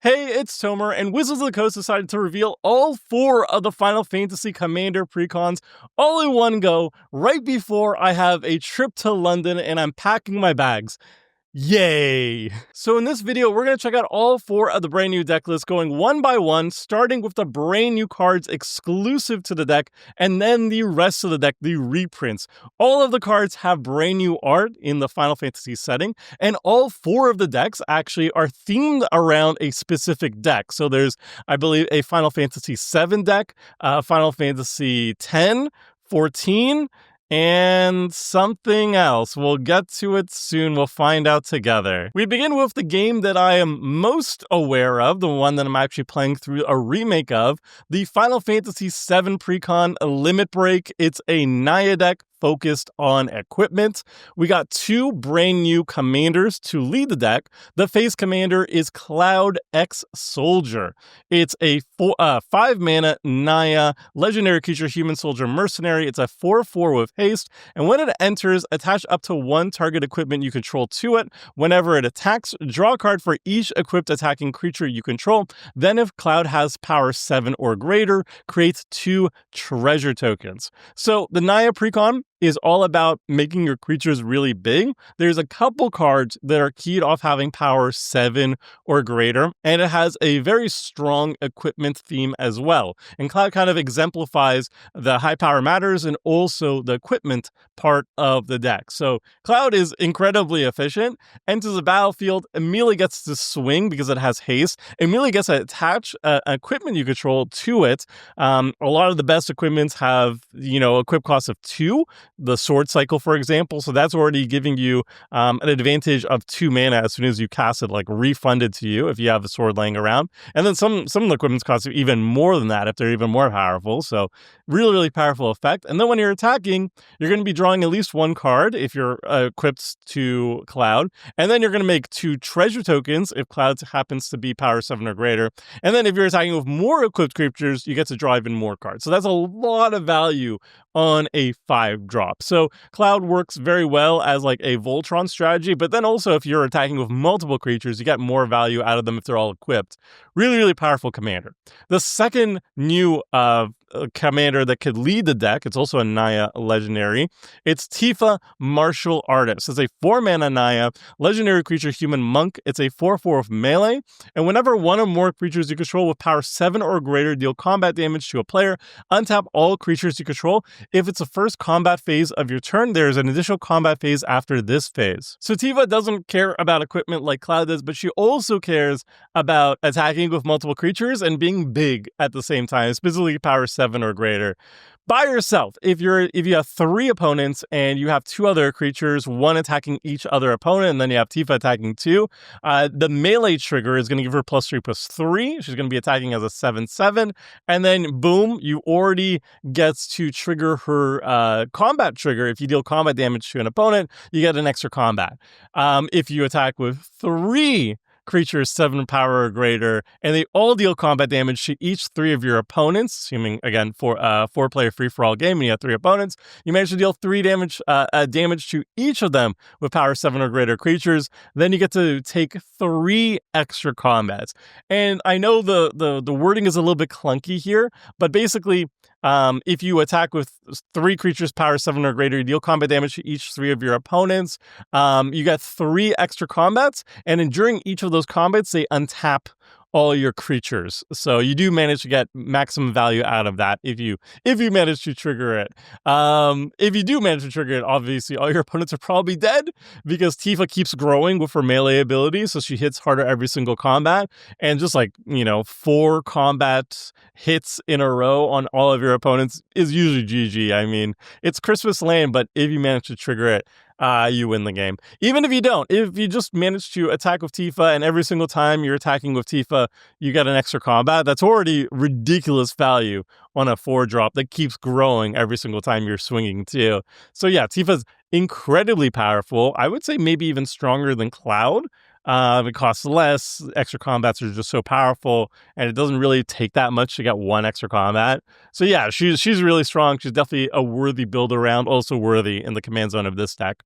Hey, it's Tomer, and Wizards of the Coast decided to reveal all 4 of the Final Fantasy Commander Precons all in one go, right before I have a trip to London and I'm packing my bags. Yay! So in this video, we're going to check out all 4 of the brand new deck lists going one by one, starting with the brand new cards exclusive to the deck, and then the rest of the deck, the reprints. All of the cards have brand new art in the Final Fantasy setting, and all 4 of the decks actually are themed around a specific deck. So there's, I believe, a Final Fantasy VII deck, Final Fantasy X, 14, and something else. We'll get to it soon. We'll find out together. We begin with the game that I am most aware of, the one that I'm actually playing through a remake of, the Final Fantasy VII Precon Limit Break. It's a Naya deck focused on equipment. We got 2 brand new commanders to lead the deck. The face commander is Cloud X Soldier. It's a 5-mana Naya legendary creature, human soldier mercenary. It's a 4/4 with haste, and when it enters, attach up to 1 target equipment you control to it. Whenever it attacks, draw a card for each equipped attacking creature you control. Then if Cloud has power 7 or greater, create 2 treasure tokens. So the Naya Precon is all about making your creatures really big. There's a couple cards that are keyed off having power 7 or greater, and it has a very strong equipment theme as well. And Cloud kind of exemplifies the high power matters and also the equipment part of the deck. So Cloud is incredibly efficient, enters the battlefield, immediately gets to swing because it has haste, immediately gets to attach equipment you control to it. A lot of the best equipments have, equip cost of 2. The sword cycle, for example, so that's already giving you an advantage of 2 mana as soon as you cast it, like refunded to you if you have a sword laying around. And then some of the equipments cost you even more than that if they're even more powerful. So really powerful effect. And then when you're attacking, you're going to be drawing at least 1 card if you're equipped to Cloud. And then you're going to make 2 treasure tokens if Cloud happens to be power 7 or greater. And then if you're attacking with more equipped creatures, you get to draw even more cards. So that's a lot of value on a 5-drop. So Cloud works very well as like a Voltron strategy, but then also if you're attacking with multiple creatures, you get more value out of them if they're all equipped. Really powerful commander. The second new commander that could lead the deck, it's also a Naya legendary. It's Tifa, Martial Artist. It's a 4-mana Naya legendary creature, human monk. It's a 4/4 with melee, and whenever 1 or more creatures you control with power 7 or greater deal combat damage to a player, untap all creatures you control. If it's the first combat phase of your turn, there's an additional combat phase after this phase. So Tifa doesn't care about equipment like Cloud does, but she also cares about attacking with multiple creatures and being big at the same time, specifically power 7 or greater. By yourself, if you have 3 opponents and you have 2 other creatures, 1 attacking each other opponent, and then you have Tifa attacking 2, the melee trigger is going to give her +3/+3. She's going to be attacking as a 7/7, and then boom, you already gets to trigger her combat trigger. If you deal combat damage to an opponent, you get an extra combat. If you attack with 3 creatures 7 power or greater, and they all deal combat damage to each 3 of your opponents, assuming, again, for a 4-player free-for-all game, and you have 3 opponents, you manage to deal 3 damage to each of them with power 7 or greater creatures, then you get to take 3 extra combats. And I know the wording is a little bit clunky here, but basically, if you attack with 3 creatures power 7 or greater, you deal combat damage to each 3 of your opponents. You get 3 extra combats, and then during each of those combats, they untap all your creatures. So you do manage to get maximum value out of that if you manage to trigger it. If you do manage to trigger it, obviously all your opponents are probably dead because Tifa keeps growing with her melee ability, so she hits harder every single combat. And just 4 combat hits in a row on all of your opponents is usually GG. I mean, it's Christmas Land, but if you manage to trigger it, you win the game. Even if you don't, if you just manage to attack with Tifa and every single time you're attacking with Tifa, you get an extra combat, that's already ridiculous value on a 4-drop that keeps growing every single time you're swinging too. So yeah, Tifa's incredibly powerful. I would say maybe even stronger than Cloud. It costs less. Extra combats are just so powerful, and it doesn't really take that much to get one extra combat. So yeah, she's really strong. She's definitely a worthy build around, also worthy in the command zone of this deck.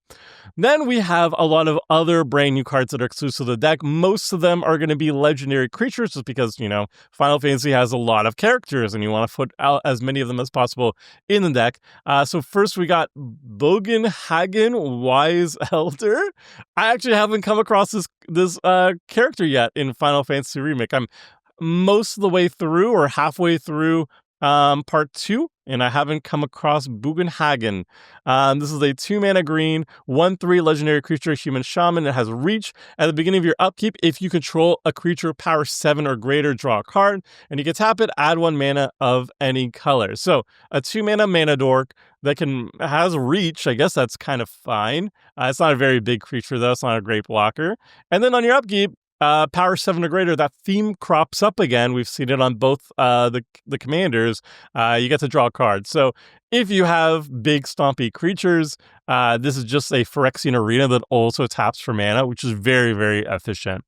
Then we have a lot of other brand new cards that are exclusive to the deck. Most of them are going to be legendary creatures just because, Final Fantasy has a lot of characters and you want to put out as many of them as possible in the deck. So first we got Bogenhagen Wise Elder. I actually haven't come across this character yet in Final Fantasy Remake. I'm most of the way through or halfway through part 2, and I haven't come across Bugenhagen. This is a 2-mana green, 1/3 legendary creature, human shaman. It has reach. At the beginning of your upkeep, if you control a creature power 7 or greater, draw a card, and you can tap it, add 1 mana of any color. So a 2-mana mana dork that has reach. I guess that's kind of fine. It's not a very big creature though. It's not a great blocker. And then on your upkeep, power 7 or greater, that theme crops up again. We've seen it on both the commanders. You get to draw a card. So if you have big stompy creatures, this is just a Phyrexian Arena that also taps for mana, which is very, very efficient.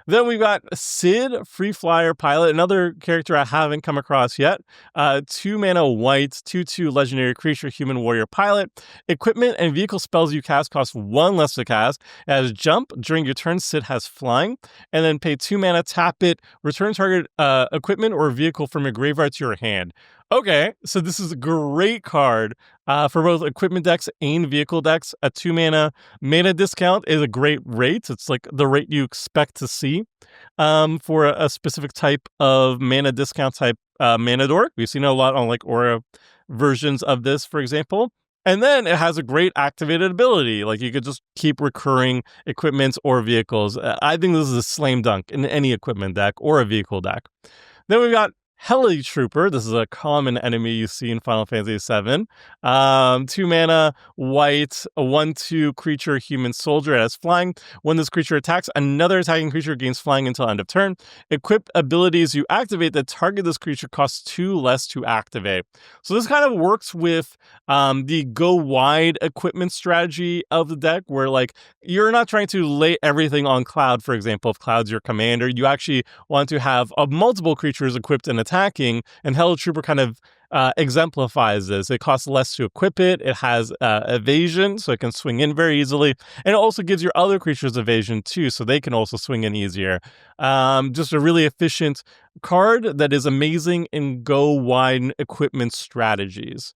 Then we've got Sid, Free Flyer Pilot, another character I haven't come across yet. 2-mana white, 2/2 legendary creature, human warrior pilot. Equipment and vehicle spells you cast cost 1 less to cast. It has jump. During your turn, Sid has flying. And then pay 2 mana, tap it, return target equipment or vehicle from your graveyard to your hand. Okay, so this is a great card for both equipment decks and vehicle decks. A 2-mana mana discount is a great rate. It's like the rate you expect to see for a specific type of mana discount type mana dork. We've seen a lot on like Aura versions of this, for example. And then it has a great activated ability. Like you could just keep recurring equipments or vehicles. I think this is a slam dunk in any equipment deck or a vehicle deck. Then we've got Heli Trooper. This is a common enemy you see in Final Fantasy VII. 2-mana, white, a 1/2 creature, human soldier. It has flying. When this creature attacks, another attacking creature gains flying until end of turn. Equip abilities you activate that target this creature costs 2 less to activate. So this kind of works with the go wide equipment strategy of the deck, where like you're not trying to lay everything on Cloud, for example. If Cloud's your commander, you actually want to have multiple creatures equipped and attacking, and Heli Trooper kind of exemplifies this. It costs less to equip it. It has evasion, so it can swing in very easily. And it also gives your other creatures evasion too, so they can also swing in easier. Just a really efficient card that is amazing in go wide equipment strategies.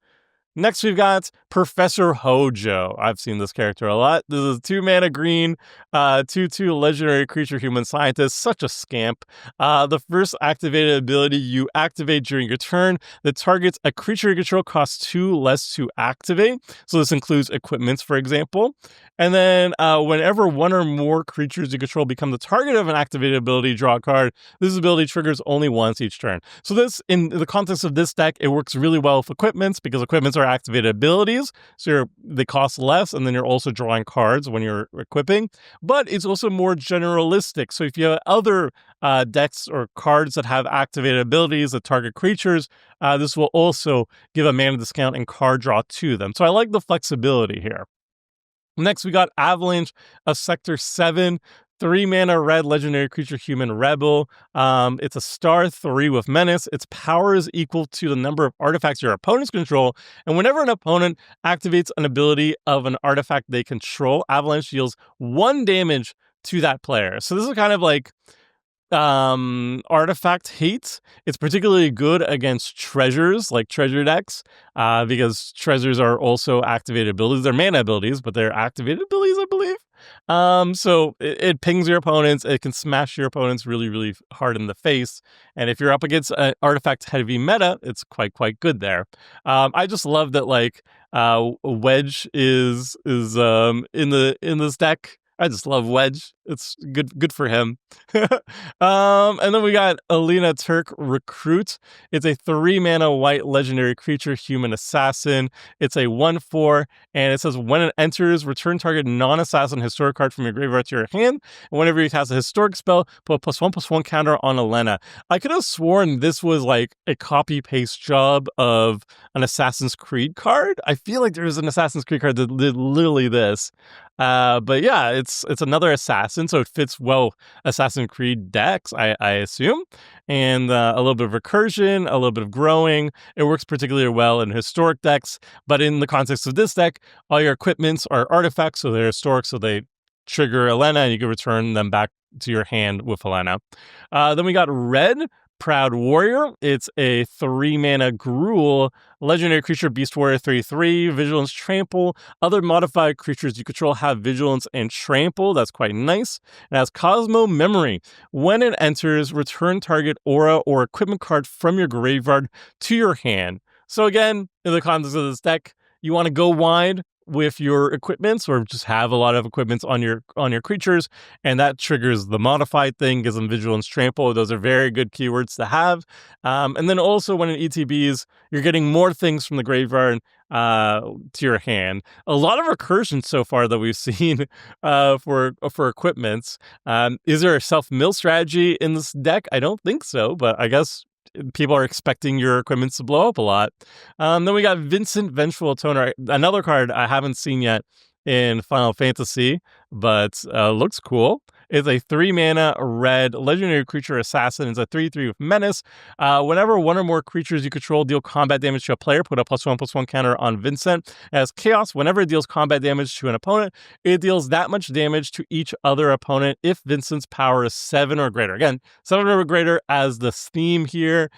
Next, we've got Professor Hojo. I've seen this character a lot. This is 2-mana green, 2/2 legendary creature, human scientist. Such a scamp. The first activated ability you activate during your turn that targets a creature you control costs 2 less to activate. So this includes equipments, for example. And then whenever one or more creatures you control become the target of an activated ability, draw a card. This ability triggers only once each turn. So this, in the context of this deck, it works really well with equipments because equipments are activated abilities, so they cost less, and then you're also drawing cards when you're equipping. But it's also more generalistic. So if you have other decks or cards that have activated abilities that target creatures, this will also give a mana discount and card draw to them. So I like the flexibility here. Next, we got Avalanche of Sector 7. 3-mana red legendary creature, human rebel. It's a star 3 with menace. Its power is equal to the number of artifacts your opponents control. And whenever an opponent activates an ability of an artifact they control, Avalanche deals 1 damage to that player. So this is kind of like artifact hate. It's particularly good against treasures, like treasure decks, because treasures are also activated abilities. They're mana abilities, but they're activated abilities, I believe. So it pings your opponents. It can smash your opponents really, really hard in the face. And if you're up against an artifact heavy meta, it's quite good there. I just love that like Wedge is in this deck. I just love Wedge. It's good for him. And then we got Alina Turk Recruit. It's a 3-mana white legendary creature, human assassin. It's a 1/4, and it says when it enters, return target non-assassin historic card from your graveyard to your hand. And whenever it has a historic spell, put a +1/+1 counter on Alena. I could have sworn this was like a copy-paste job of an Assassin's Creed card. I feel like there's an Assassin's Creed card that did literally this. But yeah, it's another assassin, so it fits well Assassin's Creed decks, I assume. And a little bit of recursion, a little bit of growing. It works particularly well in historic decks, but in the context of this deck, all your equipments are artifacts, so they're historic, so they trigger Elena, and you can return them back to your hand with Elena. Then we got red, Proud Warrior. It's a 3-mana Gruul, legendary creature, Beast Warrior 3/3, Vigilance, Trample. Other modified creatures you control have Vigilance and Trample. That's quite nice. It has Cosmo Memory. When it enters, return target aura or equipment card from your graveyard to your hand. So again, in the context of this deck, you want to go wide with your equipments, or just have a lot of equipments on your creatures, and that triggers the modified thing, gives them Vigilance, Trample. Those are very good keywords to have. And then also when it ETBs, you're getting more things from the graveyard to your hand. A lot of recursion so far that we've seen for equipments. Is there a self-mill strategy in this deck? I don't think so, but I guess people are expecting your equipments to blow up a lot. Then we got Vincent, Vengeful Atoner, another card I haven't seen yet in Final Fantasy, but looks cool. It's a 3-mana red legendary creature assassin. It's a 3/3 with menace. Whenever one or more creatures you control deal combat damage to a player, put a +1/+1 counter on Vincent. It has chaos. Whenever it deals combat damage to an opponent, it deals that much damage to each other opponent if Vincent's power is 7 or greater. Again, 7 or greater as the theme here.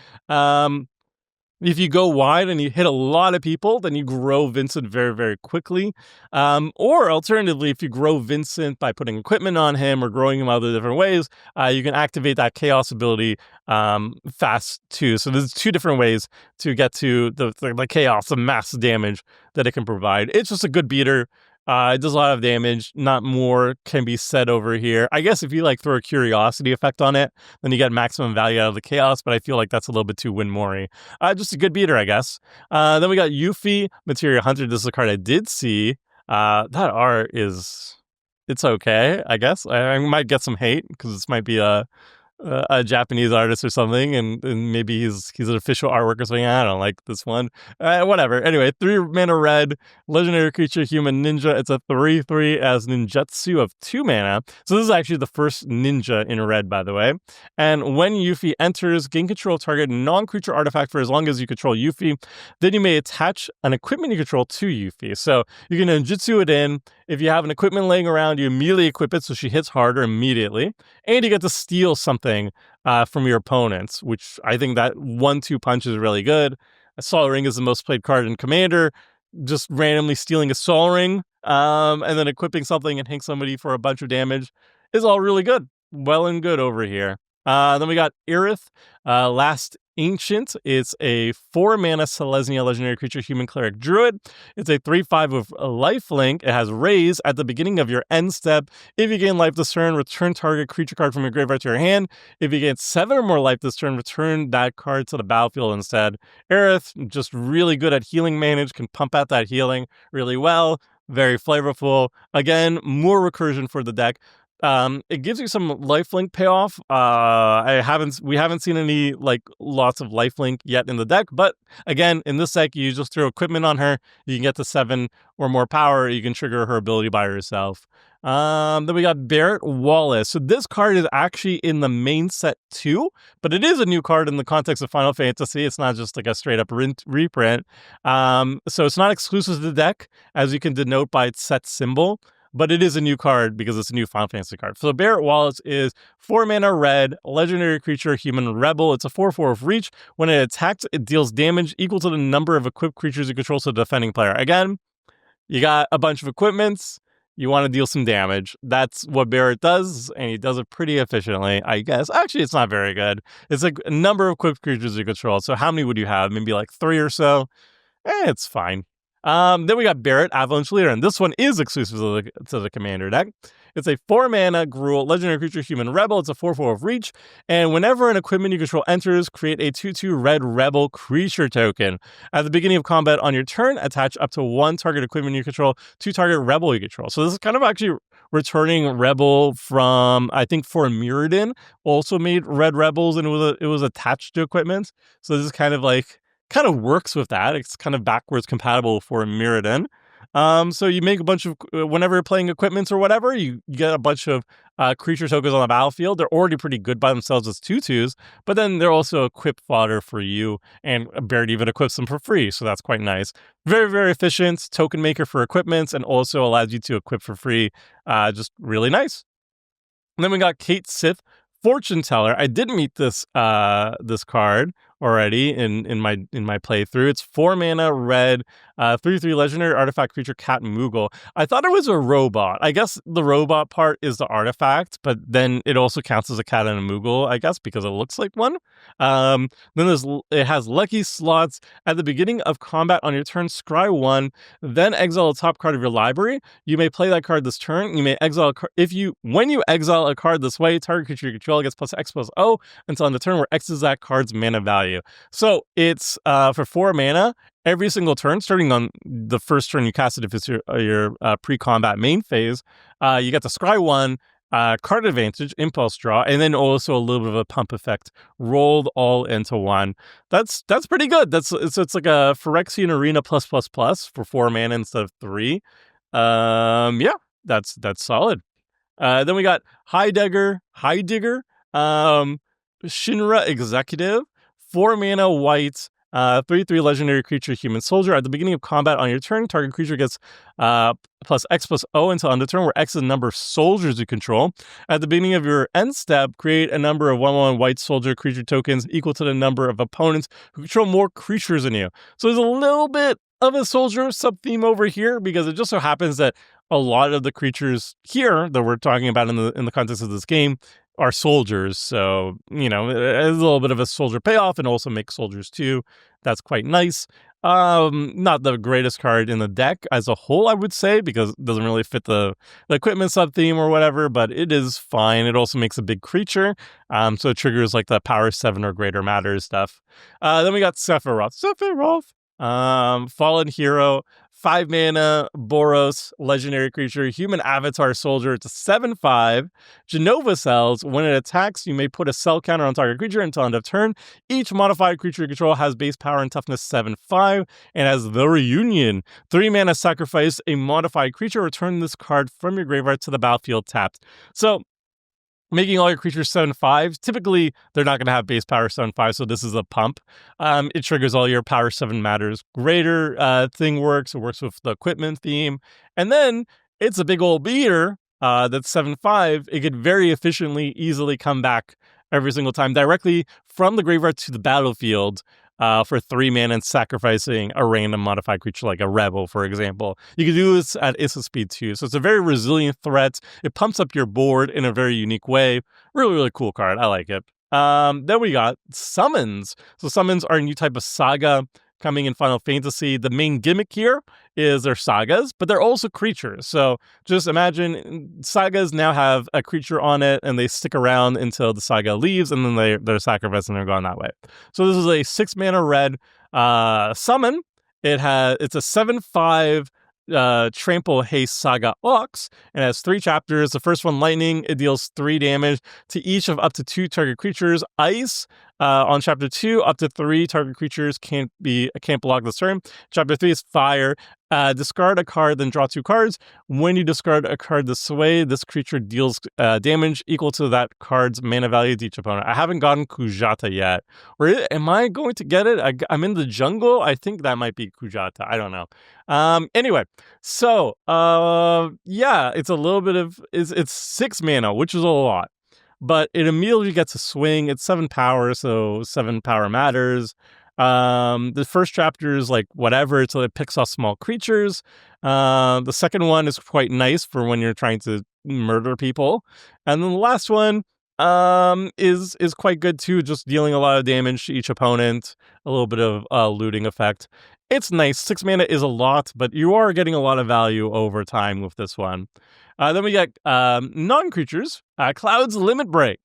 If you go wide and you hit a lot of people, then you grow Vincent very, very quickly. Or alternatively, if you grow Vincent by putting equipment on him or growing him other different ways, you can activate that chaos ability fast too. So there's 2 different ways to get to the chaos, the mass damage that it can provide. It's just a good beater. It does a lot of damage. Not more can be said over here. I guess if you throw a curiosity effect on it, then you get maximum value out of the chaos, but I feel like that's a little bit too win-more-y. Just a good beater, I guess. Then we got Yuffie, Materia Hunter. This is a card I did see. That art it's okay, I guess. I might get some hate because this might be a Japanese artist or something, and maybe he's an official artwork or something. I don't like this one. Whatever. Anyway, 3-mana red, legendary creature, human ninja. It's a 3/3 as ninjutsu of 2 mana. So this is actually the first ninja in red, by the way. And when Yuffie enters, gain control of target non-creature artifact for as long as you control Yuffie. Then you may attach an equipment you control to Yuffie. So you can ninjutsu it in. If you have an equipment laying around, you immediately equip it so she hits harder immediately. And you get to steal something from your opponents, which I think that 1-2 punch is really good. A Sol Ring is the most played card in Commander. Just randomly stealing a Sol Ring and then equipping something and hitting somebody for a bunch of damage is all really good. Well and good over here. Then we got Irith, Last Ancient. It's a 4-mana Selesnya legendary creature, human cleric druid. It's a 3/5 with a lifelink. It has raise at the beginning of your end step. If you gain life this turn, return target creature card from your graveyard to your hand. If you gain 7 or more life this turn, return that card to the battlefield instead. Aerith, just really good at healing manage, can pump out that healing really well. Very flavorful. Again, more recursion for the deck. It gives you some lifelink payoff. We haven't seen any lots of lifelink yet in the deck, but again, in this deck, you just throw equipment on her. You can get to 7 or more power. You can trigger her ability by herself. Then we got Barrett Wallace. So this card is actually in the main set too, but it is a new card in the context of Final Fantasy. It's not just a straight up reprint. So it's not exclusive to the deck, as you can denote by its set symbol. But it is a new card because it's a new Final Fantasy card. So Barrett Wallace is 4-mana red, legendary creature, human rebel. It's a 4/4 with reach. When it attacks, it deals damage equal to the number of equipped creatures it controls to the defending player. Again, you got a bunch of equipments. You want to deal some damage. That's what Barrett does, and he does it pretty efficiently, I guess. Actually, it's not very good. It's a number of equipped creatures you control. So how many would you have? Maybe 3 or so? It's fine. Then we got Barrett, Avalanche Leader, and this one is exclusive to the Commander deck. It's a 4-mana Gruul, legendary creature, human rebel. It's a 4/4 of reach, and whenever an equipment you control enters, create a 2/2 red rebel creature token. At the beginning of combat on your turn, attach up to 1 target equipment you control to target rebel you control. So this is kind of actually returning rebel from, I think, for Mirrodin also made red rebels, and it was attached to equipment. So this is kind of works with that. It's kind of backwards compatible for Mirrodin. So you make a bunch of, whenever you're playing equipments or whatever, you get a bunch of creature tokens on the battlefield. They're already pretty good by themselves as 2/2s, but then they're also equip fodder for you, and Baird even equips them for free, so that's quite nice. Very, very efficient token maker for equipments, and also allows you to equip for free. Just really nice. And then we got Kate Sith, Fortune Teller. I did meet this this card already in my playthrough. It's 4 mana, red, 3/3 legendary artifact creature, Cat Moogle. I thought it was a robot. I guess the robot part is the artifact, but then it also counts as a cat and a Moogle, I guess, because it looks like one. Then it has lucky slots. At the beginning of combat on your turn, scry 1, then exile a top card of your library. You may play that card this turn. You may exile a card. When you exile a card this way, target creature you control gets +X/+O until on the turn, where X is that card's mana value. So it's for 4 mana every single turn, starting on the first turn you cast it if it's your pre-combat main phase. You get to scry 1, card advantage, impulse draw, and then also a little bit of a pump effect rolled all into one. That's pretty good. It's like a Phyrexian Arena +++ for 4 mana instead of 3. Yeah, that's solid. Then we got Heidegger, Shinra Executive, 4 mana white, 3/3 legendary creature, human soldier. At the beginning of combat on your turn, target creature gets +X/+O until on the turn, where X is the number of soldiers you control. At the beginning of your end step, create a number of 1/1 white soldier creature tokens equal to the number of opponents who control more creatures than you. So there's a little bit of a soldier sub-theme over here, because it just so happens that a lot of the creatures here that we're talking about in the context of this game are soldiers. So, it's a little bit of a soldier payoff, and also make soldiers too. That's quite nice. Not the greatest card in the deck as a whole, I would say, because it doesn't really fit the equipment sub-theme or whatever, but it is fine. It also makes a big creature, so it triggers like the power 7 or greater matters stuff. Then we got Sephiroth. Fallen Hero, 5 mana, Boros, legendary creature, human avatar soldier. It's a 7/5. Genova cells. When it attacks, you may put a cell counter on target creature until end of turn. Each modified creature you control has base power and toughness 7/5, and has the Reunion. 3 mana, sacrifice a modified creature. Return this card from your graveyard to the battlefield tapped. So, making all your creatures 7/5. Typically, they're not going to have base power 7/5, so this is a pump. It triggers all your power 7 matters greater thing works. It works with the equipment theme. And then it's a big old beater that's 7/5. It could very efficiently, easily come back every single time directly from the graveyard to the battlefield. For 3 mana and sacrificing a random modified creature like a Rebel, for example. You can do this at Issa speed too, so it's a very resilient threat. It pumps up your board in a very unique way. Really, really cool card. I like it. Then we got Summons. So Summons are a new type of saga coming in Final Fantasy. The main gimmick here is they're sagas, but they're also creatures. So just imagine sagas now have a creature on it, and they stick around until the saga leaves, and then they're sacrificed and they're gone that way. So this is a 6 mana red summon. It's a 7/5 Trample Haste Saga Ox, and has 3 chapters. The first one, Lightning. It deals 3 damage to each of up to 2 target creatures. Ice. On chapter 2, up to 3 target creatures can't block this turn. Chapter 3 is Fire. Discard a card, then draw 2 cards. When you discard a card this way, this creature deals damage equal to that card's mana value to each opponent. I haven't gotten Kujata yet. Am I going to get it? I'm in the jungle. I think that might be Kujata. I don't know. Anyway, so yeah, it's a little bit of it's 6 mana, which is a lot. But it immediately gets a swing. It's 7 power, so 7 power matters. The first chapter is like whatever, until it picks off small creatures. The second one is quite nice for when you're trying to murder people. And then the last one is quite good too, just dealing a lot of damage to each opponent, a little bit of looting effect. It's nice. 6 mana is a lot, but you are getting a lot of value over time with this one. Then we get non-creatures. Cloud's Limit Break.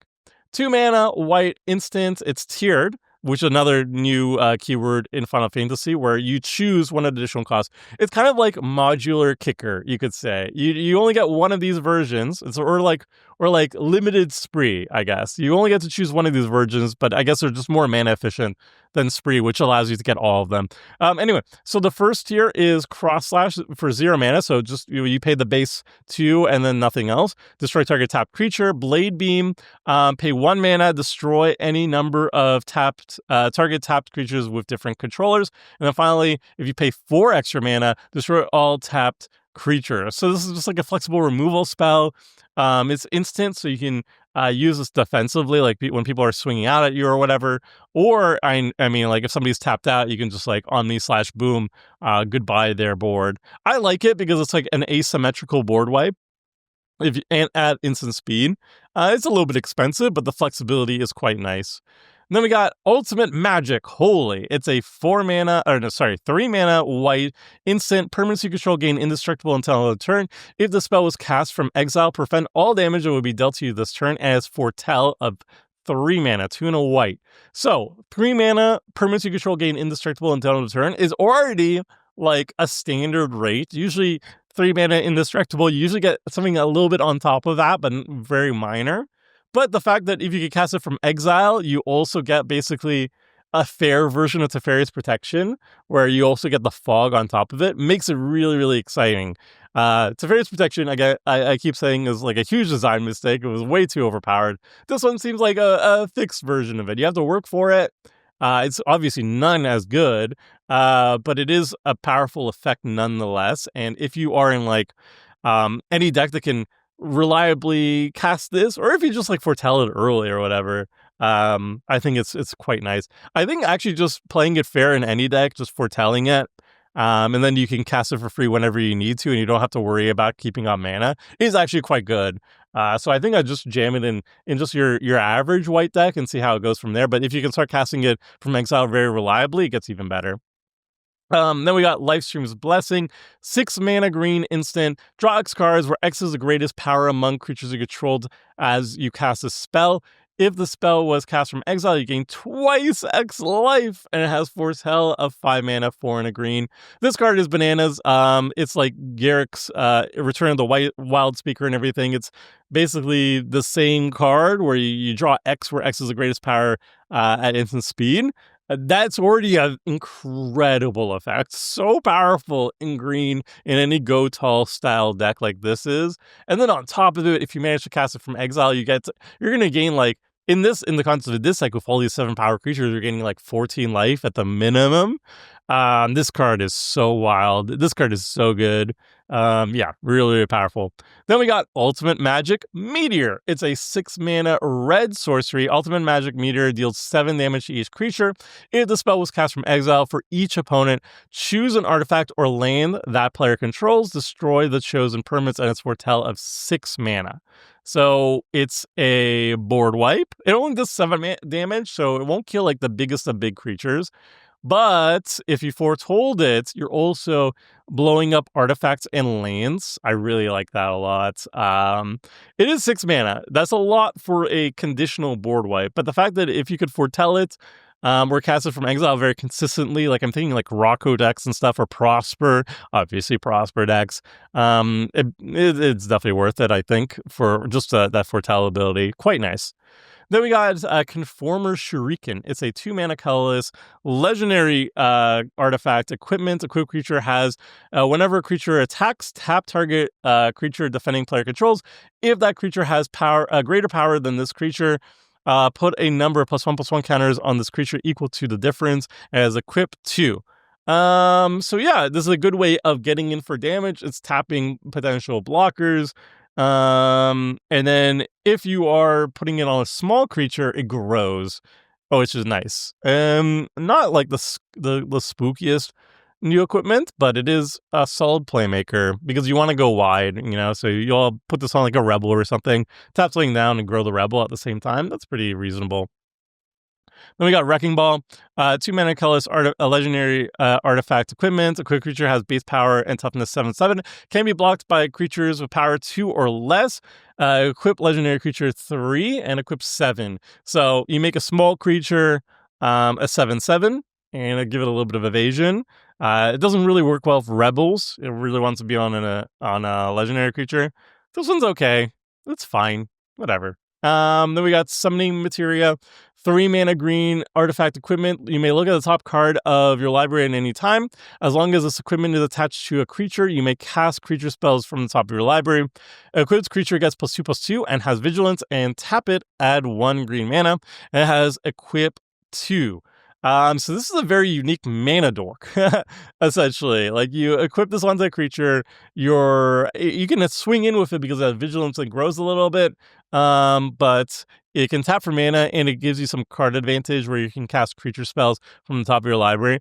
2 mana, white, instant. It's tiered, which is another new keyword in Final Fantasy, where you choose one additional cost. It's kind of like modular kicker, you could say. You only get one of these versions, or like or like limited spree, I guess. You only get to choose one of these versions, but I guess they're just more mana efficient than spree, which allows you to get all of them. Anyway, so the first tier is cross slash for 0 mana, so just you pay the base 2 and then nothing else. Destroy target tapped creature. Blade beam, pay 1 mana, destroy any number of target tapped creatures with different controllers. And then finally, if you pay 4 extra mana, destroy all tapped creatures. So this is just like a flexible removal spell. It's instant, so you can use this defensively, like when people are swinging out at you or whatever. Or I mean, like if somebody's tapped out, you can just like on me / boom, goodbye their board. I like it because it's like an asymmetrical board wipe. If you and add instant speed, it's a little bit expensive, but the flexibility is quite nice. And then we got Ultimate Magic Holy. It's a 3 mana white instant permanent you control, gain indestructible until end of the turn. If the spell was cast from exile, prevent all damage that would be dealt to you this turn, and it's foretell of 3 mana, 2 and a white. So 3 mana permanent you control, gain indestructible until end of the turn is already like a standard rate. Usually 3 mana indestructible, you usually get something a little bit on top of that, but very minor. But the fact that if you could cast it from exile, you also get basically a fair version of Teferi's Protection, where you also get the fog on top of it, makes it really, really exciting. Teferi's Protection, I keep saying, is like a huge design mistake. It was way too overpowered. This one seems like a fixed version of it. You have to work for it. It's obviously none as good, but it is a powerful effect nonetheless. And if you are in like any deck that can reliably cast this, or if you just like foretell it early or whatever, I think it's quite nice. I think actually just playing it fair in any deck, just foretelling it, and then you can cast it for free whenever you need to, and you don't have to worry about keeping on mana, is actually quite good. So I think I just jam it in just your average white deck and see how it goes from there. But if you can start casting it from exile very reliably, it gets even better. Then we got Lifestream's Blessing, 6 mana green instant. Draw X cards where X is the greatest power among creatures you controlled as you cast a spell. If the spell was cast from exile, you gain twice X life, and it has foretell of 5 mana, 4 and a green. This card is bananas. It's like Garrick's Return of the Wild Speaker and everything. It's basically the same card where you draw X where X is the greatest power at instant speed. That's already an incredible effect. So powerful in green in any go tall style deck like this is. And then on top of it, if you manage to cast it from exile, you're going to gain like in the concept of this deck with all these 7 power creatures, you're gaining like 14 life at the minimum. This card is so wild. This card is so good. Yeah, really, really powerful. Then we got Ultimate Magic Meteor. It's a 6 mana red sorcery. Ultimate Magic Meteor deals 7 damage to each creature. If the spell was cast from exile, for each opponent, choose an artifact or land that player controls, destroy the chosen permanents, and it's foretell of 6 mana. So it's a board wipe. It only does 7 damage, so it won't kill like the biggest of big creatures. But if you foretold it, you're also blowing up artifacts and lands. I really like that a lot. It is 6 mana. That's a lot for a conditional board wipe. But the fact that if you could foretell it, or cast it from exile very consistently, like I'm thinking like Rocco decks and stuff, or Prosper, obviously Prosper decks, it's definitely worth it, I think, for just that foretell ability. Quite nice. Then we got Conformer Shuriken. It's a 2 mana colorless legendary artifact equipment. Equipped creature has whenever a creature attacks, tap target creature defending player controls. If that creature has greater power than this creature, put a number of +1/+1 counters on this creature equal to the difference as equip 2. So yeah, this is a good way of getting in for damage. It's tapping potential blockers. And then if you are putting it on a small creature, it grows, which is nice. Not like the spookiest new equipment, but it is a solid playmaker because you want to go wide, so you'll put this on like a rebel or something, tap something down and grow the rebel at the same time. That's pretty reasonable. Then we got Wrecking Ball, 2 mana colorless a legendary artifact equipment. A quick creature has base power and toughness 7/7. Can be blocked by creatures with power 2 or less. Equip legendary creature 3 and equip 7. So you make a small creature a 7/7 and give it a little bit of evasion. It doesn't really work well for rebels. It really wants to be on a legendary creature. This one's okay. It's fine. whatever. Then we got Summoning Materia, 3 mana green artifact equipment. You may look at the top card of your library at any time. As long as this equipment is attached to a creature, you may cast creature spells from the top of your library. Equipped creature gets +2/+2 and has vigilance, and tap it, add 1 green mana, and it has equip 2. So this is a very unique mana dork, essentially. Like, you equip this onto a creature, you can swing in with it because it has vigilance and grows a little bit, but it can tap for mana, and it gives you some card advantage where you can cast creature spells from the top of your library.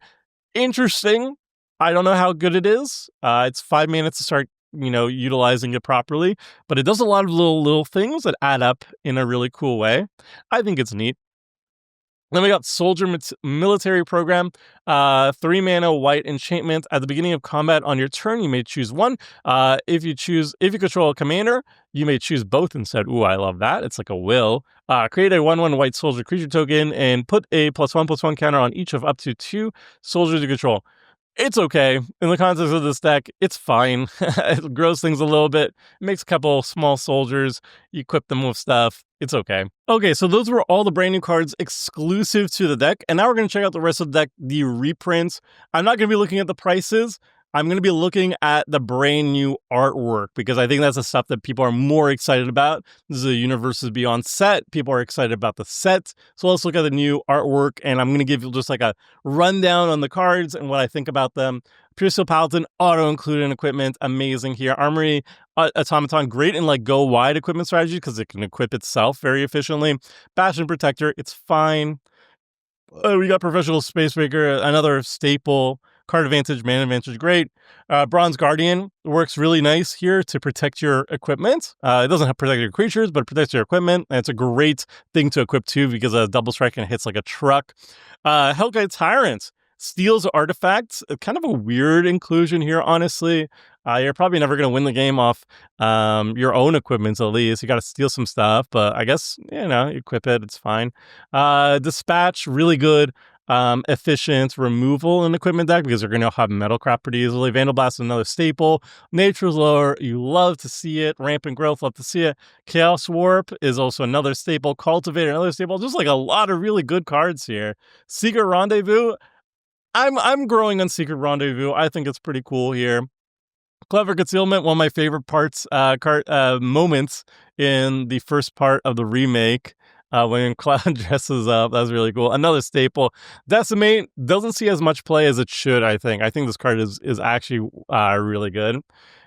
Interesting. I don't know how good it is. It's 5 mana to start, utilizing it properly, but it does a lot of little things that add up in a really cool way. I think it's neat. Then we got Soldier Military Program, 3 mana white enchantment. At the beginning of combat on your turn, you may choose one. If you control a commander, you may choose both instead. Ooh, I love that. It's like a will. Create a 1/1 white soldier creature token and put a +1/+1 counter on each of up to 2 soldiers you control. It's okay. In the context of this deck, it's fine. It grows things a little bit. It makes a couple small soldiers. You equip them with stuff. It's okay. Okay, so those were all the brand new cards exclusive to the deck. And now we're going to check out the rest of the deck, the reprints. I'm not going to be looking at the prices. I'm going to be looking at the brand new artwork because I think that's the stuff that people are more excited about. This is a Universes Beyond set. People are excited about the set. So let's look at the new artwork, and I'm going to give you just like a rundown on the cards and what I think about them. Pure Steel Paladin, auto-included equipment, amazing here. Armory Automaton, great in like go wide equipment strategy because it can equip itself very efficiently. Bastion Protector, it's fine. We got Professional Spacemaker, another staple. Card advantage, mana advantage, great. Bronze Guardian works really nice here to protect your equipment. It doesn't have protect your creatures, but it protects your equipment. And it's a great thing to equip too because a double strike and hits like a truck. Hellkite Tyrant steals artifacts. Kind of a weird inclusion here, honestly. You're probably never going to win the game off your own equipment, at least. You got to steal some stuff, but I guess, equip it. It's fine. Dispatch, really good. Efficient removal in equipment deck because you're going to have Metalcraft pretty easily. Vandal Blast is another staple. Nature's Lower, you love to see it. Rampant Growth, love to see it. Chaos Warp is also another staple. Cultivator, another staple. Just like a lot of really good cards here. Secret Rendezvous, I'm growing on Secret Rendezvous. I think it's pretty cool here. Clever Concealment, one of my favorite moments in the first part of the remake. When Cloud dresses up, that's really cool. Another staple. Decimate doesn't see as much play as it should, I think. I think this card is actually really good.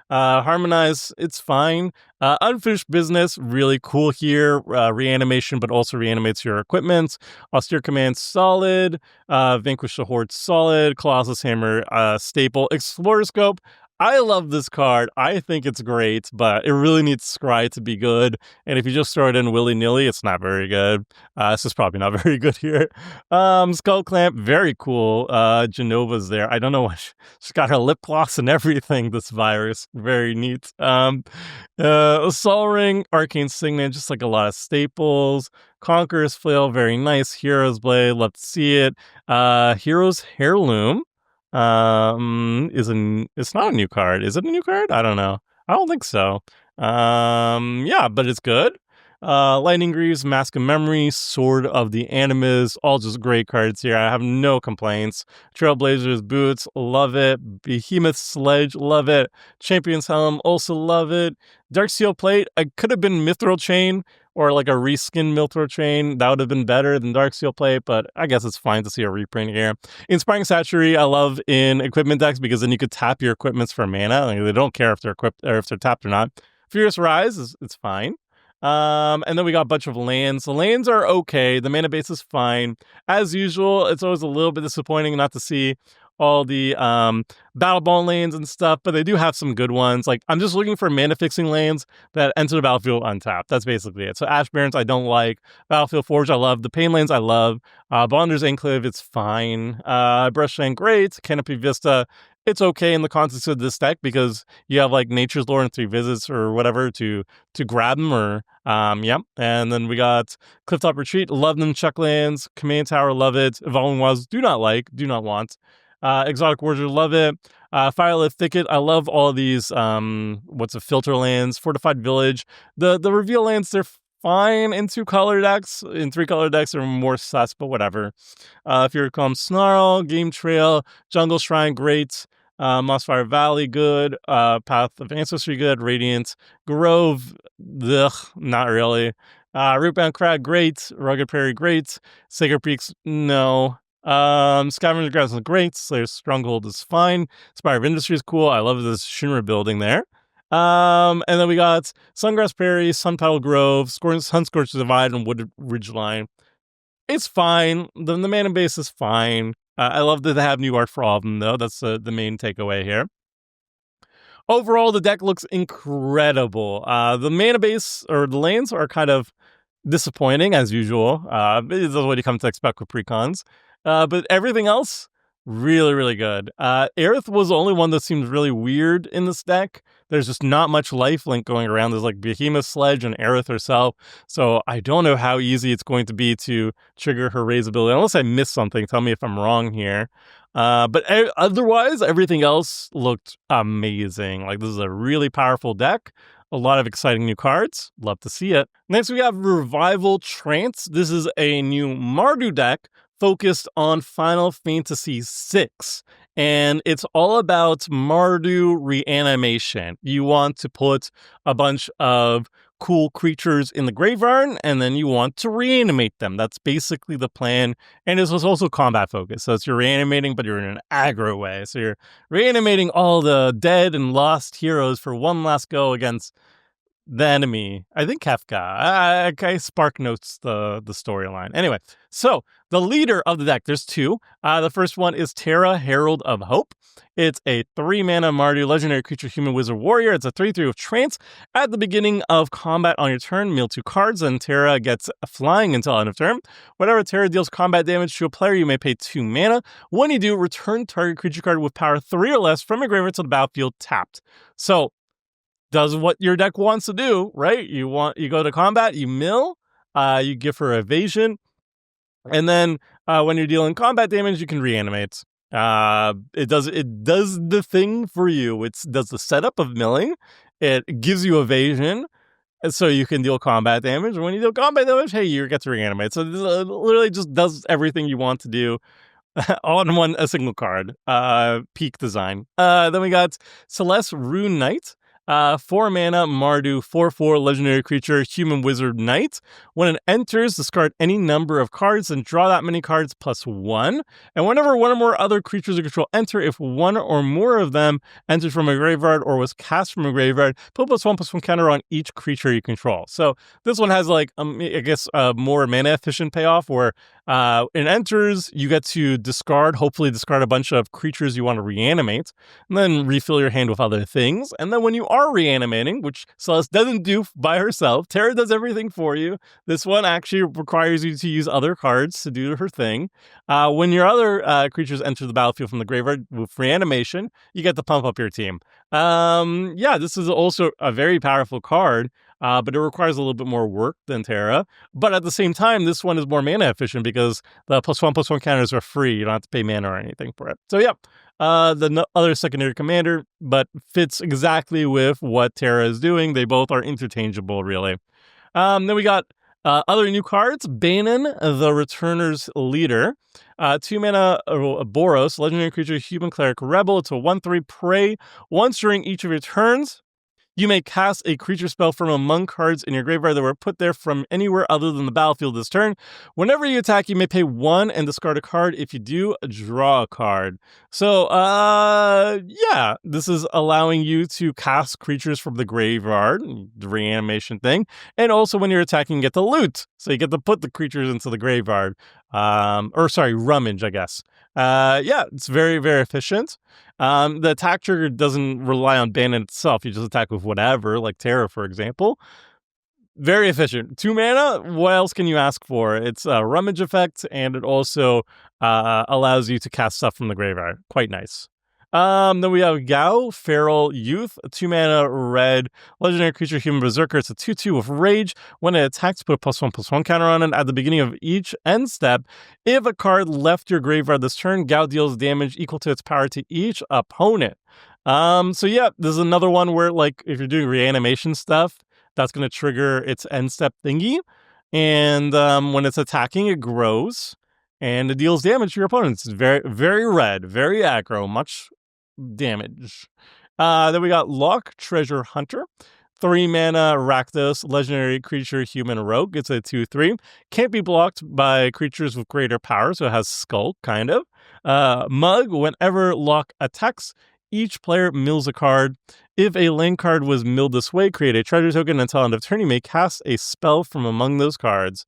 Harmonize, it's fine. Unfinished Business, really cool here. Reanimation, but also reanimates your equipment. Austere Command, solid. Vanquish the Horde, solid. Colossus Hammer, staple. Explorer Scope, I love this card. I think it's great, but it really needs Scry to be good. And if you just throw it in willy-nilly, it's not very good. This is probably not very good here. Skull Clamp, very cool. Genova's there. I don't know what. She's got her lip gloss and everything, this virus. Very neat. Sol Ring, Arcane Signet, just like a lot of staples. Conqueror's Flail, very nice. Hero's Blade, love to see it. Hero's Heirloom. It's not a new card. Is it a new card? I don't know. I don't think so. But it's good. Lightning Greaves, Mask of Memory, Sword of the Animus, all just great cards here. I have no complaints. Trailblazer's Boots, love it. Behemoth Sledge, love it. Champion's Helm, also love it. Darksteel Plate, I could have been Mithril Chain or like a reskin Mithril Chain. That would have been better than Darksteel Plate, but I guess it's fine to see a reprint here. Inspiring Sanctuary, I love in equipment decks because then you could tap your equipments for mana. Like, they don't care if they're equipped or if they're tapped or not. Furious Rise, it's fine. And then we got a bunch of lands. The lands are okay. The mana base is fine. As usual, it's always a little bit disappointing not to see all the Battle Bond lands and stuff, but they do have some good ones. Like, I'm just looking for mana fixing lands that enter the battlefield untapped. That's basically it. So Ash Barrens, I don't like. Battlefield Forge, I love. The Pain lands, I love. Bonder's Enclave, it's fine. Brushland, great. Canopy Vista, it's okay in the context of this deck because you have like Nature's Lore and 3 visits or whatever to grab them or And then we got Clifftop Retreat, love them. Chucklands, Command Tower, love it. Evolving Wilds, do not want. Exotic Warrior, love it. Firelit Thicket, I love all of these filter lands. Fortified Village, the reveal lands, they're fine in 2-color decks. In 3-color decks, they're more sus, but whatever. If you're Calm Snarl, Game Trail, Jungle Shrine, great. Mossfire Valley, good. Path of Ancestry, good. Radiant Grove, ugh, not really. Rootbound Crag, great. Rugged Prairie, great. Sacred Peaks, no. Scavenger Grounds is great. Slayer's Stronghold is fine. Spire of Industry is cool. I love this Shinra building there. And then we got Sungrass Prairie, Sun Petal Grove, Sunscorched Divide, and Wooded Ridgeline. It's fine. The mana base is fine. I love that they have new art for all of them, though. That's the main takeaway here. Overall, the deck looks incredible. The mana base, or the lanes, are kind of disappointing, as usual. This is what you come to expect with Precons. But everything else, really, really good. Aerith was the only one that seems really weird in this deck. There's just not much lifelink going around. There's like Behemoth Sledge and Aerith herself. So I don't know how easy it's going to be to trigger her raise ability. Unless I missed something, tell me if I'm wrong here. But otherwise, everything else looked amazing. Like, this is a really powerful deck. A lot of exciting new cards. Love to see it. Next, we have Revival Trance. This is a new Mardu deck focused on Final Fantasy VI. And it's all about Mardu reanimation. You want to put a bunch of cool creatures in the graveyard, and then you want to reanimate them. That's basically the plan. And this was also combat focused. So it's you're reanimating, but you're in an aggro way. So you're reanimating all the dead and lost heroes for one last go against the enemy. I think Kefka. I spark notes the storyline. Anyway, so the leader of the deck, there's two. The first one is Terra, Herald of Hope. It's a 3-mana Mardu legendary creature, human wizard warrior. It's a 3/3 with Trance. At the beginning of combat on your turn, mill 2 cards, and Terra gets flying until end of turn. Whenever Terra deals combat damage to a player, you may pay 2 mana. When you do, return target creature card with power 3 or less from your graveyard to the battlefield tapped. So, does what your deck wants to do, right? You go to combat, you mill, you give her evasion, and then when you're dealing combat damage, you can reanimate. It does the thing for you. It does the setup of milling. It gives you evasion, so you can deal combat damage. And when you deal combat damage, hey, you get to reanimate. So this literally just does everything you want to do. All in a single card. Peak design. Then we got Celeste Rune Knight. 4-mana Mardu 4/4 legendary creature, human wizard knight. When it enters, discard any number of cards and draw that many cards +1. And whenever one or more other creatures you control enter, if one or more of them entered from a graveyard or was cast from a graveyard, put +1/+1 counter on each creature you control. So this one has like, I guess, a more mana efficient payoff where it enters, you get to hopefully discard a bunch of creatures you want to reanimate, and then refill your hand with other things. And then when you are reanimating, which Celeste doesn't do by herself, Terra does everything for you. This one actually requires you to use other cards to do her thing. When your other creatures enter the battlefield from the graveyard with reanimation, you get to pump up your team. This is also a very powerful card. But it requires a little bit more work than Terra. But at the same time, this one is more mana efficient because the +1/+1 counters are free. You don't have to pay mana or anything for it. So the other secondary commander, but fits exactly with what Terra is doing. They both are interchangeable, really. Then we got other new cards. Banon, the Returner's Leader. 2-mana Boros, legendary creature, human cleric rebel. It's a 1/3 prey. Once during each of your turns, you may cast a creature spell from among cards in your graveyard that were put there from anywhere other than the battlefield this turn. Whenever you attack, you may pay 1 and discard a card. If you do, draw a card. So, this is allowing you to cast creatures from the graveyard, the reanimation thing. And also when you're attacking, you get to loot. So you get to put the creatures into the graveyard. Rummage, I guess. It's very, very efficient. The attack trigger doesn't rely on Banon itself. You just attack with whatever, like Terra, for example. Very efficient. 2 mana, what else can you ask for? It's a rummage effect, and it also allows you to cast stuff from the graveyard. Quite nice. Then we have Gao, Feral Youth, a 2-mana red legendary creature, human berserker. It's a 2/2 with rage. When it attacks, put a +1/+1 counter on it. At the beginning of each end step, if a card left your graveyard this turn, Gao deals damage equal to its power to each opponent. This is another one where, like, if you're doing reanimation stuff, That's going to trigger its end step thingy. And when it's attacking, it grows. And it deals damage to your opponents. It's very, very red, very aggro, much damage. Then we got Lock Treasure Hunter. 3 mana, Rakdos, legendary creature, human rogue. It's a 2/3. Can't be blocked by creatures with greater power, so it has Skull, kind of. Mug, whenever Lock attacks, each player mills a card. If a land card was milled this way, create a treasure token until end of turn. You may cast a spell from among those cards.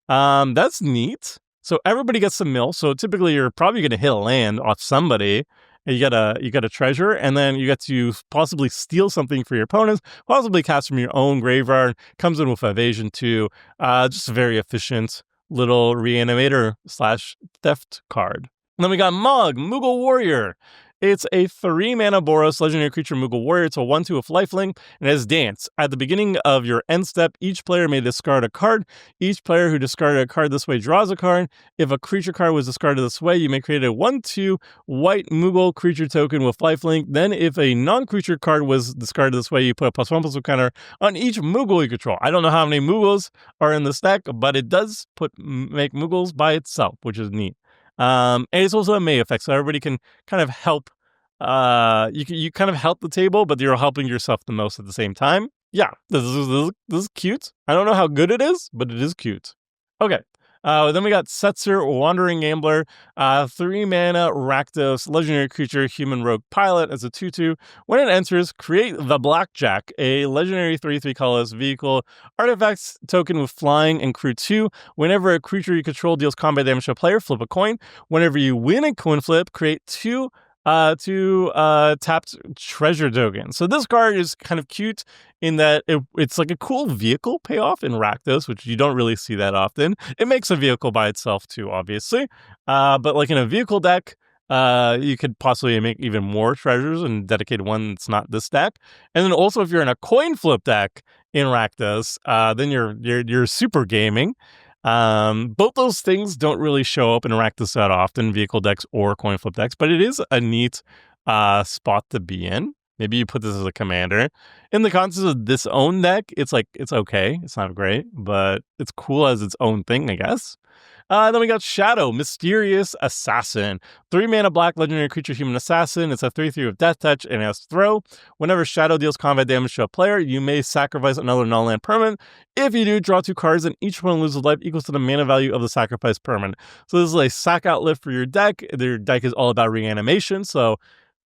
That's neat. So everybody gets to mill. So typically you're probably going to hit a land off somebody. You get a treasure, and then you get to possibly steal something for your opponents, possibly cast from your own graveyard. Comes in with evasion too. Just a very efficient little reanimator / theft card. And then we got Mug, Moogle Warrior. It's a 3 mana Boros legendary creature Moogle Warrior. It's a 1/2 with lifelink, and it has Dance. At the beginning of your end step, each player may discard a card. Each player who discarded a card this way draws a card. If a creature card was discarded this way, you may create a 1/2 white Moogle creature token with lifelink. Then if a non-creature card was discarded this way, you put a +1/+1 counter on each Moogle you control. I don't know how many Moogles are in this deck, but it does make Moogles by itself, which is neat. And it's also a May effect, so everybody can kind of help. You kind of help the table, but you're helping yourself the most at the same time. Yeah, this is cute. I don't know how good it is, but it is cute. Okay. Then we got Setzer, Wandering Gambler, 3 mana, Rakdos, legendary creature, human rogue pilot as a 2/2. When it enters, create the Blackjack, a legendary 3/3 colorless vehicle, artifacts token with flying and crew 2. Whenever a creature you control deals combat damage to a player, flip a coin. Whenever you win a coin flip, create 2 tapped treasure token. So this card is kind of cute in that it's like a cool vehicle payoff in Rakdos, which you don't really see that often. It makes a vehicle by itself too, obviously. But like in a vehicle deck, you could possibly make even more treasures and dedicate one that's not this deck. And then also if you're in a coin flip deck in Rakdos, then you're super gaming. Both those things don't really show up in Rakdos that often, vehicle decks or coin flip decks, but it is a neat spot to be in. Maybe you put this as a commander. In the context of this own deck, it's okay. It's not great, but it's cool as its own thing, I guess. Then we got Shadow, Mysterious Assassin. 3 mana black legendary creature human assassin. It's a 3/3 with death touch and has throw. Whenever Shadow deals combat damage to a player, you may sacrifice another non-land permanent. If you do, draw 2 cards and each one loses life equals to the mana value of the sacrificed permanent. So this is a sack outlet for your deck. Your deck is all about reanimation, so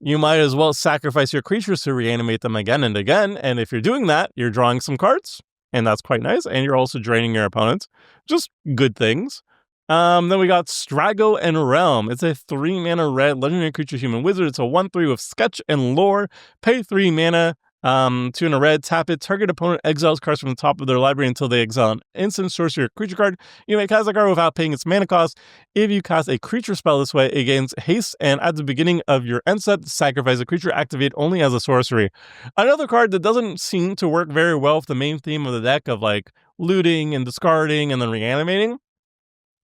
you might as well sacrifice your creatures to reanimate them again and again. And if you're doing that, you're drawing some cards, and that's quite nice. And you're also draining your opponents. Just good things. Then we got Strago and Realm. It's a 3 mana red legendary creature human wizard. It's a 1/3 with sketch and lore. Pay 3 mana, 2 in a red, tap it. Target opponent exiles cards from the top of their library until they exile an instant sorcery or creature card. You may cast a card without paying its mana cost. If you cast a creature spell this way, it gains haste, and at the beginning of your end step, sacrifice a creature, activate only as a sorcery. Another card that doesn't seem to work very well with the main theme of the deck of like looting and discarding and then reanimating.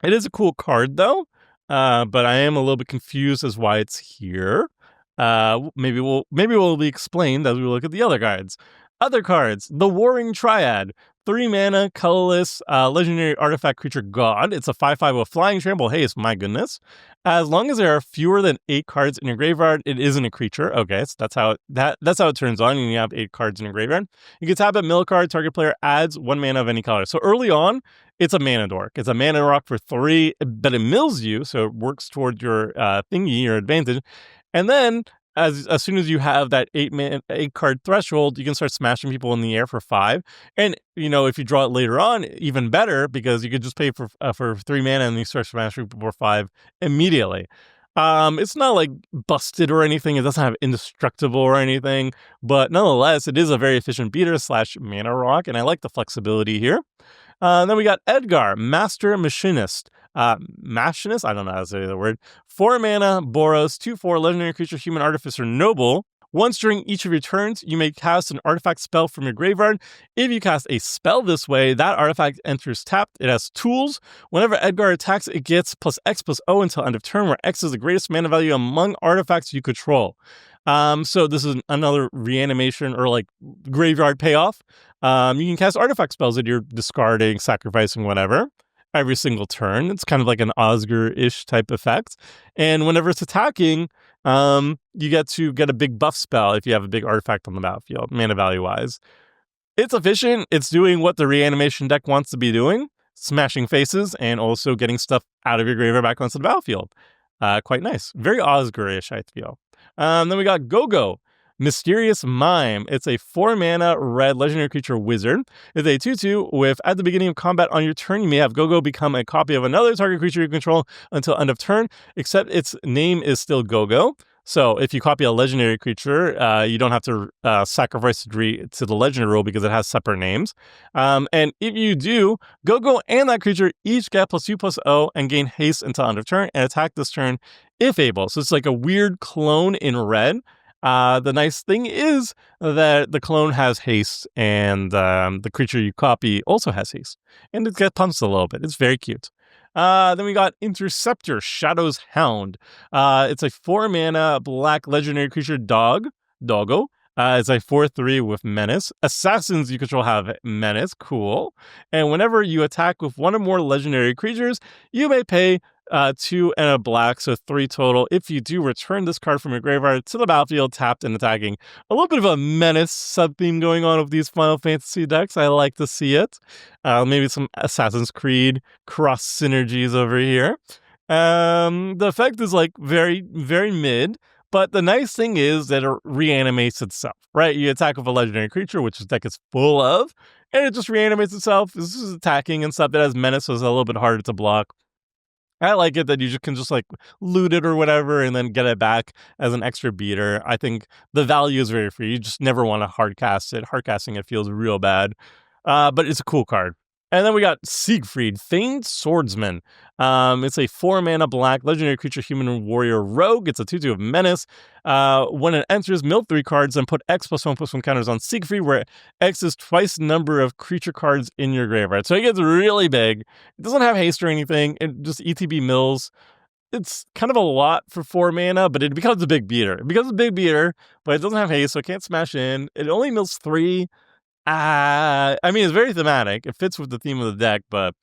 It is a cool card though, but I am a little bit confused as why it's here. Maybe will be explained as we look at the other cards. Other cards, the Warring Triad. 3 mana, colorless, legendary artifact creature god. It's a 5/5 with flying trample. Hey, it's my goodness. As long as there are fewer than 8 cards in your graveyard, it isn't a creature. Okay, so that's how it turns on. And you have 8 cards in your graveyard. You can tap it, mill a card. Target player adds 1 mana of any color. So early on, it's a mana dork. It's a mana rock for 3, but it mills you, so it works toward your thingy, your advantage. And then as soon as you have that 8 card threshold, you can start smashing people in the air for 5. And if you draw it later on, even better, because you could just pay for 3 mana and you start smashing people for 5 immediately. It's not like busted or anything. It doesn't have indestructible or anything, but nonetheless, it is a very efficient beater / mana rock, and I like the flexibility here. Then we got Edgar, Master Machinist. Machinist? I don't know how to say the word. 4 mana, Boros, 2/4, legendary creature, human artificer, noble. Once during each of your turns, you may cast an artifact spell from your graveyard. If you cast a spell this way, that artifact enters tapped. It has tools. Whenever Edgar attacks, it gets +X +O until end of turn, where X is the greatest mana value among artifacts you control. So this is another reanimation or like graveyard payoff. You can cast artifact spells that you're discarding, sacrificing, whatever, every single turn. It's kind of like an Oscar-ish type effect. And whenever it's attacking, you get to get a big buff spell if you have a big artifact on the battlefield, mana value-wise. It's efficient. It's doing what the reanimation deck wants to be doing, smashing faces and also getting stuff out of your graveyard back onto the battlefield. Quite nice. Very Oscar-ish, I feel. Then we got Go-Go, Mysterious Mime. It's a 4-mana red legendary creature wizard. It's a 2/2 with, at the beginning of combat on your turn, you may have Go-Go become a copy of another target creature you control until end of turn, except its name is still Go-Go. So if you copy a legendary creature, you don't have to sacrifice to the legendary rule because it has separate names. And if you do, Go-Go and that creature each get +2/+0 and gain haste until end of turn and attack this turn if able. So it's like a weird clone in red. The nice thing is that the clone has haste and the creature you copy also has haste. And it gets pumped a little bit. It's very cute. Then we got Interceptor, Shadow's Hound. It's a 4-mana black legendary creature doggo. It's a 4/3 with Menace. Assassins you control have Menace, cool. And whenever you attack with one or more legendary creatures, you may pay 2 and a black, so 3 total. If you do, return this card from your graveyard to the battlefield, tapped and attacking. A little bit of a Menace sub-theme going on with these Final Fantasy decks. I like to see it. Maybe some Assassin's Creed cross synergies over here. The effect is like very, very mid, but the nice thing is that it reanimates itself, right? You attack with a legendary creature, which this deck is full of, and it just reanimates itself. This is attacking and stuff. It has Menace, so it's a little bit harder to block. I like it that you can just like loot it or whatever and then get it back as an extra beater. I think the value is very free. You just never want to hard cast it. Hard casting it feels real bad. But it's a cool card. And then we got Siegfried, Famed Swordsman. It's a 4-mana black legendary creature human warrior rogue. It's a 2/2 of Menace. When it enters, mill 3 cards and put X+1/+1 counters on Siegfried, where X is twice the number of creature cards in your graveyard. So it gets really big. It doesn't have haste or anything. It just ETB mills. It's kind of a lot for 4 mana, but it becomes a big beater. It becomes a big beater, but it doesn't have haste, so it can't smash in. It only mills 3. I mean, it's very thematic. It fits with the theme of the deck, but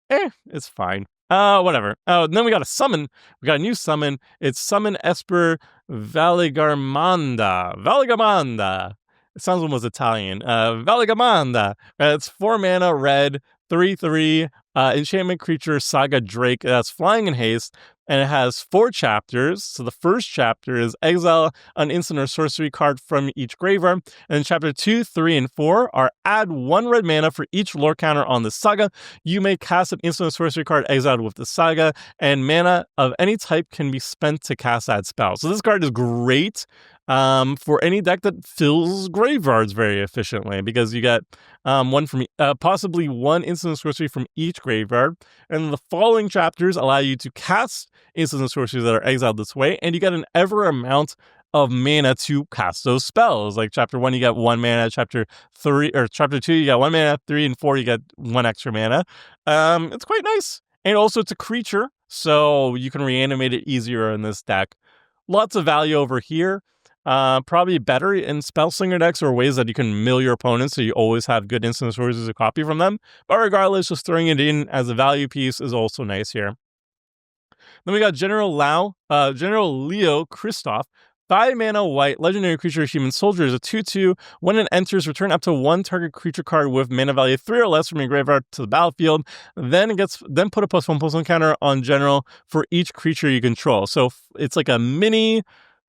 it's fine. Whatever. Oh, and then we got a summon. We got a new summon. It's Summon Esper Valigamanda. It sounds almost Italian. Valigamanda. It's 4 mana red, 3/3. Enchantment creature Saga Drake. That's flying in haste, and it has 4 chapters. So the first chapter is exile an instant or sorcery card from each graveyard. And then chapter 2, 3, and 4 are add 1 red mana for each lore counter on the saga. You may cast an instant or sorcery card exiled with the saga, and mana of any type can be spent to cast that spell. So this card is great for any deck that fills graveyards very efficiently, because you get one from possibly 1 instant sorcery from each graveyard, and the following chapters allow you to cast instant sorceries that are exiled this way, and you get an ever amount of mana to cast those spells. Like chapter 1, you get 1 mana. Chapter 3 or chapter 2, you get 1 mana. 3 and 4, you get 1 extra mana. It's quite nice, and also it's a creature, so you can reanimate it easier in this deck. Lots of value over here. Probably better in Spellslinger decks or ways that you can mill your opponents so you always have good instant sources to copy from them. But regardless, just throwing it in as a value piece is also nice here. Then we got General Leo Christoph. 5 mana white, legendary creature, human soldier is a 2/2. When it enters, return up to 1 target creature card with mana value 3 or less from your graveyard to the battlefield. Then put a +1/+1 counter on general for each creature you control. So it's like a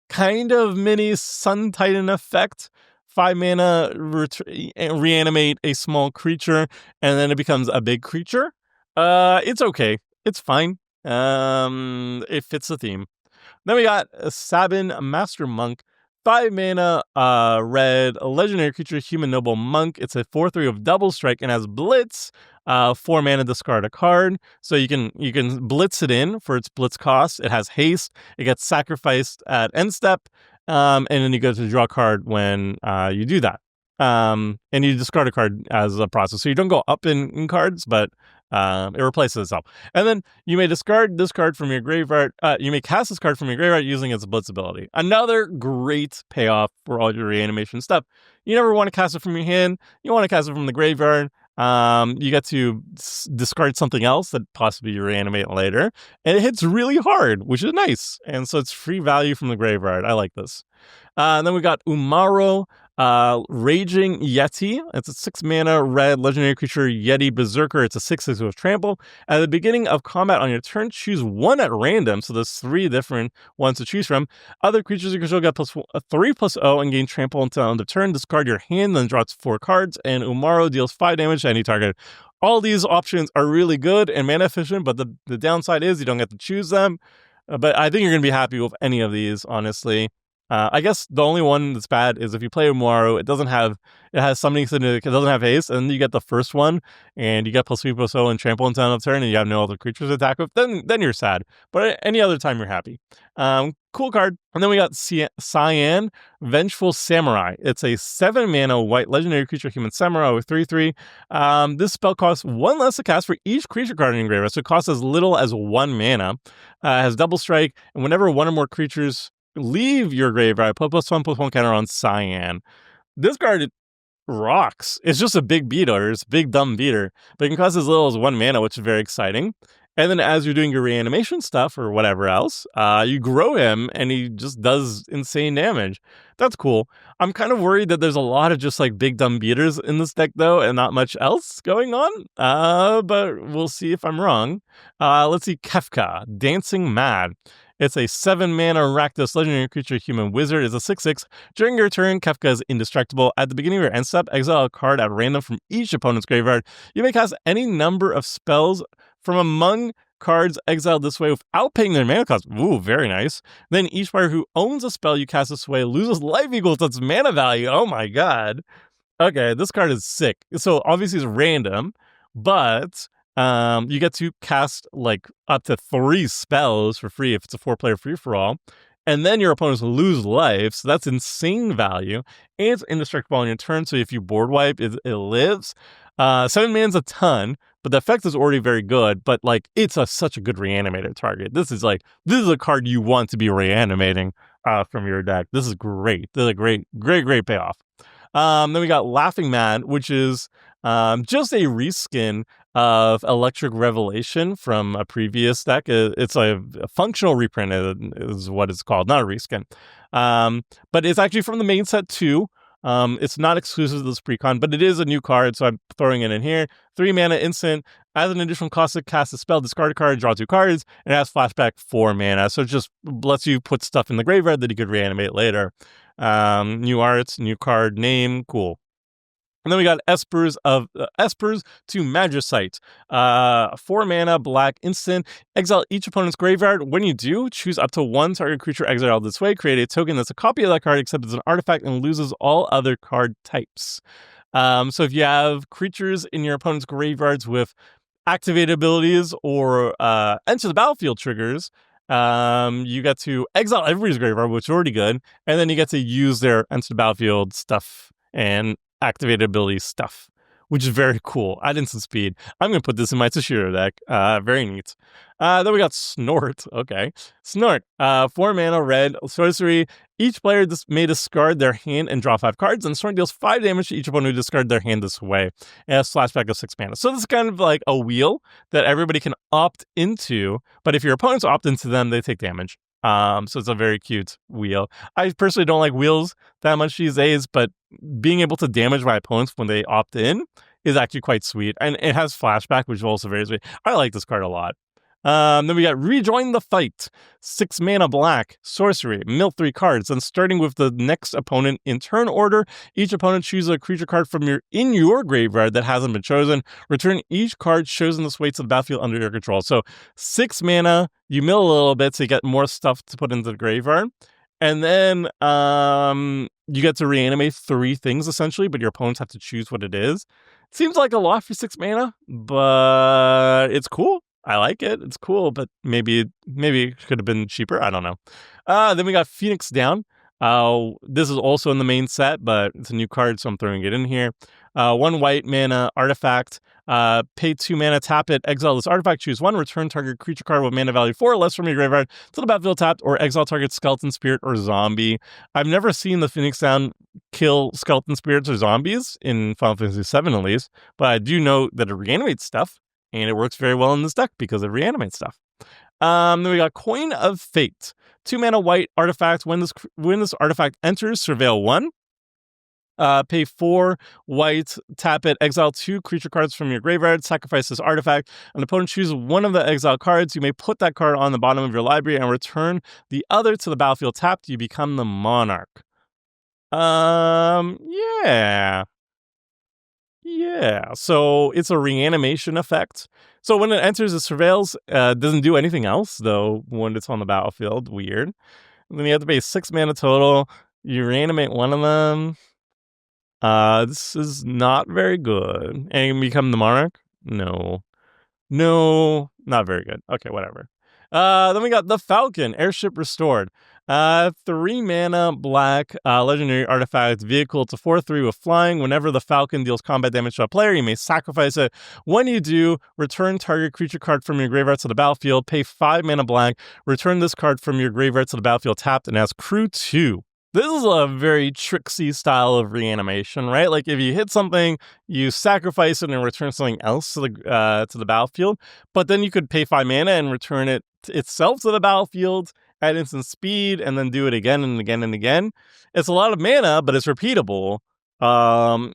kind of mini Sun Titan effect. 5 mana, reanimate a small creature, and then it becomes a big creature. It's okay. It's fine. It fits the theme. Then we got Sabin, Master Monk. 5 mana, red, a legendary creature, human noble monk. It's a 4/3 of double strike and has Blitz. 4 mana, discard a card. So you can blitz it in for its blitz cost. It has haste. It gets sacrificed at end step, and then you go to draw a card when you do that. And you discard a card as a process. So you don't go up in cards, but It replaces itself. And then you may discard this card from your graveyard. You may cast this card from your graveyard using its Blitz ability. Another great payoff for all your reanimation stuff. You never want to cast it from your hand. You want to cast it from the graveyard. You get to discard something else that possibly you reanimate later. And it hits really hard, which is nice. And so it's free value from the graveyard. I like this. And then we got Umaro, Raging Yeti. It's a 6-mana red legendary creature, Yeti Berserker. It's a 6/6 with trample. At the beginning of combat on your turn, choose one at random. So there's 3 different ones to choose from. Other creatures you control get +3/+0 and gain trample until end of turn. Discard your hand, then draw 4 cards. And Umaro deals 5 damage to any target. All these options are really good and mana efficient, but the downside is you don't get to choose them. But I think you're going to be happy with any of these, honestly. I guess the only one that's bad is if you play Umaro, it has summoning syndicate, it doesn't have haste, and then you get the first one, and you get +3/+0 and trample until end of turn, and you have no other creatures to attack with, then you're sad. But any other time, you're happy. Cool card. And then we got Cyan, Vengeful Samurai. It's a 7-mana white legendary creature, human samurai with 3/3. This spell costs 1 less to cast for each creature card in your graveyard, so it costs as little as 1 mana. Has double strike, and whenever one or more creatures leave your graveyard, put +1/+1 counter on Cyan. This card rocks. It's just a big beater. It's a big dumb beater, but it can cost as little as 1 mana, which is very exciting. And then as you're doing your reanimation stuff or whatever else, you grow him and he just does insane damage. That's cool. I'm kind of worried that there's a lot of just like big dumb beaters in this deck though, and not much else going on. But we'll see if I'm wrong. Let's see, Kefka, Dancing Mad. It's a 7-mana Rakdos legendary creature, human wizard. It's a 6/6. During your turn, Kefka is indestructible. At the beginning of your end step, exile a card at random from each opponent's graveyard. You may cast any number of spells from among cards exiled this way without paying their mana cost. Ooh, very nice. Then each player who owns a spell you cast this way loses life equal to its mana value. Oh my god. Okay, this card is sick. So obviously it's random, but you get to cast like up to 3 spells for free if it's a 4-player free-for-all. And then your opponents lose life, so that's insane value. And it's indestructible on your turn, so if you board wipe, it lives. 7 mana's a ton, but the effect is already very good, but like it's such a good reanimator target. This is a card you want to be reanimating from your deck. This is great. This is a great payoff. Then we got Laughing Mad, which is just a reskin of Electric Revelation from a previous deck. It's a functional reprint is what it's called, not a reskin. But it's actually from the main set too. It's not exclusive to this Precon, but it is a new card, so I'm throwing it in here. 3 mana instant. As an additional cost to cast a spell, discard a card, draw 2 cards, and it has flashback 4 mana. So it just lets you put stuff in the graveyard that you could reanimate later. New arts, new card name, cool. And then we got Espers to Magicite. 4 mana, black instant. Exile each opponent's graveyard. When you do, choose up to 1 target creature exiled this way. Create a token that's a copy of that card, except it's an artifact and loses all other card types. So if you have creatures in your opponent's graveyards with activated abilities or enter the battlefield triggers, you get to exile everybody's graveyard, which is already good, and then you get to use their enter the battlefield stuff and activated ability stuff, which is very cool. Add instant speed. I'm going to put this in my Tashiro deck. Very neat. Then we got Snort. Okay. Snort. 4 mana, red, sorcery. Each player may discard their hand and draw 5 cards, and Snort deals 5 damage to each opponent who discard their hand this way. It has flashback of 6 mana. So this is kind of like a wheel that everybody can opt into, but if your opponents opt into them, they take damage. So it's a very cute wheel. I personally don't like wheels that much these days, but being able to damage my opponents when they opt in is actually quite sweet. And it has flashback, which is also very sweet. I like this card a lot. Then we got Rejoin the Fight. 6 mana black, sorcery, mill 3 cards. And starting with the next opponent in turn order, each opponent chooses a creature card from your graveyard that hasn't been chosen. Return each card chosen this way to the battlefield under your control. So 6 mana, you mill a little bit so you get more stuff to put into the graveyard. And then you get to reanimate 3 things essentially, but your opponents have to choose what it is. Seems like a lot for 6 mana, but it's cool. I like it. It's cool, but maybe it could have been cheaper. I don't know. Then we got Phoenix Down. This is also in the main set, but it's a new card, so I'm throwing it in here. 1 white mana artifact. Pay 2 mana, tap it, exile this artifact, choose 1, return target creature card with mana value 4 or less from your graveyard to the battlefield tapped, or exile target skeleton, spirit, or zombie. I've never seen the Phoenix Down kill skeleton, spirits, or zombies in Final Fantasy VII at least, but I do know that it reanimates stuff, and it works very well in this deck because it reanimates stuff. Then we got Coin of Fate. 2 mana white artifact. When this artifact enters, surveil 1. Pay 4 white, tap it, exile 2 creature cards from your graveyard, sacrifice this artifact. An opponent chooses one of the exile cards. You may put that card on the bottom of your library and return the other to the battlefield tapped. You become the monarch. Yeah. Yeah, so it's a reanimation effect. So when it enters, it surveils. Doesn't do anything else, though, when it's on the battlefield. Weird. And then you have to pay 6 mana total. You reanimate one of them. This is not very good. And you can become the monarch? No. No, not very good. Okay, whatever. Then we got the Falcon, Airship Restored. 3 mana, black, legendary artifact, vehicle. It's a 4/3 with flying. Whenever the Falcon deals combat damage to a player, you may sacrifice it. When you do, return target creature card from your graveyard to the battlefield, pay 5 mana black, return this card from your graveyard to the battlefield tapped, and has crew 2. This is a very tricksy style of reanimation, right? Like if you hit something, you sacrifice it and return something else to the battlefield, but then you could pay 5 mana and return it itself to the battlefield at instant speed, and then do it again and again and again. It's a lot of mana, but it's repeatable.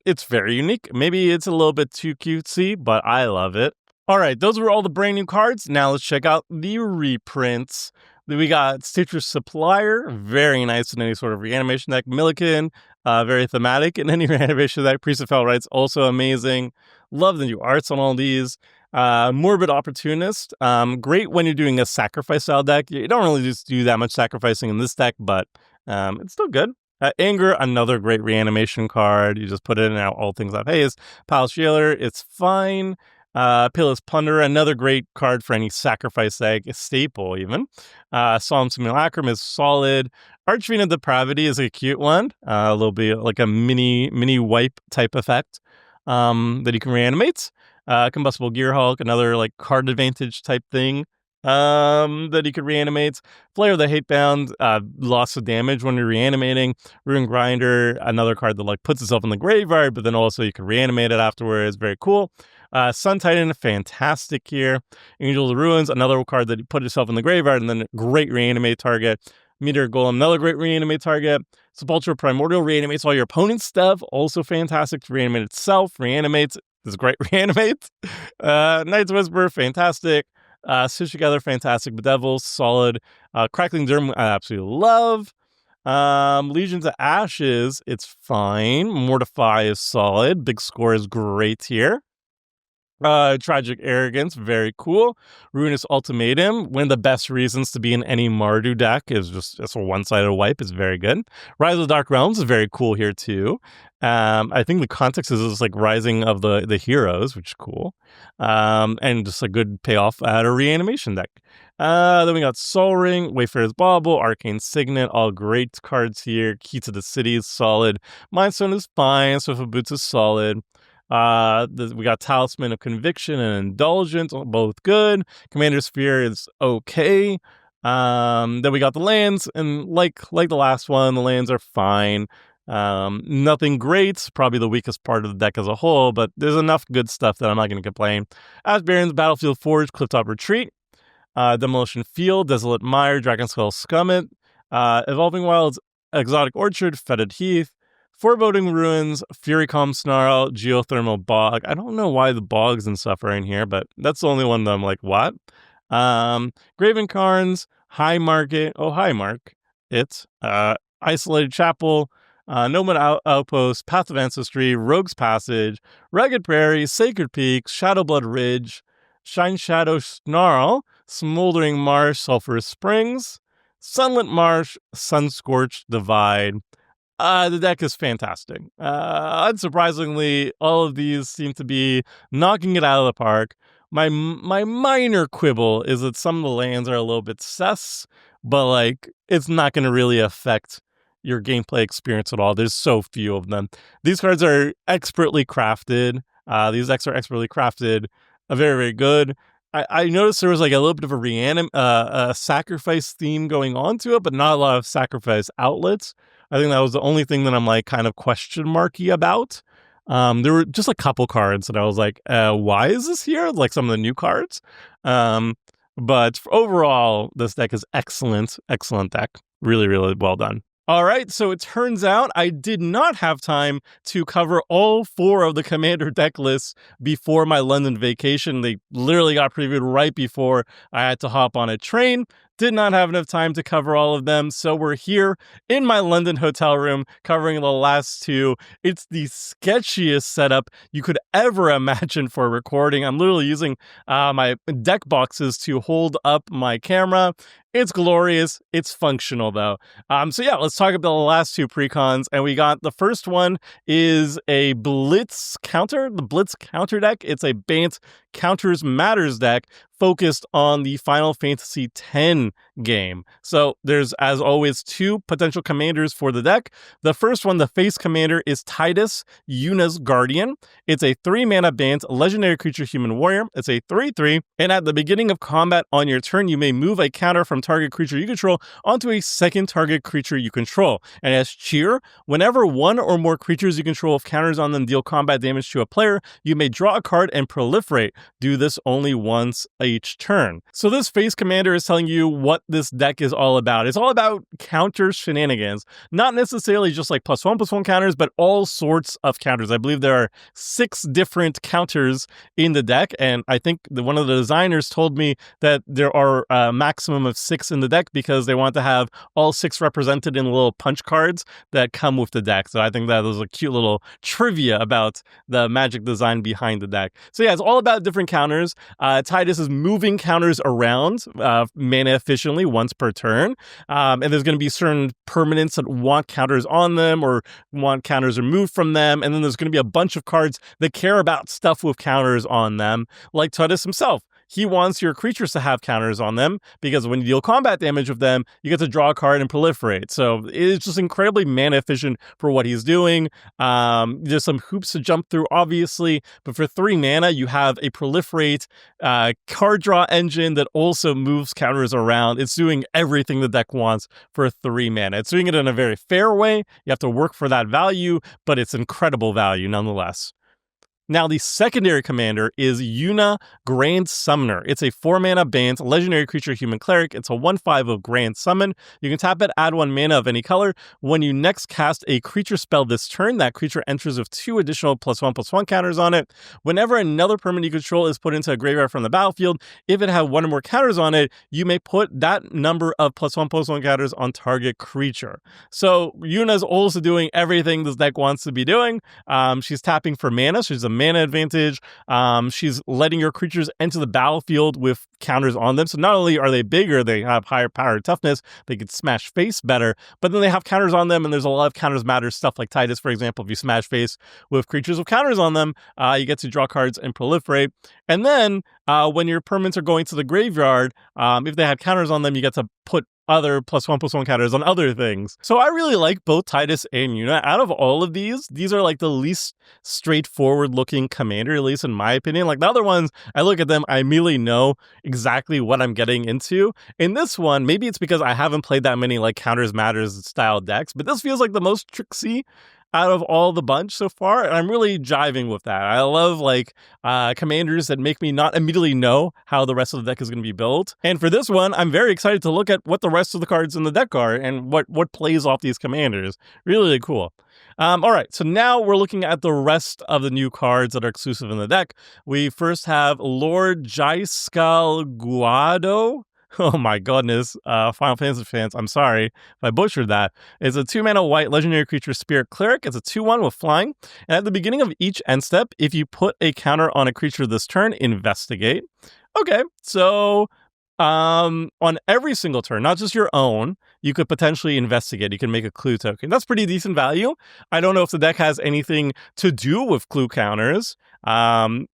It's very unique. Maybe it's a little bit too cutesy, but I love it. All right, those were all the brand new cards. Now let's check out the reprints. We got Stitcher's Supplier, very nice in any sort of reanimation deck. Milliken, very thematic in any reanimation deck. Priest of Fell Rights, also amazing. Love the new arts on all these. Morbid Opportunist, great when you're doing a sacrifice style deck. You don't really just do that much sacrificing in this deck, but it's still good. Anger, another great reanimation card. You just put it in all things I've hazed. Palace Jailer, it's fine. Pilla's Plunderer, another great card for any sacrifice deck, a staple even. Solemn Simulacrum is solid. Archfiend of Depravity is a cute one. A little bit like a mini wipe type effect that you can reanimate. Combustible Gearhulk, another like card advantage type thing that you could reanimate. Flare of the Hatebound, loss of damage when you're reanimating. Ruin Grinder, another card that like puts itself in the graveyard, but then also you can reanimate it afterwards. Very cool. Sun Titan, fantastic here. Angel of the Ruins, another card that you put yourself in the graveyard and then great reanimate target. Meteor Golem, another great reanimate target. Sepulchral Primordial reanimates all your opponent's stuff. Also fantastic to reanimate itself. Reanimates. This is great reanimate. Night's Whisper, fantastic. Stitch Together, fantastic. Bedevil, solid. Crackling Derm, I absolutely love. Legions of Ashes, it's fine. Mortify is solid. Big Score is great here. Tragic Arrogance, very cool. Ruinous Ultimatum, one of the best reasons to be in any Mardu deck is just a one-sided wipe. It's very good. Rise of the Dark Realms is very cool here too. I think the context is just like Rising of the Heroes, which is cool. And just a good payoff at a reanimation deck. Then we got Soul Ring, Wayfarer's Bauble, Arcane Signet, all great cards here. Key to the City is solid. Mindstone is fine. Swift Boots is solid. We got Talisman of Conviction and Indulgence, both good. Commander's Sphere is okay. Then we got the lands, and like the last one, the lands are fine. Nothing great, probably the weakest part of the deck as a whole, but there's enough good stuff that I'm not going to complain. Ash Barrens, Battlefield Forge, Clifftop Retreat, Demolition Field, Desolate Mire, Dragonskull Scummit, Evolving Wilds, Exotic Orchard, Fetid Heath, Foreboding Ruins, Fury Calm Snarl, Geothermal Bog. I don't know why the bogs and stuff are in here, but that's the only one that I'm like, what? Graven Carns, High Market. Oh, High Mark. It's Isolated Chapel, Nomad Outpost, Path of Ancestry, Rogue's Passage, Ragged Prairie, Sacred Peaks, Shadowblood Ridge, Shine Shadow Snarl, Smoldering Marsh, Sulphurous Springs, Sunlit Marsh, Sunscorched Divide. The deck is fantastic. Unsurprisingly, all of these seem to be knocking it out of the park. My minor quibble is that some of the lands are a little bit sus, but like it's not going to really affect your gameplay experience at all. There's so few of them. These cards are expertly crafted. These decks are expertly crafted. Very, very good. I noticed there was like a little bit of a sacrifice theme going on to it, but not a lot of sacrifice outlets. I think that was the only thing that I'm like kind of question marky about. There were just a couple cards that I was like, why is this here? Like some of the new cards. But overall, this deck is excellent. Excellent deck. Really, really well done. All right, so it turns out I did not have time to cover all 4 of the Commander deck lists before my London vacation. They literally got previewed right before I had to hop on a train. Did not have enough time to cover all of them, so we're here in my London hotel room covering the last 2. It's the sketchiest setup you could ever imagine for recording. I'm literally using my deck boxes to hold up my camera. It's glorious. It's functional, though. So yeah, let's talk about the last 2 precons. And we got the first one is a Blitz counter, the Blitz counter deck. It's a Bant Counters Matters deck focused on the Final Fantasy X game. So there's, as always, 2 potential commanders for the deck. The first one, the face commander, is Titus, Yuna's Guardian. It's a 3-mana Bant legendary creature human warrior. It's a 3/3, and at the beginning of combat on your turn, you may move a counter from target creature you control onto a second target creature you control. And as cheer, whenever 1 or more creatures you control with counters on them deal combat damage to a player, you may draw a card and proliferate. Do this only once each turn. So this face commander is telling you what this deck is all about. It's all about counter shenanigans, not necessarily just like +1/+1 counters, but all sorts of counters. I believe there are 6 different counters in the deck, and I think one of the designers told me that there are a maximum of 6 in the deck because they want to have all 6 represented in little punch cards that come with the deck. So I think that was a cute little trivia about the magic design behind the deck. So yeah, it's all about different counters. Titus is moving counters around mana efficiently once per turn. And there's going to be certain permanents that want counters on them or want counters removed from them. And then there's going to be a bunch of cards that care about stuff with counters on them, like Titus himself. He wants your creatures to have counters on them because when you deal combat damage with them, you get to draw a card and proliferate. So it's just incredibly mana efficient for what he's doing. There's some hoops to jump through, obviously, but for 3 mana, you have a proliferate card draw engine that also moves counters around. It's doing everything the deck wants for 3 mana. It's doing it in a very fair way. You have to work for that value, but it's incredible value nonetheless. Now, the secondary commander is Yuna, Grand Summoner. It's a 4-mana Bant legendary creature human cleric. It's a 1/5 of Grand Summon. You can tap it, add 1 mana of any color. When you next cast a creature spell this turn, that creature enters with 2 additional +1/+1 counters on it. Whenever another permanent you control is put into a graveyard from the battlefield, if it has 1 or more counters on it, you may put that number of +1/+1 counters on target creature. So Yuna's also doing everything this deck wants to be doing. She's tapping for mana. She's a mana advantage. She's letting your creatures enter the battlefield with counters on them. So not only are they bigger, they have higher power and toughness, they can smash face better, but then they have counters on them, and there's a lot of counters matter stuff like Titus, for example. If you smash face with creatures with counters on them, you get to draw cards and proliferate. And then when your permanents are going to the graveyard, if they had counters on them, you get to put other +1/+1 counters on other things. So I really like both Titus and Yuna. Out of all of these are like the least straightforward looking commander, at least in my opinion. Like the other ones, I look at them, I immediately know exactly what I'm getting into. In this one, maybe it's because I haven't played that many like counters matters style decks, but this feels like the most tricksy out of all the bunch so far, and I'm really jiving with that. I love like commanders that make me not immediately know how the rest of the deck is going to be built. And for this one, I'm very excited to look at what the rest of the cards in the deck are and what plays off these commanders. Really, really cool. All right, so now we're looking at the rest of the new cards that are exclusive in the deck. We first have Lord Jaiskal Guado. Oh my goodness, Final Fantasy fans, I'm sorry if I butchered that. It's a 2-mana white legendary creature spirit cleric. It's a 2/1 with flying. And at the beginning of each end step, if you put a counter on a creature this turn, investigate. Okay, so On every single turn, not just your own, you could potentially investigate. You can make a clue token. That's pretty decent value. I don't know if the deck has anything to do with clue counters.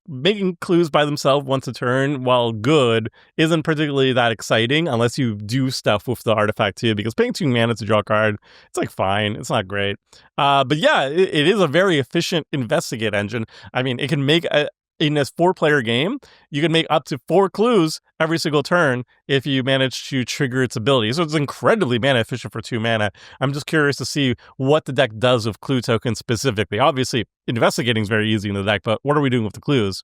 Making clues by themselves once a turn, while good, isn't particularly that exciting unless you do stuff with the artifact too, because paying 2 mana to draw a card, it's like fine. It's not great. But yeah, it is a very efficient investigate engine. I mean, it can make in this 4-player game, you can make up to 4 clues every single turn if you manage to trigger its ability. So it's incredibly mana efficient for 2 mana. I'm just curious to see what the deck does with clue tokens specifically. Obviously, investigating is very easy in the deck, but what are we doing with the clues?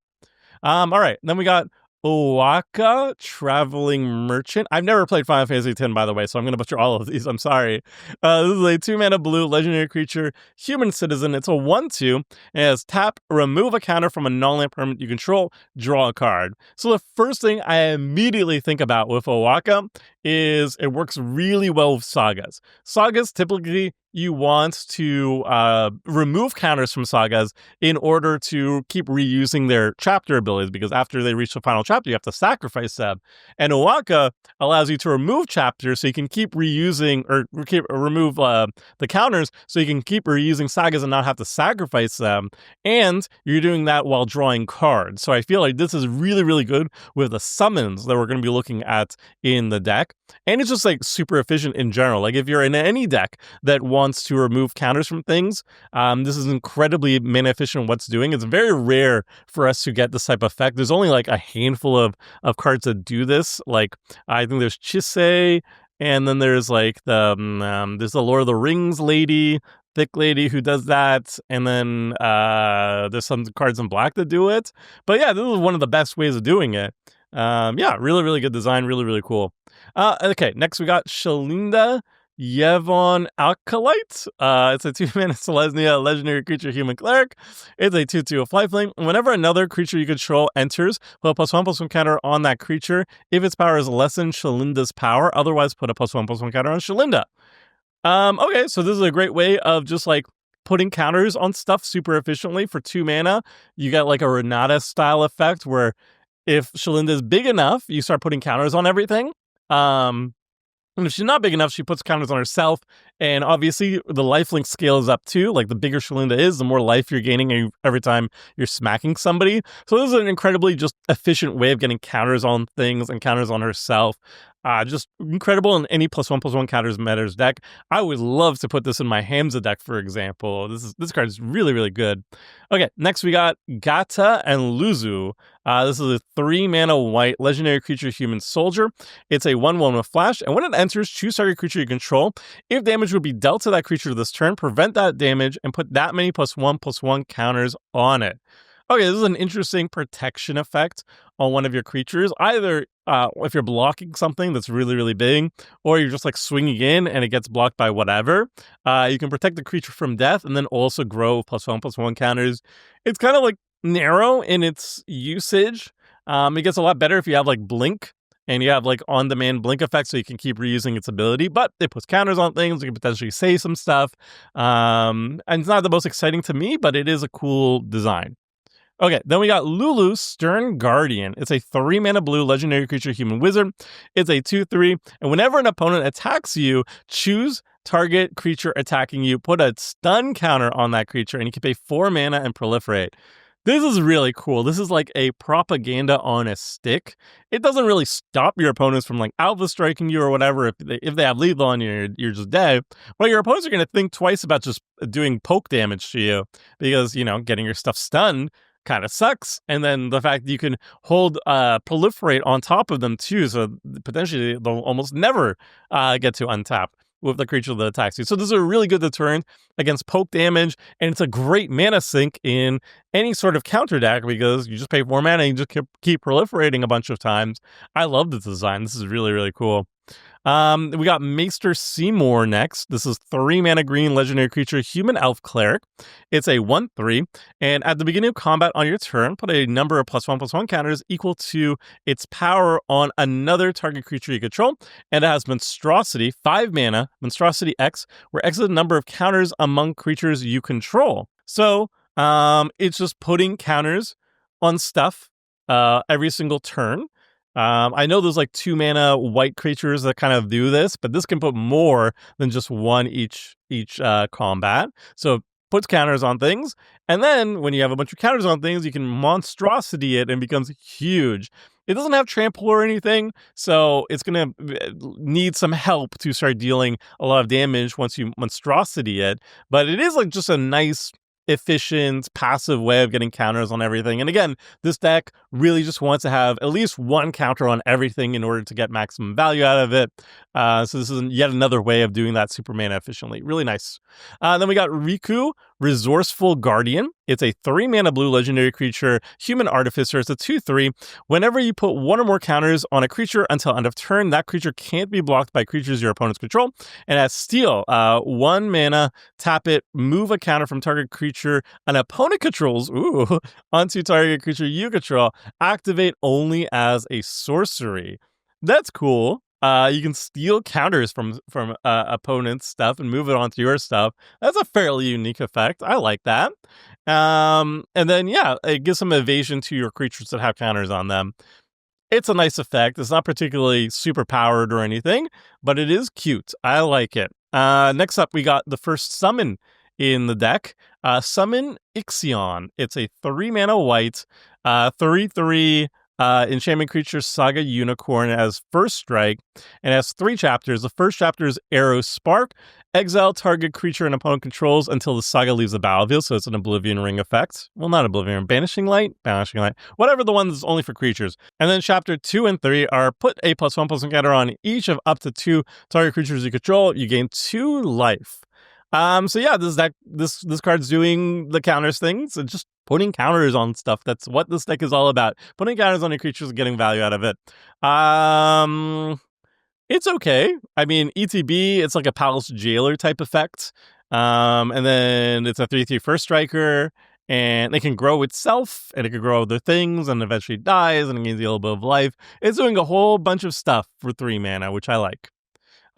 All right, then we got Oaka, Traveling Merchant. I've never played Final Fantasy X, by the way, so I'm going to butcher all of these. I'm sorry. This is a 2-mana blue legendary creature, human citizen. It's a 1/2, and it has tap, remove a counter from a non-land permanent you control, draw a card. So the first thing I immediately think about with Oaka is it works really well with sagas. Sagas, typically, you want to remove counters from sagas in order to keep reusing their chapter abilities, because after they reach the final chapter, you have to sacrifice them. And Oaka allows you to remove chapters so you can keep reusing, or remove the counters so you can keep reusing sagas and not have to sacrifice them. And you're doing that while drawing cards. So I feel like this is really, really good with the summons that we're going to be looking at in the deck. And it's just like super efficient in general. Like if you're in any deck that wants to remove counters from things, this is incredibly mana efficient in what's doing. It's very rare for us to get this type of effect. There's only like a handful of cards that do this. Like I think there's Chisei, and then there's like there's the Lord of the Rings lady, thick lady who does that, and then there's some cards in black that do it. But yeah, this is one of the best ways of doing it. Yeah, really, really good design, really, really cool. Okay, next we got Shalinda Yevon Alkalite. It's a 2-mana Selesnya legendary creature, human cleric. It's a 2/2 of lifelink. Whenever another creature you control enters, put a +1/+1 counter on that creature if its power is less than Shalinda's power. Otherwise, put a +1/+1 counter on Shalinda. Okay, so this is a great way of just like putting counters on stuff super efficiently for 2 mana. You got like a Renata style effect where if Shalinda is big enough, you start putting counters on everything. And if she's not big enough, she puts counters on herself. And obviously, the lifelink scales up too. Like the bigger Shalinda is, the more life you're gaining every time you're smacking somebody. So this is an incredibly just efficient way of getting counters on things and counters on herself. Just incredible in any +1/+1 counters matters deck. I would love to put this in my Hamza deck, for example. This card is really, really good. Okay, next we got Gata and Luzu. This is a 3-mana white legendary creature, human soldier. It's a 1/1 with flash, and when it enters, choose target creature you control. If damage would be dealt to that creature this turn, prevent that damage and put that many +1/+1 counters on it. Okay, this is an interesting protection effect on one of your creatures. Either if you're blocking something that's really, really big, or you're just like swinging in and it gets blocked by whatever, you can protect the creature from death and then also grow +1/+1 counters. It's kind of like narrow in its usage. It gets a lot better if you have like blink and you have like on-demand blink effects so you can keep reusing its ability, but it puts counters on things. You can potentially say some stuff. And it's not the most exciting to me, but it is a cool design. Okay, then we got Lulu, Stern Guardian. It's a 3-mana blue legendary creature, human wizard. It's a 2/3, and whenever an opponent attacks you, choose target creature attacking you, put a stun counter on that creature, and you can pay 4 mana and proliferate. This is really cool. This is like a propaganda on a stick. It doesn't really stop your opponents from like alpha striking you or whatever. If they have lethal on you, you're just dead. But your opponents are going to think twice about just doing poke damage to you because, getting your stuff stunned kind of sucks. And then the fact that you can hold proliferate on top of them too, so potentially they'll almost never get to untap with the creature that attacks you. So this is a really good deterrent against poke damage, and it's a great mana sink in any sort of counter deck because you just pay 4 mana and you just keep proliferating a bunch of times. I love this design. This is really, really cool. We got Maester Seymour next. This is 3-mana green legendary creature, human elf cleric. It's a 1/3, and at the beginning of combat on your turn, put a number of +1/+1 counters equal to its power on another target creature you control, and it has Monstrosity, 5 mana, Monstrosity X, where X is the number of counters among creatures you control. So, it's just putting counters on stuff every single turn. I know there's like 2 mana white creatures that kind of do this, but this can put more than just one each combat. So it puts counters on things, and then when you have a bunch of counters on things, you can monstrosity it and it becomes huge. It doesn't have trample or anything, so it's gonna need some help to start dealing a lot of damage once you monstrosity it. But it is like just a nice, efficient, passive way of getting counters on everything. And again, this deck really just wants to have at least one counter on everything in order to get maximum value out of it. So this is yet another way of doing that super mana efficiently. Really nice. Then we got Riku, Resourceful Guardian. It's a 3 mana blue legendary creature, human artificer. It's a 2/3. Whenever you put one or more counters on a creature until end of turn, that creature can't be blocked by creatures your opponents control. And as steal, 1 mana, tap it, move a counter from target creature an opponent controls, onto target creature you control. Activate only as a sorcery. That's cool. You can steal counters from opponents' stuff and move it onto your stuff. That's a fairly unique effect. I like that. And then, yeah, it gives some evasion to your creatures that have counters on them. It's a nice effect. It's not particularly super powered or anything, but it is cute. I like it. Next up, we got the first summon in the deck. Summon Ixion. It's a 3 mana white, 3/3 enchantment creature, Saga Unicorn. It has first strike and has 3 chapters. The first chapter is Arrow Spark. Exile target creature an opponent controls until the saga leaves the battlefield. So it's an Oblivion Ring effect. Well, not Oblivion, Banishing Light, whatever the one that's only for creatures. And then chapter 2 and 3 are put a +1/+1 counter on each of up to 2 target creatures you control. You gain 2 life. So yeah, this card's doing the counters things. It's just putting counters on stuff. That's what this deck is all about. Putting counters on your creatures and getting value out of it. It's okay. I mean, ETB, it's like a Palace Jailer type effect. And then it's a 3/3 first striker, and it can grow itself, and it can grow other things, and eventually dies, and it gains a little bit of life. It's doing a whole bunch of stuff for 3 mana, which I like.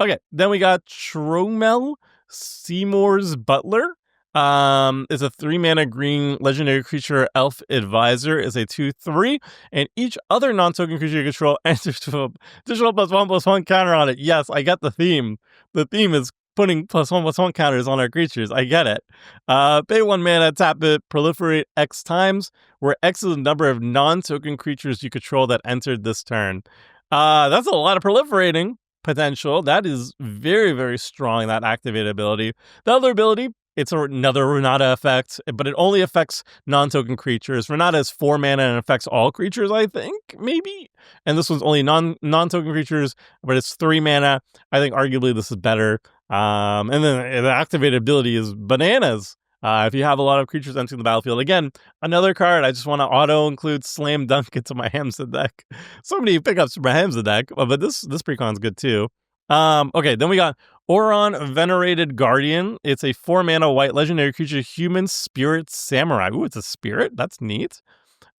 Okay, then we got Tromel, Seymour's Butler. It's a 3 mana green legendary creature, Elf Advisor. Is a 2/3, and each other non-token creature you control enters to an additional +1/+1 counter on it. Yes, I got the theme. The theme is putting +1/+1 counters on our creatures. I get it. Pay 1 mana, tap it, proliferate X times, where X is the number of non-token creatures you control that entered this turn. That's a lot of proliferating potential. That is very, very strong, that activated ability. The other ability, it's another Renata effect, but it only affects non-token creatures. Renata is 4 mana and affects all creatures, I think, maybe? And this one's only non-token creatures, but it's 3 mana. I think arguably this is better. And then the activated ability is bananas. If you have a lot of creatures entering the battlefield. Again, another card, I just want to auto-include Slam Dunk into my Hamza deck. So many pickups for my Hamza deck, but this Precon's good too. Okay, then we got Oron, Venerated Guardian. It's a 4 mana white legendary creature, Human Spirit Samurai. Ooh, it's a spirit? That's neat.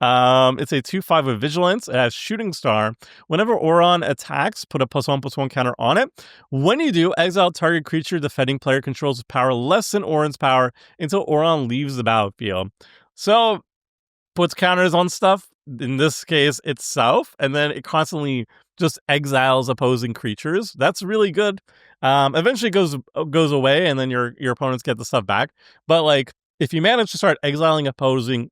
It's a 2/5 with Vigilance. It has Shooting Star. Whenever Oron attacks, put a +1/+1 counter on it. When you do, exile target creature defending player controls with power less than Oron's power until Oron leaves the battlefield. So, puts counters on stuff, in this case itself, and then it constantly just exiles opposing creatures. That's really good. Eventually goes away, and then your opponents get the stuff back. But like, if you manage to start exiling opposing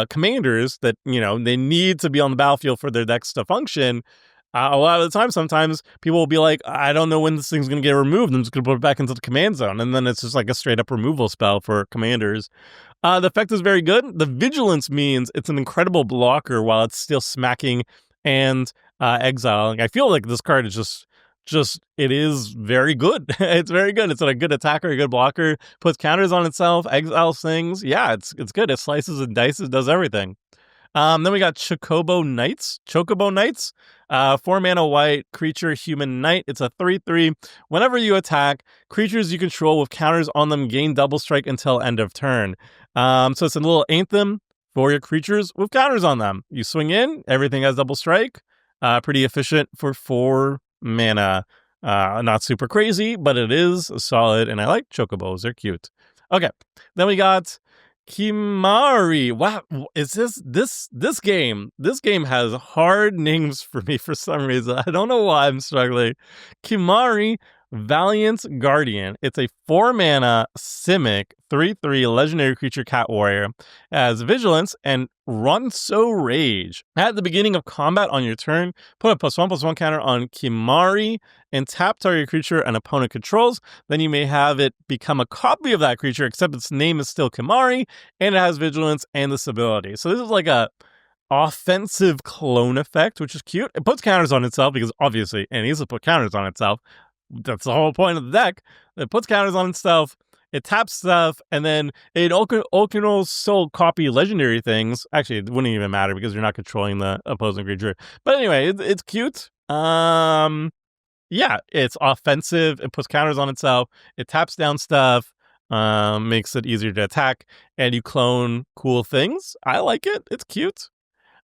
commanders that, they need to be on the battlefield for their decks to function, a lot of the time, sometimes people will be like, I don't know when this thing's going to get removed. I'm just going to put it back into the command zone. And then it's just like a straight up removal spell for commanders. The effect is very good. The Vigilance means it's an incredible blocker while it's still smacking and exiling. I feel like this card is just it is very good. It's very good. It's a good attacker, a good blocker, puts counters on itself, exiles things. Yeah, it's good. It slices and dices, does everything. Then we got Chocobo Knights. 4 mana white creature, human knight. It's a 3/3. Whenever you attack, creatures you control with counters on them gain double strike until end of turn. So it's a little anthem for your creatures with counters on them. You swing in, everything has double strike. Pretty efficient for 4 mana. Not super crazy, but it is solid, and I like chocobos. They're cute. Okay, then we got Kimari. Wow, is this game? This game has hard names for me for some reason. I don't know why I'm struggling. Kimari, Valiant Guardian. It's a 4-mana Simic 3/3 legendary creature cat warrior. It has vigilance and run so rage. At the beginning of combat on your turn, put a +1/+1 counter on Kimari and tap target creature an opponent controls. Then you may have it become a copy of that creature, except its name is still Kimari, and it has vigilance and this ability. So this is like a offensive clone effect, which is cute. It puts counters on itself because obviously it needs to put counters on itself. That's the whole point of the deck. It puts counters on itself, it taps stuff, and then it can also copy legendary things. Actually, it wouldn't even matter because you're not controlling the opposing creature. But anyway, it's cute. Yeah, it's offensive. It puts counters on itself. It taps down stuff, makes it easier to attack, and you clone cool things. I like it. It's cute.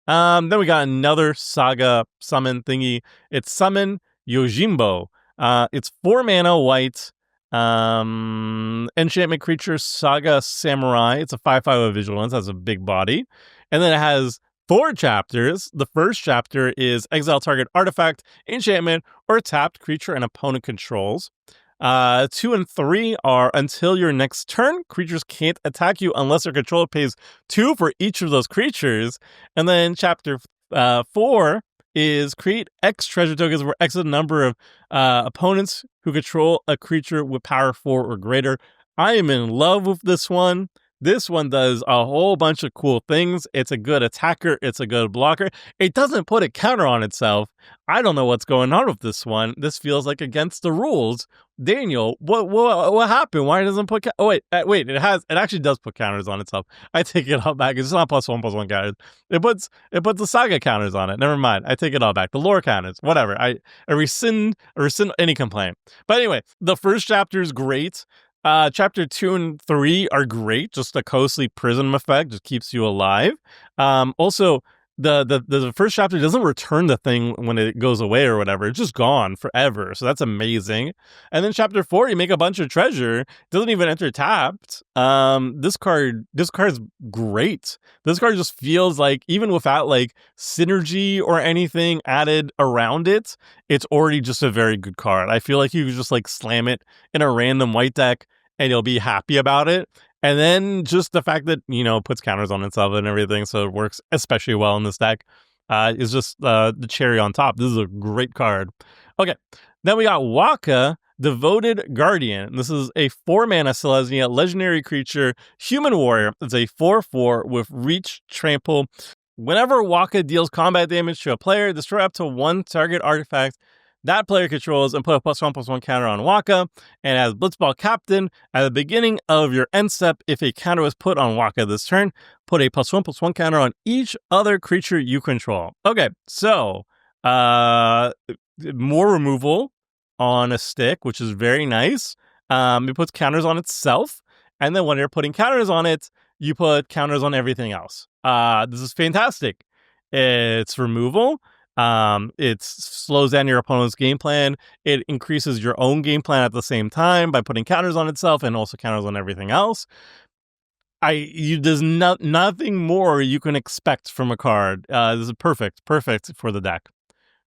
Then we got another saga summon thingy. It's Summon Yojimbo. It's 4-mana white, enchantment creature, Saga Samurai. It's a 5/5 with vigilance, has a big body. And then it has 4 chapters. The first chapter is exile target artifact, enchantment, or tapped creature an opponent controls. 2 and 3 are until your next turn, creatures can't attack you unless their controller pays 2 for each of those creatures. And then chapter 4 is create X treasure tokens where X is the number of opponents who control a creature with power 4 or greater. I am in love with this one. This one does a whole bunch of cool things. It's a good attacker. It's a good blocker. It doesn't put a counter on itself. I don't know what's going on with this one. This feels like against the rules. Daniel, what happened? Why doesn't it put? Wait. It actually does put counters on itself. I take it all back. It's not +1/+1 counters. It puts the saga counters on it. Never mind. I take it all back. The lore counters. Whatever. I rescind any complaint. But anyway, the first chapter is great. Chapter 2 and 3 are great. Just the Ghostly Prism effect just keeps you alive. Also, the first chapter doesn't return the thing when it goes away or whatever. It's just gone forever. So that's amazing. And then chapter 4, you make a bunch of treasure. It doesn't even enter tapped. This card's great. This card just feels like, even without like synergy or anything added around it, it's already just a very good card. I feel like you could just like slam it in a random white deck and you'll be happy about it. And then just the fact that, puts counters on itself and everything, so it works especially well in this deck, is just the cherry on top. This is a great card. Okay, then we got Waka, Devoted Guardian. This is a 4-mana Selesnya legendary creature, human warrior. It's a 4/4 with reach, trample. Whenever Waka deals combat damage to a player, destroy up to 1 target artifact that player controls and put a +1/+1 counter on Waka. And as Blitzball Captain, at the beginning of your end step, if a counter was put on Waka this turn, put a +1/+1 counter on each other creature you control. Okay, so more removal on a stick, which is very nice. It puts counters on itself, and then when you're putting counters on it, you put counters on everything else. This is fantastic. It's removal. It slows down your opponent's game plan. It increases your own game plan at the same time by putting counters on itself and also counters on everything else. There's nothing more you can expect from a card. This is perfect for the deck.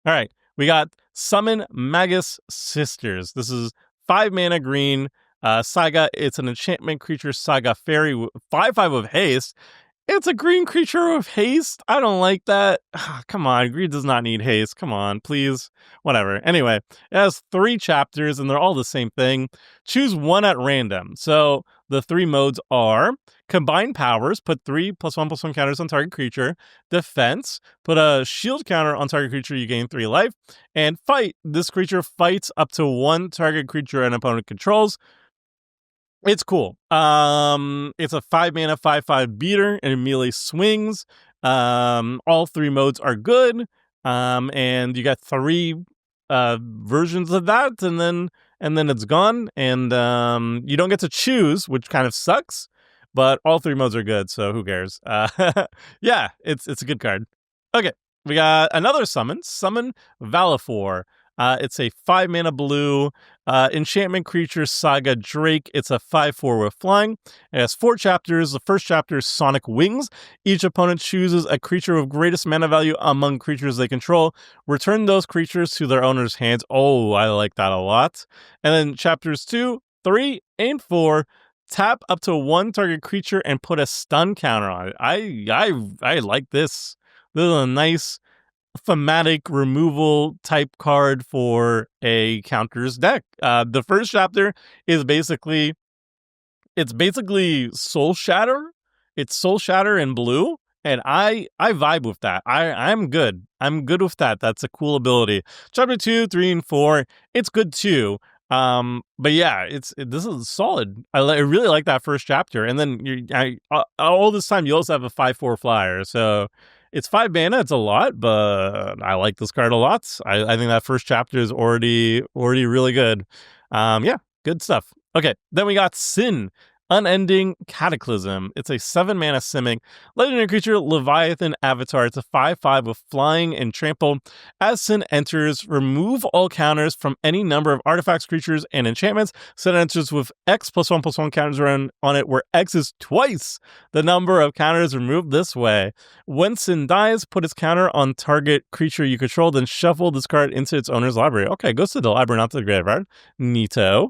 All right, we got Summon Magus Sisters. This is 5-mana green saga. It's an enchantment creature, saga fairy, 5/5 with haste. It's a green creature with haste. I don't like that. Come on, green does not need haste. Come on, please. Whatever. Anyway, it has 3 chapters and they're all the same thing. Choose one at random. So the 3 modes are combine powers, put 3 +1/+1 counters on target creature. Defense, put a shield counter on target creature, you gain 3 life. And fight, this creature fights up to 1 target creature an opponent controls. It's cool. It's a 5-mana 5/5 beater and it melee swings. All 3 modes are good. And you got 3 versions of that, and then it's gone. And you don't get to choose, which kind of sucks. But all 3 modes are good, so who cares? Yeah, it's a good card. Okay, we got another summon Valifor. It's a 5 mana blue enchantment creature saga Drake. It's a 5/4 with flying. It has 4 chapters. The first chapter is Sonic Wings. Each opponent chooses a creature with greatest mana value among creatures they control. Return those creatures to their owner's hands. Oh, I like that a lot. And then chapters 2, 3, and 4. Tap up to 1 target creature and put a stun counter on it. I like this. This is a nice thematic removal type card for a counters deck. The first chapter is basically Soul Shatter. It's Soul Shatter in blue, and I vibe with that. I'm good. I'm good with that. That's a cool ability. Chapter 2, 3, and 4, it's good too. But yeah, this is solid. I really like that first chapter, and then all this time you also have a 5/4 flyer, so it's 5 mana. It's a lot, but I like this card a lot. I think that first chapter is already really good. Yeah, good stuff. Okay, then we got Sin. Unending Cataclysm. It's a 7 mana Simic legendary creature, Leviathan Avatar. It's a 5/5 with flying and trample. As Sin enters, remove all counters from any number of artifacts, creatures, and enchantments. Sin enters with X +1/+1 counters on it, where X is twice the number of counters removed this way. When Sin dies, put its counter on target creature you control, then shuffle this card into its owner's library. Okay, goes to the library, not to the graveyard. Neato.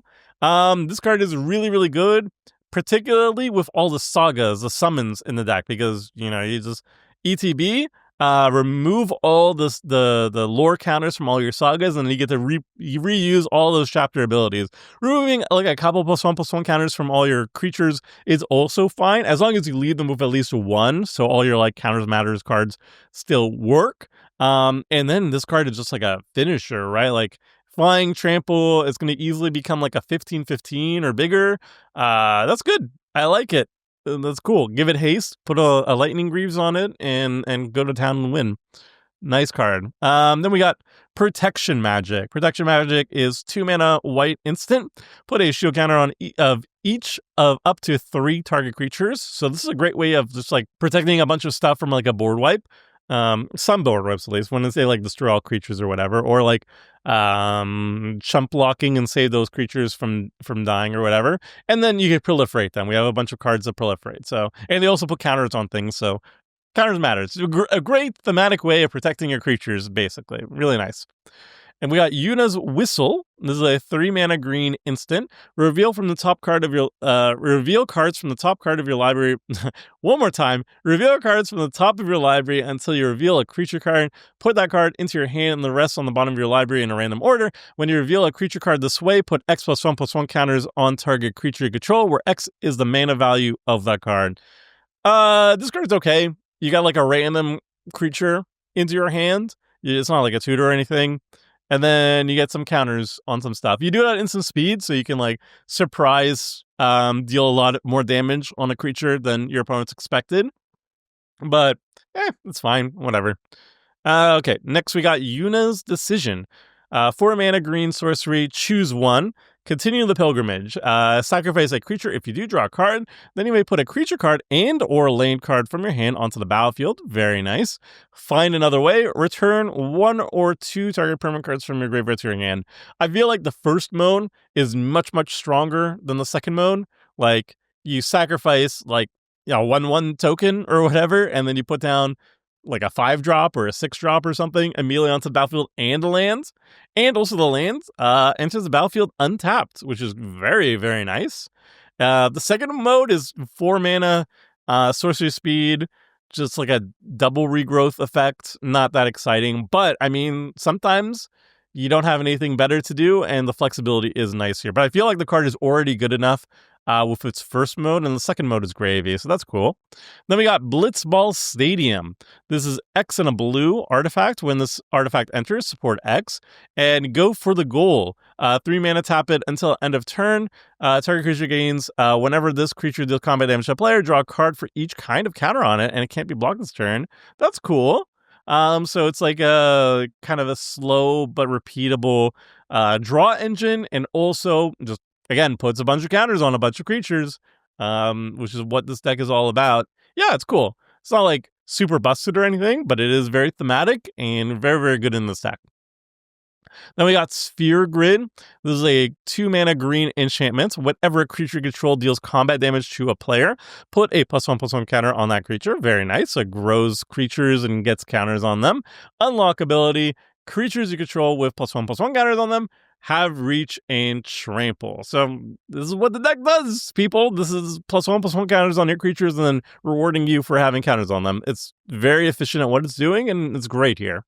This card is really, really good, particularly with all the sagas, the summons in the deck, because, you just ETB, remove all the lore counters from all your sagas, and then you get to reuse all those chapter abilities. Removing like a couple +1/+1 counters from all your creatures is also fine, as long as you leave them with at least 1, so all your like counters matters cards still work. And then this card is just like a finisher, right? Like flying trample is going to easily become like a 15/15 or bigger. That's good. I like it. That's cool. Give it haste, put a lightning greaves on it, and go to town and win. Nice card. Then we got Protection Magic. Protection Magic is 2 mana white instant. Put a shield counter on each of up to 3 target creatures. So this is a great way of just like protecting a bunch of stuff from like a board wipe. Some board wipes at least, when they say like destroy all creatures or whatever, or like chump blocking and save those creatures from dying or whatever, and then you can proliferate them. We have a bunch of cards that proliferate, so, and they also put counters on things, so counters matter. It's a great thematic way of protecting your creatures, basically. Really nice. And we got Yuna's Whistle. This is a 3 mana green instant. Reveal from the top card of your reveal cards from the top card of your library. One more time. Reveal cards from the top of your library until you reveal a creature card. Put that card into your hand and the rest on the bottom of your library in a random order. When you reveal a creature card this way, put X +1/+1 counters on target creature you control, where X is the mana value of that card. This card's okay. You got like a random creature into your hand. It's not like a tutor or anything. And then you get some counters on some stuff. You do it at instant speed, so you can like surprise, deal a lot more damage on a creature than your opponent's expected. But it's fine, whatever. Okay, next we got Yuna's Decision. 4 mana green sorcery, choose 1. Continue the pilgrimage. Sacrifice a creature. If you do draw a card, then you may put a creature card and or land card from your hand onto the battlefield. Very nice. Find another way. Return 1 or 2 target permanent cards from your graveyard to your hand. I feel like the first mode is much, much stronger than the second mode. Like, you sacrifice, like, 1/1 token or whatever, and then you put down like a 5-drop or a 6-drop or something immediately onto the battlefield and the lands. And also the lands enters the battlefield untapped, which is very, very nice. The second mode is 4 mana sorcery speed, just like a double regrowth effect. Not that exciting, but I mean, sometimes you don't have anything better to do, and the flexibility is nice here. But I feel like the card is already good enough with its first mode, and the second mode is gravy, so that's cool. Then we got Blitzball Stadium. This is X and a blue artifact. When this artifact enters, support X, and go for the goal. 3 mana, tap it until end of turn. Target creature gains, whenever this creature deals combat damage to a player, draw a card for each kind of counter on it, and it can't be blocked this turn. That's cool. So it's like a kind of a slow but repeatable draw engine, and also just, again, puts a bunch of counters on a bunch of creatures, which is what this deck is all about. Yeah, it's cool. It's not like super busted or anything, but it is very thematic and very, very good in this deck. Then we got Sphere Grid. This is a 2-mana green enchantment. Whenever a creature you control deals combat damage to a player, put a +1/+1 counter on that creature. Very nice. So it grows creatures and gets counters on them. Unlock ability. Creatures you control with +1/+1 counters on them have reach and trample. So this is what the deck does, people. This is +1/+1 counters on your creatures and then rewarding you for having counters on them. It's very efficient at what it's doing, and it's great here.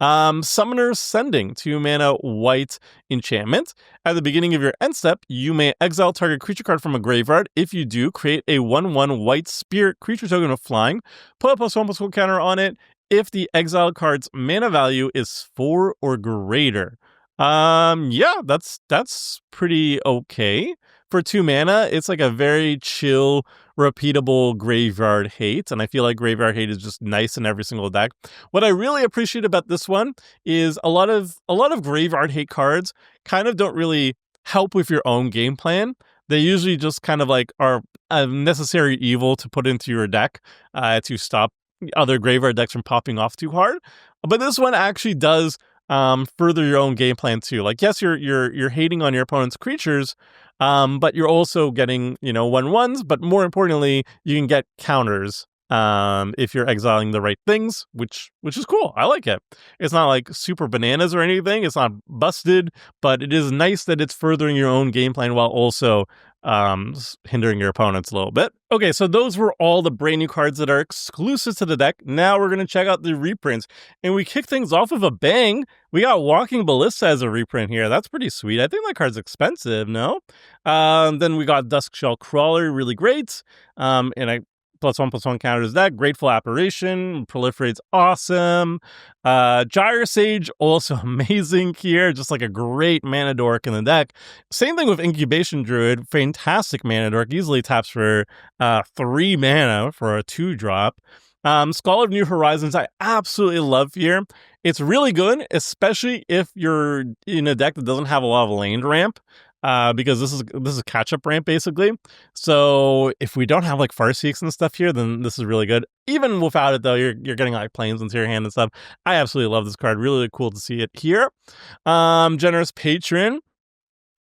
Summoner's Sending, 2-mana white enchantment. At the beginning of your end step, you may exile target creature card from a graveyard. If you do, create a 1/1 white spirit creature token with flying. Put a +1/+1 counter on it if the exiled card's mana value is 4 or greater. Yeah, that's pretty okay. For 2 mana, it's like a very chill, repeatable Graveyard Hate, and I feel like Graveyard Hate is just nice in every single deck. What I really appreciate about this one is a lot of Graveyard Hate cards kind of don't really help with your own game plan. They usually just kind of like are a necessary evil to put into your deck to stop other Graveyard decks from popping off too hard. But this one actually does further your own game plan too. Like, yes, you're hating on your opponent's creatures, but you're also getting, 1/1s, but more importantly, you can get counters if you're exiling the right things, which is cool. I like it. It's not like super bananas or anything. It's not busted, but it is nice that it's furthering your own game plan while also hindering your opponents a little bit. Okay, so those were all the brand new cards that are exclusive to the deck. Now we're going to check out the reprints, and we kick things off with a bang. We got Walking Ballista as a reprint here. That's pretty sweet. I think that card's expensive, no? Then we got Duskshell Crawler, really great. And I +1/+1 counters that. Grateful Apparition, proliferates awesome. Gyre Sage, also amazing here. Just like a great mana dork in the deck. Same thing with Incubation Druid, fantastic mana dork. Easily taps for 3 mana for a 2-drop. Skull of New Horizons, I absolutely love here. It's really good, especially if you're in a deck that doesn't have a lot of land ramp. Because this is catch-up ramp, basically. So if we don't have like Farseeks and stuff here, then this is really good. Even without it, though, you're getting like planes into your hand and stuff. I absolutely love this card. Really cool to see it here. Generous Patron.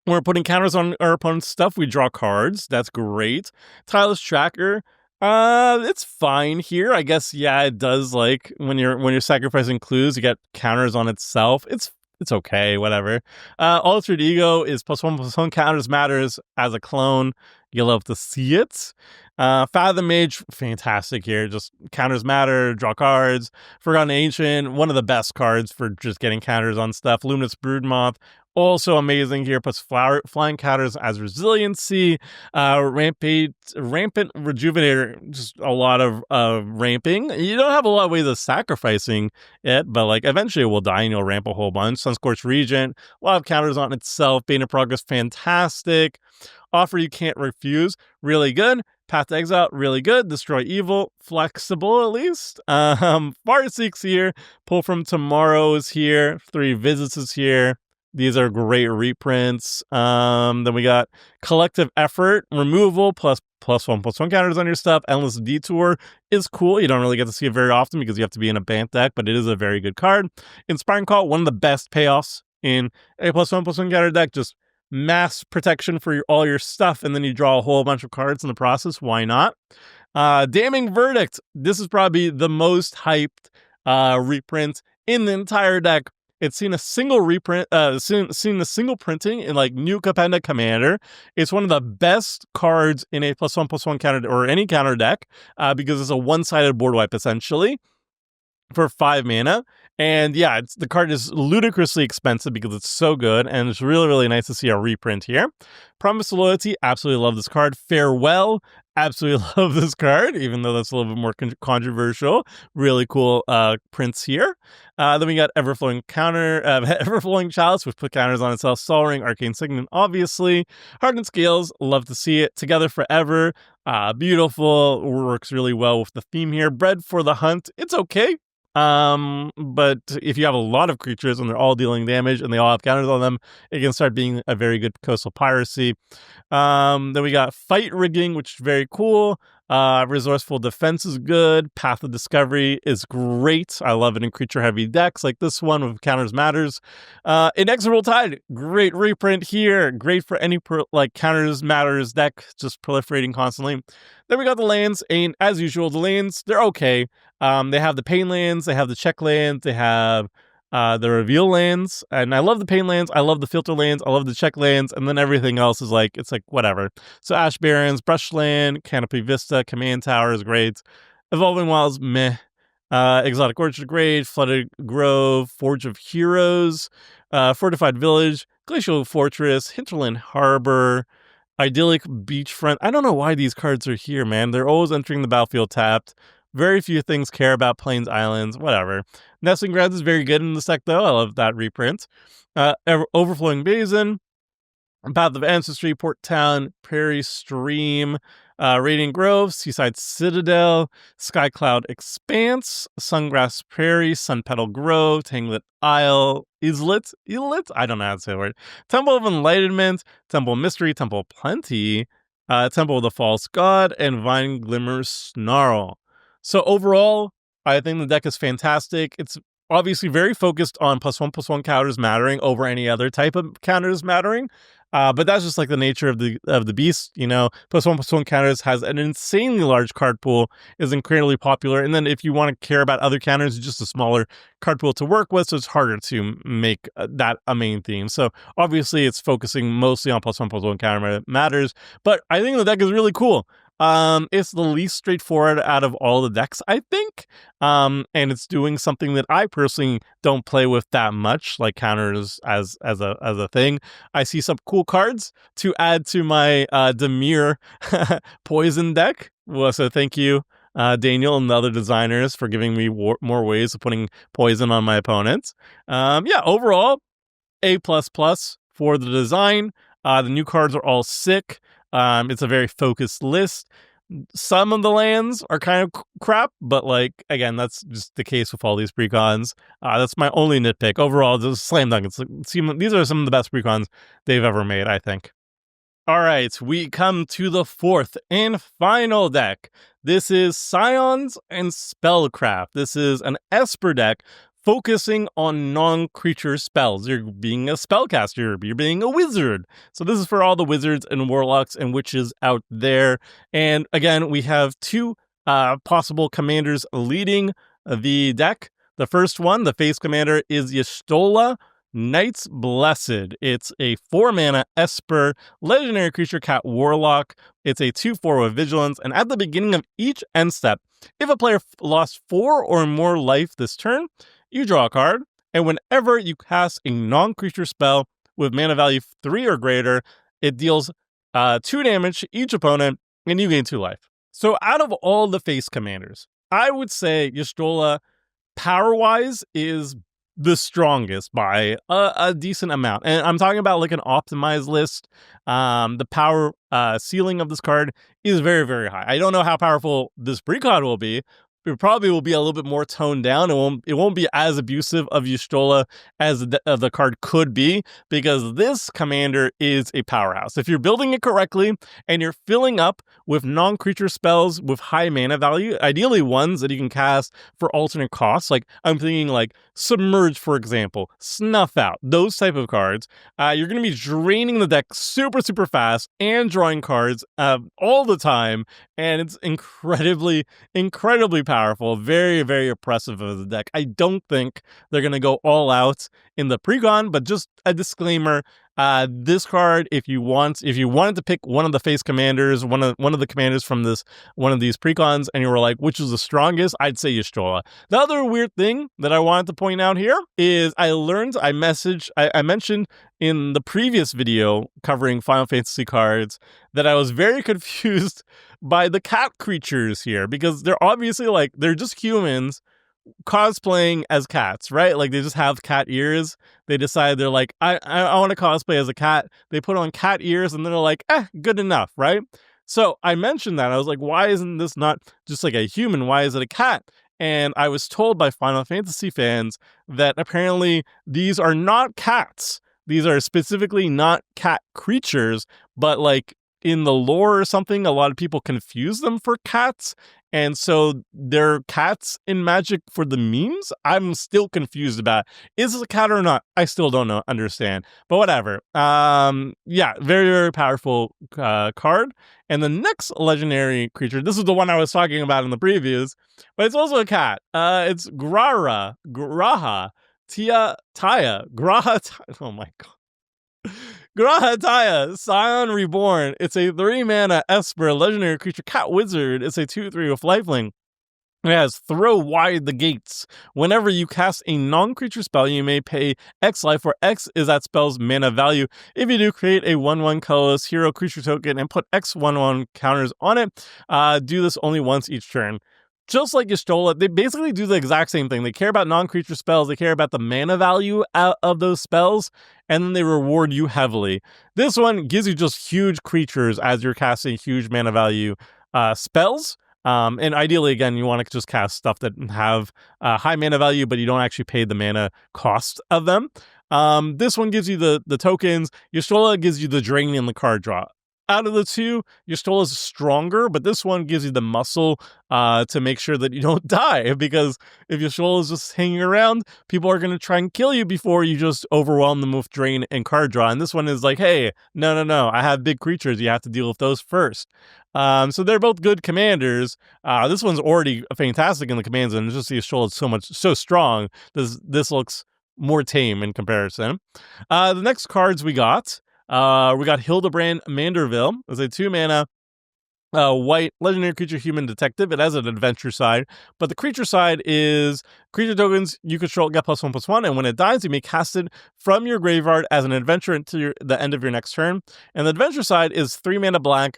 We're putting counters on our opponent's stuff. We draw cards. That's great. Tireless Tracker. It's fine here. I guess, yeah, it does, like, when you're sacrificing clues, you get counters on itself. It's okay, whatever. Altered Ego is +1/+1 counters matters as a clone. You love to see it. Fathom Mage, fantastic here. Just counters matter, draw cards. Forgotten Ancient, one of the best cards for just getting counters on stuff. Luminous Broodmoth, also amazing here. Puts flying counters as resiliency. Rampant Rejuvenator, just a lot of ramping. You don't have a lot of ways of sacrificing it, but like eventually it will die and you'll ramp a whole bunch. Sunscorched Regent, a lot of counters on itself. Bane of Progress, fantastic. Offer You Can't Refuse, really good. Path to Exile, really good. Destroy Evil, flexible at least. Farseeks here. Pull from Tomorrow's here. 3 Visits is here. These are great reprints. Then we got Collective Effort, removal, +1/+1 counters on your stuff. Endless Detour is cool. You don't really get to see it very often because you have to be in a Bant deck, but it is a very good card. Inspiring Call, one of the best payoffs in a +1/+1 counter deck. Just mass protection for all your stuff, and then you draw a whole bunch of cards in the process. Why not? Damning Verdict. This is probably the most hyped reprint in the entire deck. It's seen a single reprint, seen a single printing in like New Capenna Commander. It's one of the best cards in a +1/+1 counter or any counter deck because it's a one-sided board wipe essentially for 5 mana. And yeah, the card is ludicrously expensive because it's so good, and it's really, really nice to see a reprint here. Promise of Loyalty, absolutely love this card. Farewell, absolutely love this card, even though that's a little bit more controversial. Really cool prints here. Then we got Everflowing Chalice, which put counters on itself. Sol Ring, Arcane Signet, obviously. Hardened Scales, love to see it. Together Forever, beautiful, works really well with the theme here. Bred for the Hunt, it's okay. But if you have a lot of creatures and they're all dealing damage and they all have counters on them, it can start being a very good coastal piracy. Then we got Fight Rigging, which is very cool. Resourceful Defense is good. Path of Discovery is great. I love it in creature-heavy decks like this one with Counters Matters. Inexorable Tide, great reprint here. Great for any Counters Matters deck, just proliferating constantly. Then we got the lands, and as usual, the lands, they're okay. They have the Pain lands, they have the check lands, they have the reveal lands, and I love the Pain lands, I love the filter lands, I love the check lands, and then everything else is it's whatever. So Ash Barrens, Brushland, Canopy Vista, Command Tower is great. Evolving Wilds, meh. Exotic Orchard, great. Flooded Grove, Forge of Heroes, Fortified Village, Glacial Fortress, Hinterland Harbor, Idyllic Beachfront. I don't know why these cards are here, man. They're always entering the battlefield tapped. Very few things care about Plains Islands, whatever. Nesting Grounds is very good in this deck, though. I love that reprint. Overflowing Basin, Path of Ancestry, Port Town, Prairie Stream, Radiant Grove, Seaside Citadel, Skycloud Expanse, Sungrass Prairie, Sun Petal Grove, Tanglet Isle, Islet? I don't know how to say the word. Temple of Enlightenment, Temple of Mystery, Temple of Plenty, Temple of the False God, and Vine Glimmer Snarl. So overall, I think the deck is fantastic. It's obviously very focused on +1/+1 counters mattering over any other type of counters mattering. But that's just the nature of the beast, +1/+1 counters has an insanely large card pool, is incredibly popular. And then if you want to care about other counters, it's just a smaller card pool to work with, so it's harder to make that a main theme. So obviously it's focusing mostly on +1/+1 counter matters, but I think the deck is really cool. It's the least straightforward out of all the decks, I think. And it's doing something that I personally don't play with that much, like counters as a thing. I see some cool cards to add to my Demir poison deck. Well, so thank you, Daniel and the other designers, for giving me more ways of putting poison on my opponents. Overall, A++ for the design. The new cards are all sick. It's a very focused list. Some of the lands are kind of crap, but again, that's just the case with all these precons. That's my only nitpick. Overall, just slam dunk. These are some of the best precons they've ever made, I think. All right, we come to the fourth and final deck. This is Scions and Spellcraft. This is an Esper deck focusing on non-creature spells. You're being a spellcaster, you're being a wizard. So this is for all the wizards and warlocks and witches out there. And again, we have two possible commanders leading the deck. The first one, the face commander, is Y'shtola, Knight's Blessed. It's a 4-mana Esper legendary creature cat warlock. It's a 2/4 with vigilance, and at the beginning of each end step, if a player lost 4 or more life this turn, you draw a card, and whenever you cast a non-creature spell with mana value 3 or greater, it deals 2 damage to each opponent, and you gain 2 life. So out of all the face commanders, I would say Y'shtola, power-wise, is the strongest by a decent amount. And I'm talking about an optimized list. The power ceiling of this card is very, very high. I don't know how powerful this precon will be. It probably will be a little bit more toned down. It won't be as abusive of Y'shtola as the card could be, because this commander is a powerhouse. If you're building it correctly and you're filling up with non-creature spells with high mana value, ideally ones that you can cast for alternate costs, I'm thinking Submerge, for example, Snuff Out, those type of cards, you're going to be draining the deck super, super fast and drawing cards all the time, and it's incredibly, incredibly powerful, very, very oppressive of the deck. I don't think they're going to go all out in the precon, but just a disclaimer, this card, if you wanted to pick one of the face commanders, one of the commanders from one of these precons, and you were like, which is the strongest, I'd say Y'shtola. The other weird thing that I wanted to point out here is I mentioned in the previous video covering Final Fantasy cards that I was very confused by the cat creatures here, because they're obviously they're just humans cosplaying as cats, right? They just have cat ears. They decide they're I want to cosplay as a cat. They put on cat ears and they're good enough, right? So I mentioned that. I was like, why isn't this not just a human? Why is it a cat? And I was told by Final Fantasy fans that apparently these are not cats. These are specifically not cat creatures, but in the lore or something, a lot of people confuse them for cats. And so they're cats in Magic for the memes. I'm still confused about, is it a cat or not? I still don't understand. But whatever. Yeah, very, very powerful card. And the next legendary creature, this is the one I was talking about in the previews, but it's also a cat. It's Graha, oh my god. Grahataya, Scion Reborn. It's a 3-mana Esper, legendary creature, cat wizard. It's a 2/3 with lifelink. It has Throw Wide the Gates. Whenever you cast a non-creature spell, you may pay X life, where X is that spell's mana value. If you do, create a 1/1 colorless hero creature token and put X 1/1 counters on it. Do this only once each turn. Just like Y'shtola, they basically do the exact same thing. They care about non-creature spells, they care about the mana value of those spells, and then they reward you heavily. This one gives you just huge creatures as you're casting huge mana value spells. And ideally, again, you want to just cast stuff that have high mana value, but you don't actually pay the mana cost of them. This one gives you the tokens. Y'shtola gives you the drain and the card draw. Out of the two, Y'shtola is stronger, but this one gives you the muscle to make sure that you don't die, because if Y'shtola is just hanging around, people are going to try and kill you before you just overwhelm them with drain and card draw. And this one is like, hey, no, I have big creatures. You have to deal with those first. So they're both good commanders. This one's already fantastic in the commands, and just Y'shtola is so strong. This looks more tame in comparison. The next cards we got Hildebrand Manderville. It's a 2-mana white legendary creature, human detective. It has an adventure side, but the creature side is creature tokens you control get +1/+1, and when it dies, you may cast it from your graveyard as an adventure until the end of your next turn. And the adventure side is 3-mana black,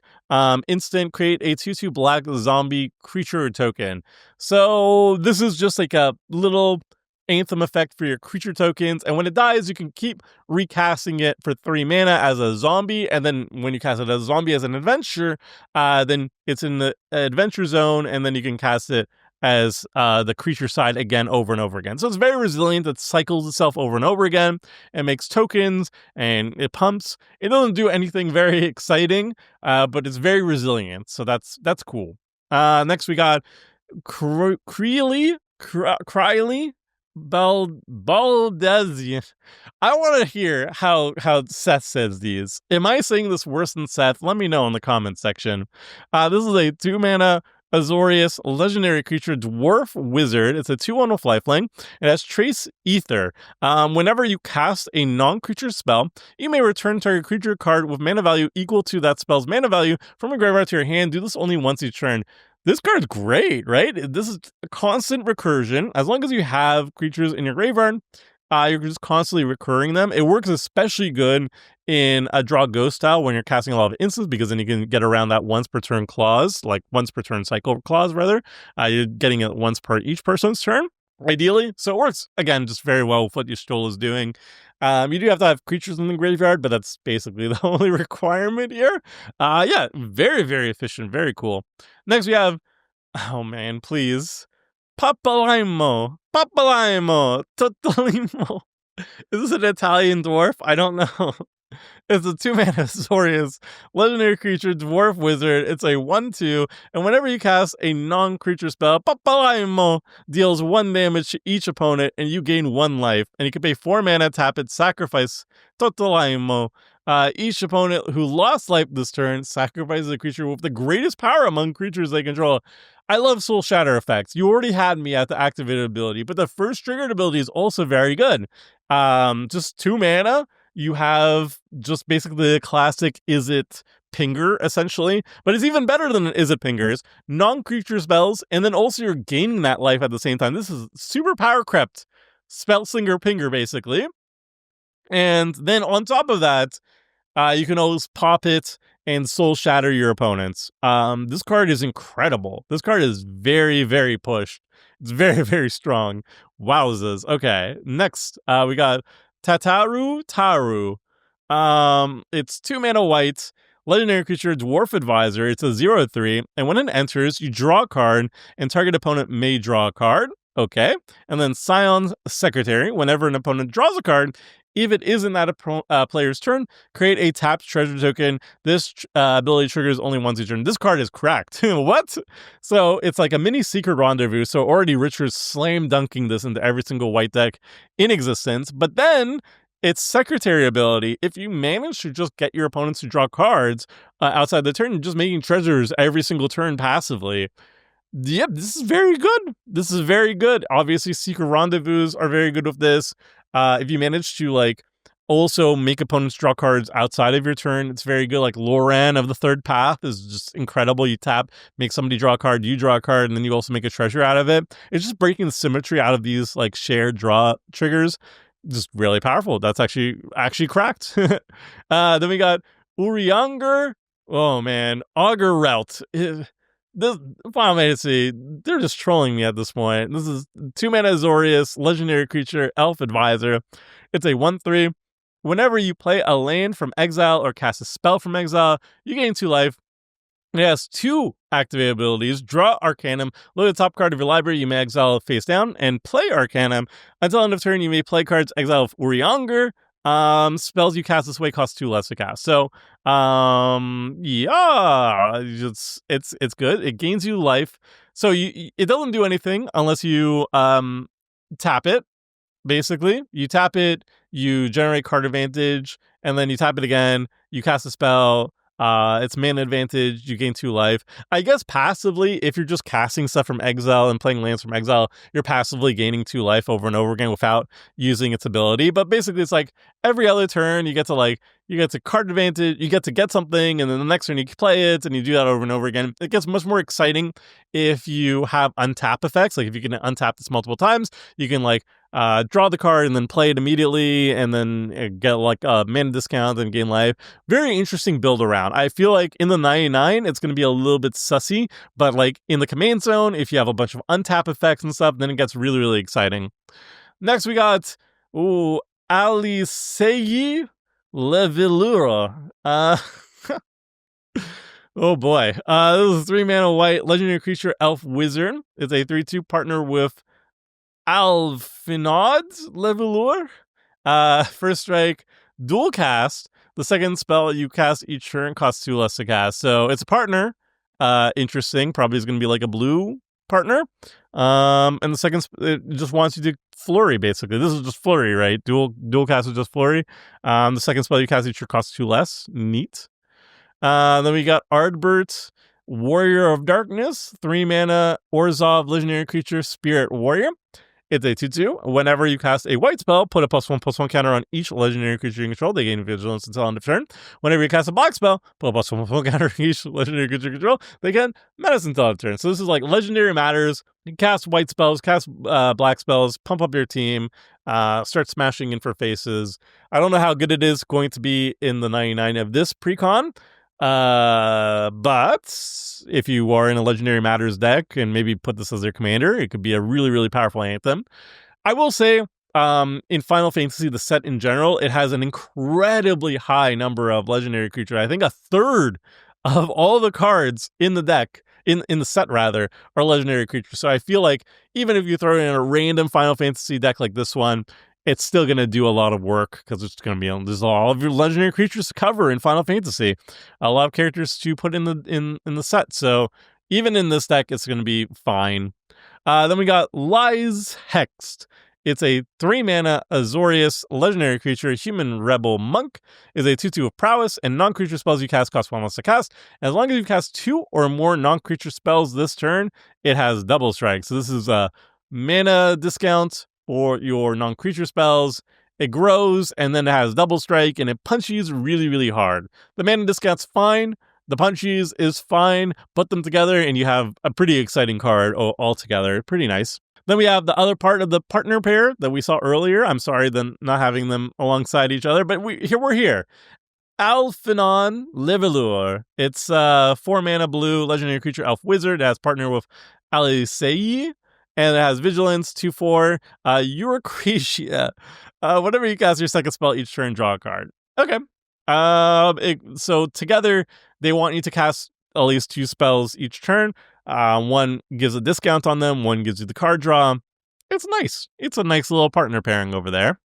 instant, create a 2/2 black zombie creature token. So this is just like a little Anthem effect for your creature tokens, and when it dies, you can keep recasting it for 3 mana as a zombie, and then when you cast it as a zombie as an adventure, then it's in the adventure zone, and then you can cast it as the creature side again over and over again. So it's very resilient. It cycles itself over and over again. It makes tokens, and it pumps. It doesn't do anything very exciting, but it's very resilient, so that's cool. Next we got Krylie Baldezian. I want to hear how Seth says these. Am I saying this worse than Seth? Let me know in the comments section. This is a 2-mana Azorius legendary creature, dwarf wizard. It's a 2/1 with lifelink. It has Trace Ether. Whenever you cast a non-creature spell, you may return target creature card with mana value equal to that spell's mana value from a graveyard to your hand. Do this only once each turn. This card's great, right? This is a constant recursion. As long as you have creatures in your graveyard, you're just constantly recurring them. It works especially good in a draw ghost style when you're casting a lot of instants, because then you can get around that once per turn clause, like once per turn cycle clause, rather. You're getting it once per each person's turn, ideally. So it works, again, just very well with what Y'shtola is doing. You do have to have creatures in the graveyard, but that's basically the only requirement here. Yeah, very, very efficient, very cool. Next we have, oh man, please, Papalaimo, Totalimo. Is this an Italian dwarf? I don't know. It's a 2-mana Azorius legendary creature, dwarf wizard. It's a 1/2, and whenever you cast a non-creature spell, Papalaimo deals 1 damage to each opponent, and you gain 1 life. And you can pay 4 mana, tap it, sacrifice Totalaimo. Each opponent who lost life this turn sacrifices a creature with the greatest power among creatures they control. I love Soul Shatter effects. You already had me at the activated ability, but the first triggered ability is also very good. Just 2 mana. You have just basically the classic Is It Pinger, essentially, but it's even better than Is It Pingers. Non-creature spells, and then also you're gaining that life at the same time. This is super power crept Spellslinger Pinger, basically. And then on top of that, you can always pop it and Soul Shatter your opponents. This card is incredible. This card is very, very pushed. It's very, very strong. Wowzers. Okay, next we got Tataru Taru. It's 2 mana white, legendary creature, dwarf advisor. It's a 0/3, and when it enters, you draw a card, and target opponent may draw a card. Okay, and then Scion's Secretary. Whenever an opponent draws a card, If it isn't that player's turn, create a tapped treasure token. This ability triggers only once each turn. This card is cracked. What? So it's like a mini secret rendezvous. So already Richard's slam dunking this into every single white deck in existence. But then its secretary ability, if you manage to just get your opponents to draw cards outside the turn, just making treasures every single turn passively. Yep, this is very good. This is very good. Obviously, secret rendezvous are very good with this. If you manage to like also make opponents draw cards outside of your turn, it's very good. Like Loran of the Third Path is just incredible. You tap, make somebody draw a card, you draw a card, and then you also make a treasure out of it. It's just breaking the symmetry out of these like shared draw triggers. Just really powerful. That's actually cracked. Then we got Urianger. Oh man, Augur Rout. This Final Fantasy, they're just trolling me at this point. This is 2-mana Azorius, legendary creature, elf advisor. It's a 1/3. Whenever you play a land from exile or cast a spell from exile, you gain 2 life. It has 2 activated abilities. Draw Arcanum. Load the top card of your library. You may exile face down and play Arcanum. Until end of turn, you may play cards exile of Urianger. Spells you cast this way cost 2 less to cast. So, yeah, it's good. It gains you life. So it doesn't do anything unless you tap it. Basically, you tap it, you generate card advantage, and then you tap it again. You cast a spell. It's mana advantage, you gain 2 life. I guess passively, if you're just casting stuff from exile and playing lands from exile, you're passively gaining 2 life over and over again without using its ability. But basically, it's like every other turn, you get to card advantage, you get to get something, and then the next turn you can play it, and you do that over and over again. It gets much more exciting if you have untap effects. Like if you can untap this multiple times, you can like draw the card and then play it immediately, and then get like a mana discount and gain life. Very interesting build around. I feel like in the 99, it's going to be a little bit sussy, but like in the command zone, if you have a bunch of untap effects and stuff, then it gets really, really exciting. Next, we got Alisei Levelura. Oh boy. This is a 3-mana white legendary creature, elf wizard. It's a 3/2 partner with Alfinod Levelure. First strike, dual cast. The second spell you cast each turn costs 2 less to cast. So it's a partner. Interesting. Probably is going to be like a blue partner. And the second, it just wants you to flurry, basically. This is just flurry, right? Dual cast is just flurry. The second spell you cast each turn costs 2 less. Neat. Then we got Ardbert, Warrior of Darkness, 3-mana Orzhov legendary creature, Spirit Warrior. It's a 2/2. Whenever you cast a white spell, put a +1/+1 counter on each legendary creature you control. They gain vigilance until end of turn. Whenever you cast a black spell, put a +1/+1 counter on each legendary creature you control. They gain medicine until end of turn. So this is like legendary matters. You cast white spells, cast black spells, pump up your team, start smashing in for faces. I don't know how good it is going to be in the 99 of this precon. But if you are in a Legendary Matters deck and maybe put this as their commander, it could be a really, really powerful anthem. I will say, in Final Fantasy, the set in general, it has an incredibly high number of legendary creatures. I think a third of all the cards in the deck, in the set rather, are legendary creatures. So I feel like even if you throw in a random Final Fantasy deck like this one, it's still going to do a lot of work because it's going to be there's all of your legendary creatures to cover in Final Fantasy, a lot of characters to put in the set. So even in this deck, it's going to be fine. Then we got Lies Hexed. It's a 3-mana Azorius legendary creature, human rebel monk. Is a 2/2 of prowess, and non-creature spells you cast cost 1 less to cast. As long as you cast 2 or more non-creature spells this turn, it has double strike. So this is a mana discount for your non-creature spells. It grows, and then it has double strike, and it punches really, really hard. The mana discount's fine. The punchies is fine. Put them together, and you have a pretty exciting card all together. Pretty nice. Then we have the other part of the partner pair that we saw earlier. I'm sorry then not having them alongside each other, but we're here. Alfinon Levelure. It's 4-mana blue legendary creature elf wizard. It has partner with Alisei, and it has vigilance 2/4. Eurocratia. Whenever you cast your second spell each turn, draw a card. Okay. So together they want you to cast at least 2 spells each turn. One gives a discount on them, one gives you the card draw. It's nice. It's a nice little partner pairing over there.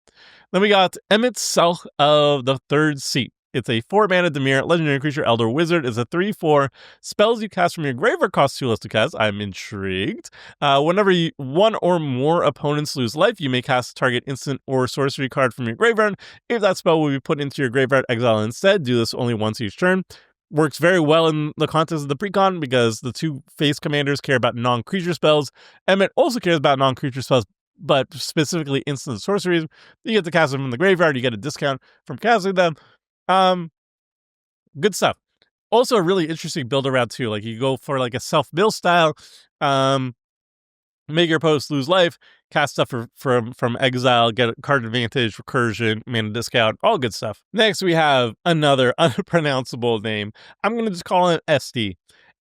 Then we got Emmett Selch of the Third Seat. It's a 4-mana Dimir legendary creature, Elder Wizard. It's a 3/4. Spells you cast from your graveyard cost 2 less to cast. I'm intrigued. Whenever one or more opponents lose life, you may cast target instant or sorcery card from your graveyard. If that spell will be put into your graveyard, exile instead. Do this only once each turn. Works very well in the context of the Precon because the two face commanders care about non-creature spells. Emmett also cares about non-creature spells, but specifically instant sorceries. You get to cast them from the graveyard. You get a discount from casting them. Good stuff. Also a really interesting build around too. Like you go for like a self-mill style, make your opponents lose life, cast stuff from exile, get a card advantage, recursion, mana discount, all good stuff. Next we have another unpronounceable name. I'm gonna just call it SD.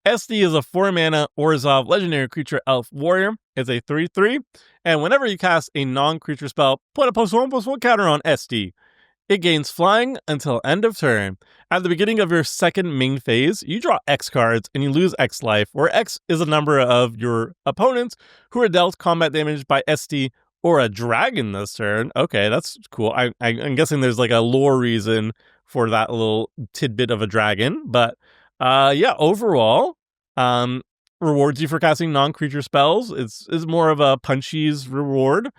SD is a 4-mana Orzhov legendary creature elf warrior. It's a 3/3, and whenever you cast a non-creature spell, put a +1/+1 counter on SD. It gains flying until end of turn. At the beginning of your second main phase, you draw X cards and you lose X life, where X is a number of your opponents who are dealt combat damage by SD or a dragon this turn. Okay, that's cool. I'm guessing there's like a lore reason for that little tidbit of a dragon. But yeah, overall, rewards you for casting non-creature spells. It's more of a punchies reward.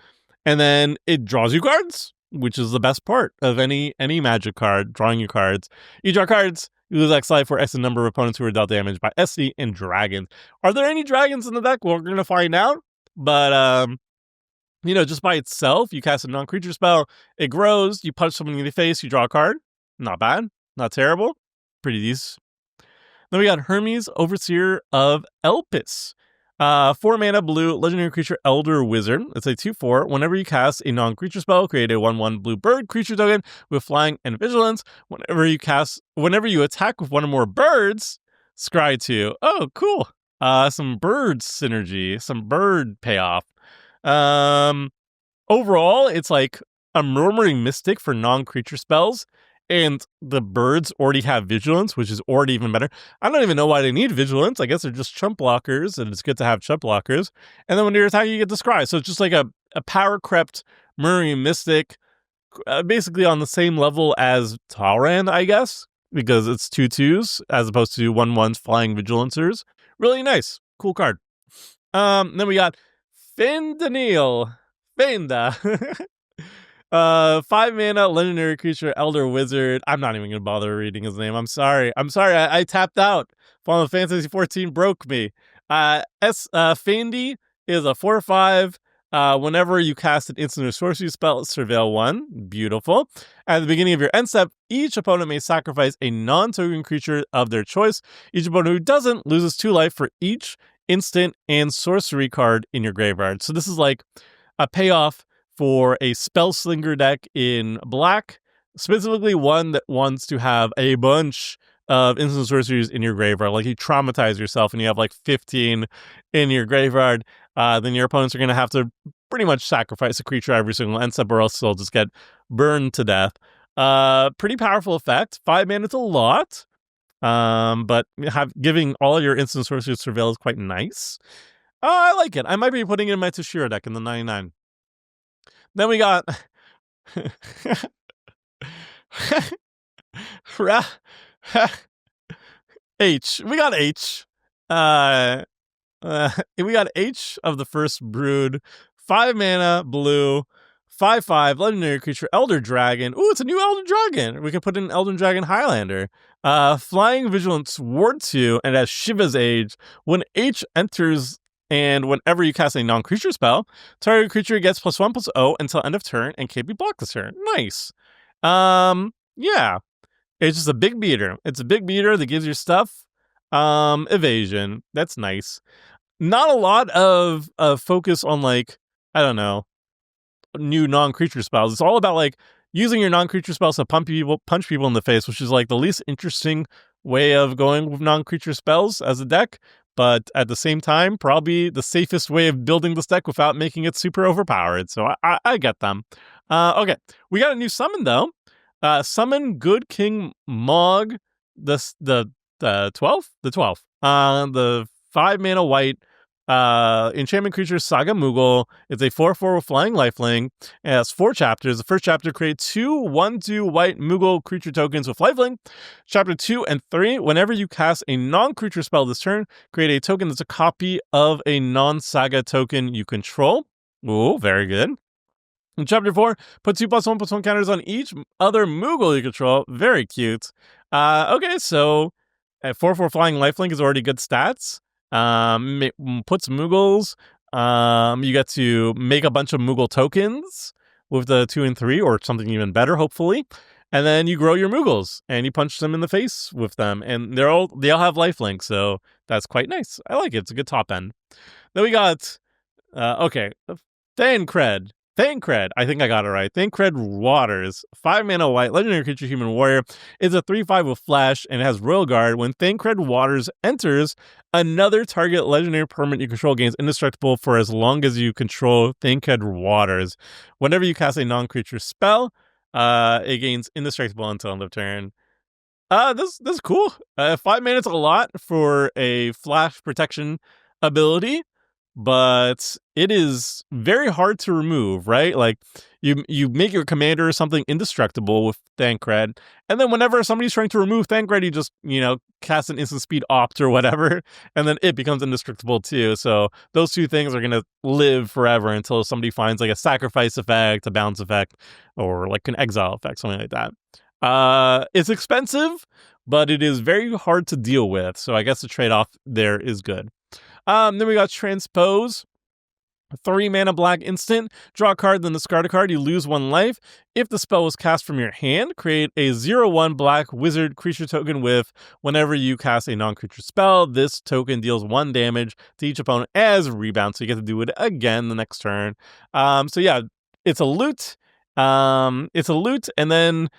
And then it draws you cards, which is the best part of any Magic card, drawing you cards. You draw cards, you lose X life for X number of opponents who are dealt damage by SD and dragons. Are there any dragons in the deck? Well, we're going to find out. But, just by itself, you cast a non-creature spell, it grows, you punch someone in the face, you draw a card. Not bad, not terrible, pretty decent. Then we got Hermes, Overseer of Elpis. 4-mana blue legendary creature Elder Wizard. It's a 2/4. Whenever you cast a non-creature spell, create a 1/1 blue bird creature token with flying and vigilance. Whenever you attack with one or more birds, scry 2. Oh, cool. Some bird synergy, some bird payoff. Overall, it's like a Murmuring Mystic for non-creature spells. And the birds already have vigilance, which is already even better. I don't even know why they need vigilance. I guess they're just chump blockers, and it's good to have chump blockers. And then when you're attacking, you get to scry. So it's just like a power crept Murmuring Mystic, basically on the same level as Talrand, I guess, because it's 2/2s as opposed to 1/1s flying vigilancers. Really nice. Cool card. Then we got Fendaniel. Fenda. 5-mana legendary creature Elder Wizard. I'm not even gonna bother reading his name. I'm sorry. I tapped out. Final Fantasy 14 broke me. Fendi is a 4/5. Whenever you cast an instant or sorcery spell, surveil 1. Beautiful. At the beginning of your end step, each opponent may sacrifice a non-token creature of their choice. Each opponent who doesn't loses 2 life for each instant and sorcery card in your graveyard. So this is like a payoff for a Spellslinger deck in black, specifically one that wants to have a bunch of instant sorceries in your graveyard. Like you traumatize yourself and you have like 15 in your graveyard, then your opponents are going to have to pretty much sacrifice a creature every single end step or else they'll just get burned to death. Pretty powerful effect. 5 mana is a lot, but giving all your instant sorceries surveil is quite nice. I like it. I might be putting it in my Toshiro deck in the 99. Then we got H. We got H. We got H of the First Brood. 5-mana blue. 5/5 legendary creature Elder Dragon. Ooh, it's a new Elder Dragon. We can put in Elder Dragon Highlander. Flying Vigilance Ward 2 and as Shiva's Age. When H enters and whenever you cast a non-creature spell, target creature gets +1/+0 until end of turn and can't be blocked this turn. Nice. Yeah. It's just a big beater. It's a big beater that gives your stuff evasion. That's nice. Not a lot of focus on like, I don't know, new non-creature spells. It's all about like using your non-creature spells to punch people in the face, which is like the least interesting way of going with non-creature spells as a deck. But at the same time, probably the safest way of building this deck without making it super overpowered. So I get them. Okay, we got a new summon though. Summon Good King Mog, the 12th? The 12th. The 5-mana white Enchantment creature Saga Moogle. It's a 4/4 with flying lifelink. It has 4 chapters. The first chapter creates 2 1/2 white Moogle creature tokens with lifelink. Chapter 2 and 3, whenever you cast a non-creature spell this turn, create a token that's a copy of a non-saga token you control. Ooh, very good. In chapter 4, put 2+1/+1 counters on each other Moogle you control. Very cute. Okay, so at 4/4 flying lifelink is already good stats. Puts Moogles. You get to make a bunch of Moogle tokens with the 2 and 3, or something even better, hopefully. And then you grow your Moogles and you punch them in the face with them, and they all have lifelink, so that's quite nice. I like it. It's a good top end. Then we got Thancred. I think I got it right. Thancred Waters. 5 mana white, legendary creature, human warrior. It's a 3/5 with flash, and it has Royal Guard. When Thancred Waters enters, another target legendary permanent you control gains indestructible for as long as you control Thancred Waters. Whenever you cast a non-creature spell, it gains indestructible until end of turn. This is cool. 5 mana is a lot for a flash protection ability, but it is very hard to remove, right? Like, you make your commander or something indestructible with Thancred, and then whenever somebody's trying to remove Thancred, you just, cast an instant speed opt or whatever, and then it becomes indestructible too. So those two things are going to live forever until somebody finds like a sacrifice effect, a bounce effect, or like an exile effect, something like that. It's expensive, but it is very hard to deal with, so I guess the trade-off there is good. Then we got Transpose. 3 mana black instant. Draw a card, then discard a card. You lose 1 life. If the spell was cast from your hand, create a 0/1 black wizard creature token with whenever you cast a non-creature spell. This token deals 1 damage to each opponent as rebound, so you get to do it again the next turn. So yeah, it's a loot. And then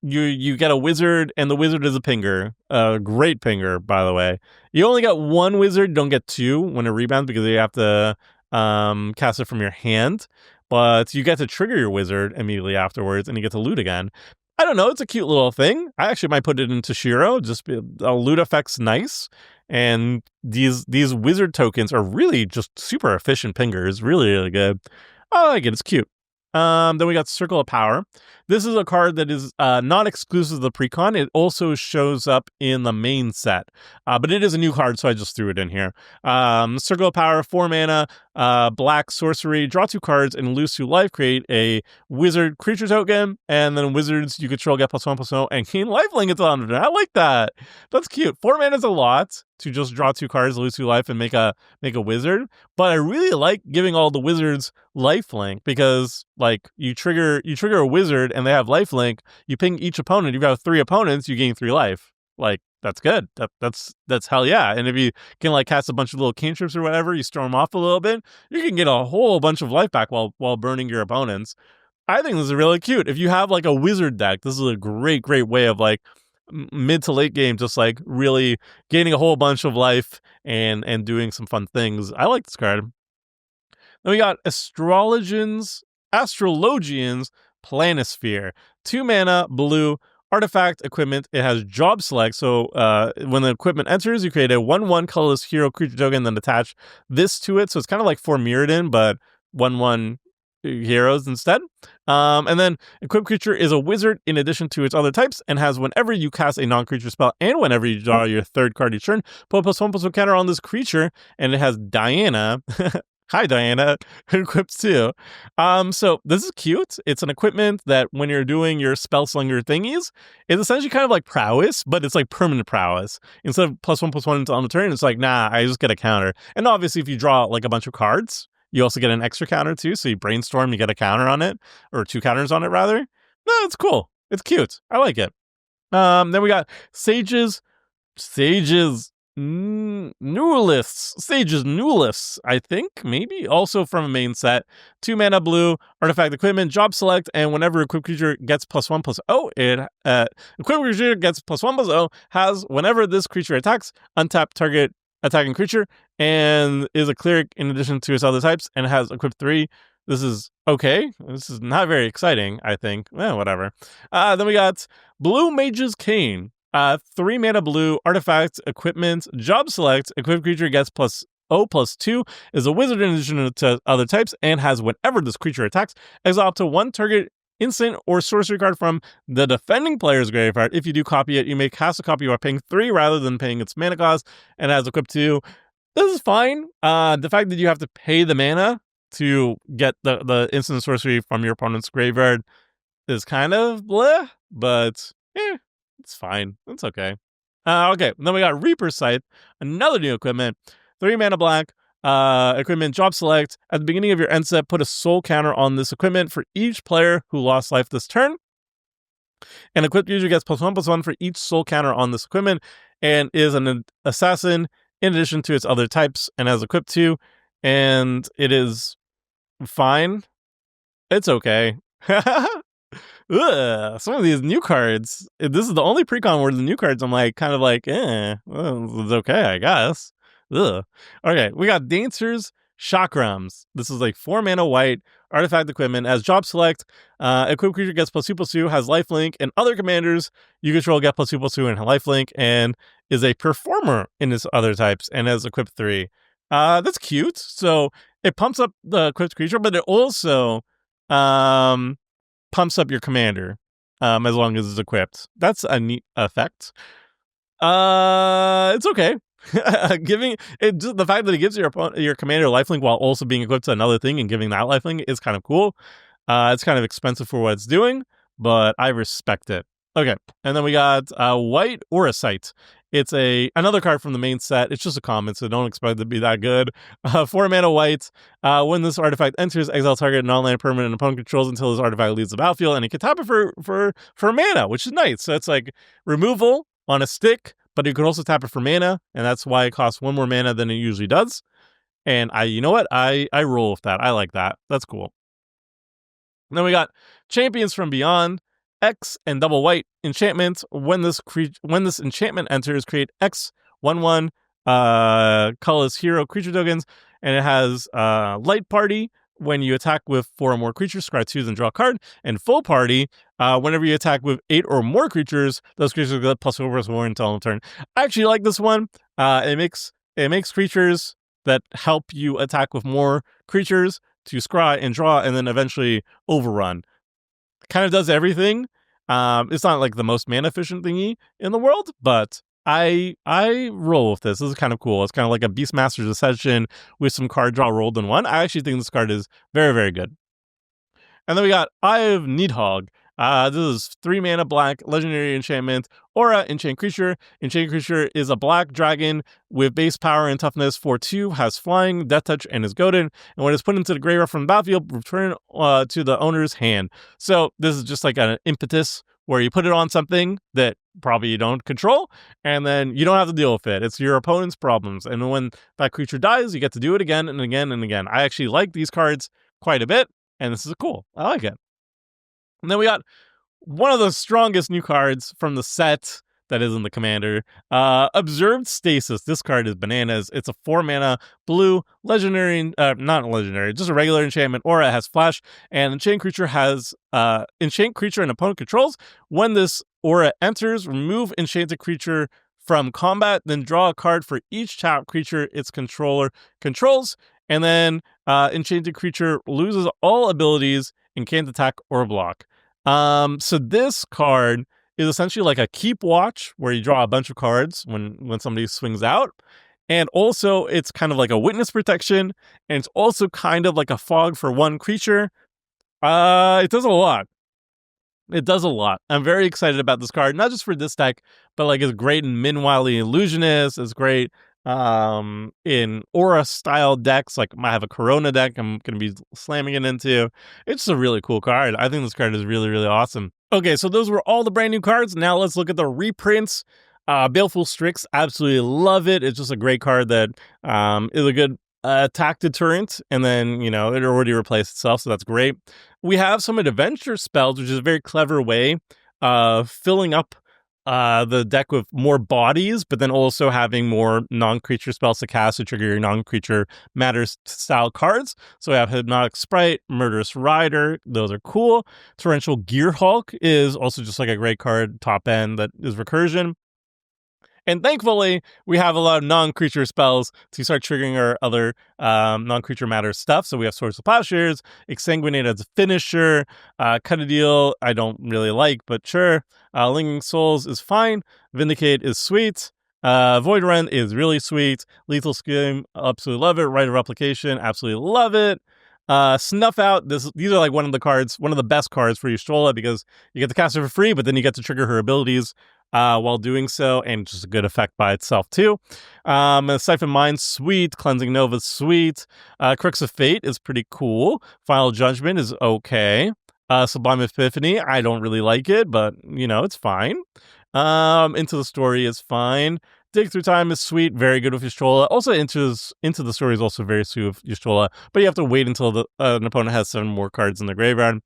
you get a wizard, and the wizard is a pinger. A great pinger, by the way. You only get 1 wizard, don't get 2 when it rebounds because you have to cast it from your hand. But you get to trigger your wizard immediately afterwards, and you get to loot again. I don't know, it's a cute little thing. I actually might put it into Shiro. Just loot effect's nice. And these wizard tokens are really just super efficient pingers. Really, really good. I like it. It's cute. Then we got Circle of Power. This is a card that is not exclusive to the Precon. It also shows up in the main set. But it is a new card, so I just threw it in here. Circle of Power, 4 mana, black sorcery. Draw 2 cards and lose 2 life. Create a wizard creature token. And then wizards you control get +1/+0 and gain lifelink until end of turn. I like that. That's cute. 4 mana is a lot to just draw 2 cards, lose 2 life, and make a wizard. But I really like giving all the wizards lifelink, because like you trigger a wizard and they have lifelink, you ping each opponent. You've got 3 opponents, you gain 3 life. Like, that's good. That's hell yeah. And if you can like cast a bunch of little cantrips or whatever, you storm off a little bit, you can get a whole bunch of life back while burning your opponents. I think this is really cute. If you have like a wizard deck, this is a great way of like mid to late game, just like really gaining a whole bunch of life and doing some fun things. I like this card. Then we got Astrologians Planisphere. 2 mana, blue, artifact, equipment. It has job select, so when the equipment enters, you create a 1/1 colorless hero creature token, then attach this to it. So it's kind of like 4 Mirrodin, but 1/1 heroes instead. And then equipped creature is a wizard in addition to its other types, and has whenever you cast a non-creature spell and whenever you draw your 3rd card each turn, put +1/+1 counter on this creature, and it has Diana. Hi, Diana, equipped too. So this is cute. It's an equipment that when you're doing your spellslinger thingies, it's essentially kind of like prowess, but it's like permanent prowess. Instead of +1/+1 on the turn, it's like, nah, I just get a counter. And obviously, if you draw like a bunch of cards, you also get an extra counter too. So you brainstorm, you get a counter on it, or 2 counters on it rather. No, it's cool. It's cute. I like it. Then we got Sages Newlists, I think, maybe, also from a main set. 2 mana, blue, artifact, equipment, job select, and whenever equipped creature gets +1/+0, equipped creature gets +1/+0, has whenever this creature attacks, untap target attacking creature, and is a cleric in addition to its other types, and has equipped 3. This is okay. This is not very exciting, I think. Whatever. Then we got Blue Mage's Cane. 3 mana, blue, artifact, equipment, job select, equipped creature gets +0 O+2, is a wizard in addition to other types, and has whenever this creature attacks, exile up to one target instant or sorcery card from the defending player's graveyard. If you do copy it, you may cast a copy by paying 3 rather than paying its mana cost, and has equipped 2. This is fine. The fact that you have to pay the mana to get the instant sorcery from your opponent's graveyard is kind of bleh, but it's fine. It's okay. Okay, then we got Reaper's Scythe, another new equipment. 3 mana black. Equipment, job select. At the beginning of your end step, put a soul counter on this equipment for each player who lost life this turn. And equipped user gets +1/+1 for each soul counter on this equipment, and is an assassin in addition to its other types, and has equipped 2, and it is fine. It's okay. Ugh, some of these new cards. This is the only precon where the new cards I'm like, kind of like, well, it's okay, I guess. Ugh. Okay, we got Dancer's Chakrams. This is like 4 mana white artifact equipment. As job select, equipped creature gets +2/+2, has lifelink, and other commanders you control get +2/+2 and lifelink, and is a performer in its other types, and has equipped 3. That's cute. So it pumps up the equipped creature, but it also pumps up your commander as long as it's equipped. That's a neat effect. It's okay. Giving it, just the fact that it gives your commander lifelink while also being equipped to another thing and giving that lifelink is kind of cool. It's kind of expensive for what it's doing, but I respect it. Okay, and then we got White Aura Sight. It's another card from the main set. It's just a common, so don't expect it to be that good. 4 mana white. When this artifact enters, exile target non-land permanent and opponent controls until this artifact leaves the battlefield, and you can tap it for mana, which is nice. So it's like removal on a stick, but you can also tap it for mana, and that's why it costs 1 more mana than it usually does. And you know what? I roll with that. I like that. That's cool. And then we got Champions from Beyond. X and double white enchantment. When this enchantment enters, create X 1/1 colorless hero creature tokens, and it has light party. When you attack with 4 or more creatures, scry 2 and draw a card. And full party, whenever you attack with 8 or more creatures, those creatures get +4/+4 until end of turn. I actually like this one. It makes creatures that help you attack with more creatures to scry and draw, and then eventually overrun. Kind of does everything. It's not like the most mana efficient thingy in the world, but I roll with this. This is kind of cool. It's kind of like a Beastmaster's Ascension with some card draw rolled in one. I actually think this card is very, very good. And then we got Eye of Nidhogg. This is 3 mana black, legendary enchantment, aura, enchant creature. Enchant creature is a black dragon with base power and toughness 4/2, has flying, death touch, and is goaded. And when it's put into the graveyard from the battlefield, return to the owner's hand. So this is just like an impetus where you put it on something that probably you don't control, and then you don't have to deal with it. It's your opponent's problems. And when that creature dies, you get to do it again and again and again. I actually like these cards quite a bit, and this is cool. I like it. And then we got one of the strongest new cards from the set that is in the commander. Observed Stasis. This card is bananas. It's a 4 mana blue legendary, not legendary, just a regular enchantment aura. It has flash, and enchant creature has enchant creature and opponent controls. When this aura enters, remove enchanted creature from combat, then draw a card for each tapped creature its controller controls, and then enchanted creature loses all abilities and can't attack or block. So this card is essentially like a keep watch where you draw a bunch of cards when somebody swings out. And also it's kind of like a witness protection, and it's also kind of like a fog for 1 creature. It does a lot. It does a lot. I'm very excited about this card, not just for this deck, but like it's great in Minwile the Illusionist. It's great in aura style decks. Like I have a Corona deck I'm going to be slamming it into. It's just a really cool card. I think this card is really, really awesome. Okay, so those were all the brand new cards. Now let's look at the reprints. Baleful Strix, absolutely love it. It's just a great card that is a good attack deterrent, and then, you know, it already replaced itself, so that's great. We have some adventure spells, which is a very clever way of filling up the deck with more bodies, but then also having more non-creature spells to cast to trigger your non-creature matters style cards. So we have Hypnotic Sprite, Murderous Rider, those are cool. Torrential Gearhulk is also just like a great card, top end, that is recursion. And thankfully, we have a lot of non-creature spells to start triggering our other non-creature matter stuff. So we have Swords of Plowshares, Exsanguinate as a finisher, Cut a Deal I don't really like, but sure. Lingering Souls is fine. Vindicate is sweet. Void Rend is really sweet. Lethal Scheme, absolutely love it. Rite of Replication, absolutely love it. Snuff Out, these are like one of the best cards for Y'shtola because you get to cast her for free, but then you get to trigger her abilities while doing so, and just a good effect by itself too. Siphon Mind, sweet. Cleansing Nova, sweet. Crux of Fate is pretty cool. Final Judgment is okay. Sublime Epiphany, I don't really like it, but it's fine. Into the Story is fine. Dig Through Time is sweet, very good with Y'shtola. Also, Into the Story is also very sweet with Y'shtola, but you have to wait until an opponent has 7 more cards in the graveyard.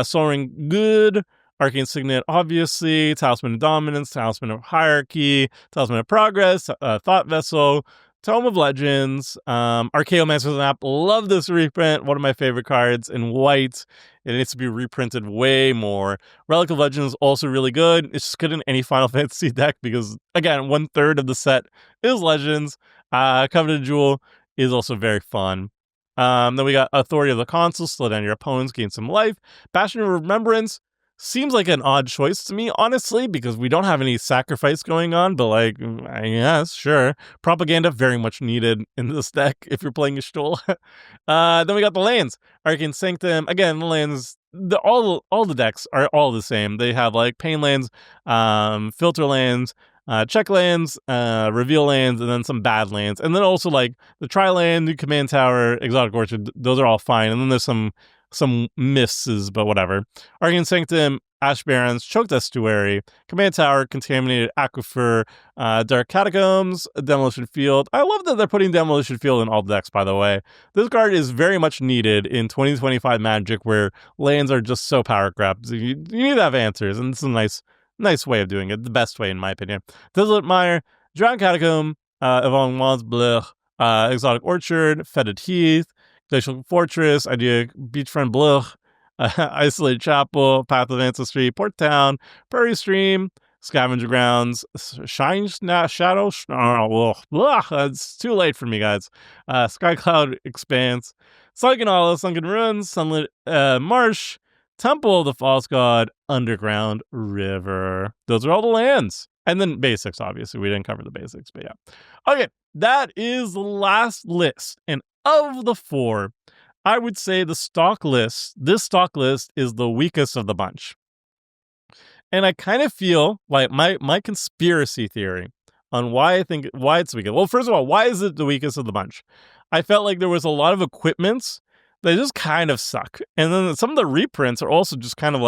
Soul Ring, good. Arcane Signet, obviously. Talisman of Dominance, Talisman of Hierarchy, Talisman of Progress, Thought Vessel, Tome of Legends, Archaeomancer's Map. Love this reprint. One of my favorite cards in white. It needs to be reprinted way more. Relic of Legends also really good. It's just good in any Final Fantasy deck because, again, 1/3 of the set is Legends. Coveted Jewel is also very fun. Then we got Authority of the Console, slow down your opponents, gain some life. Bastion of Remembrance seems like an odd choice to me, honestly, because we don't have any sacrifice going on, but I guess, sure. Propaganda, very much needed in this deck if you're playing Y'shtola. Then we got the lands. Arcane Sanctum, again, the lands, all the decks are all the same. They have Pain lands, filter lands, check lands, reveal lands, and then some bad lands. And then also the Tri-land, New Command Tower, Exotic Orchard, those are all fine. And then there's some misses, but whatever. Arcane Sanctum, Ash Barrens, Choked Estuary, Command Tower, Contaminated Aquifer, Dark Catacombs, Demolition Field. I love that they're putting Demolition Field in all decks, by the way. This card is very much needed in 2025 Magic, where lands are just so power grabbed. You need to have answers, and it's a nice way of doing it. The best way, in my opinion. Desolate Mire, Drowned Catacomb, Evolving Wands, Blech, Exotic Orchard, Fetid Heath, Glacial Fortress, Idea Beachfront Blech, Isolated Chapel, Path of Ancestry, Port Town, Prairie Stream, Scavenger Grounds, Shine Shadow. It's too late for me, guys. Sky Cloud Expanse, Sunken Hollow, Sunken Ruins, Sunlit Marsh, Temple of the False God, Underground River. Those are all the lands. And then basics, obviously. We didn't cover the basics, but yeah. Okay, that is the last list. And of the 4, I would say this stock list is the weakest of the bunch. And I kind of feel like my conspiracy theory on why it's weakest. Well, first of all, why is it the weakest of the bunch? I felt like there was a lot of equipments that just kind of suck. And then some of the reprints are also just kind of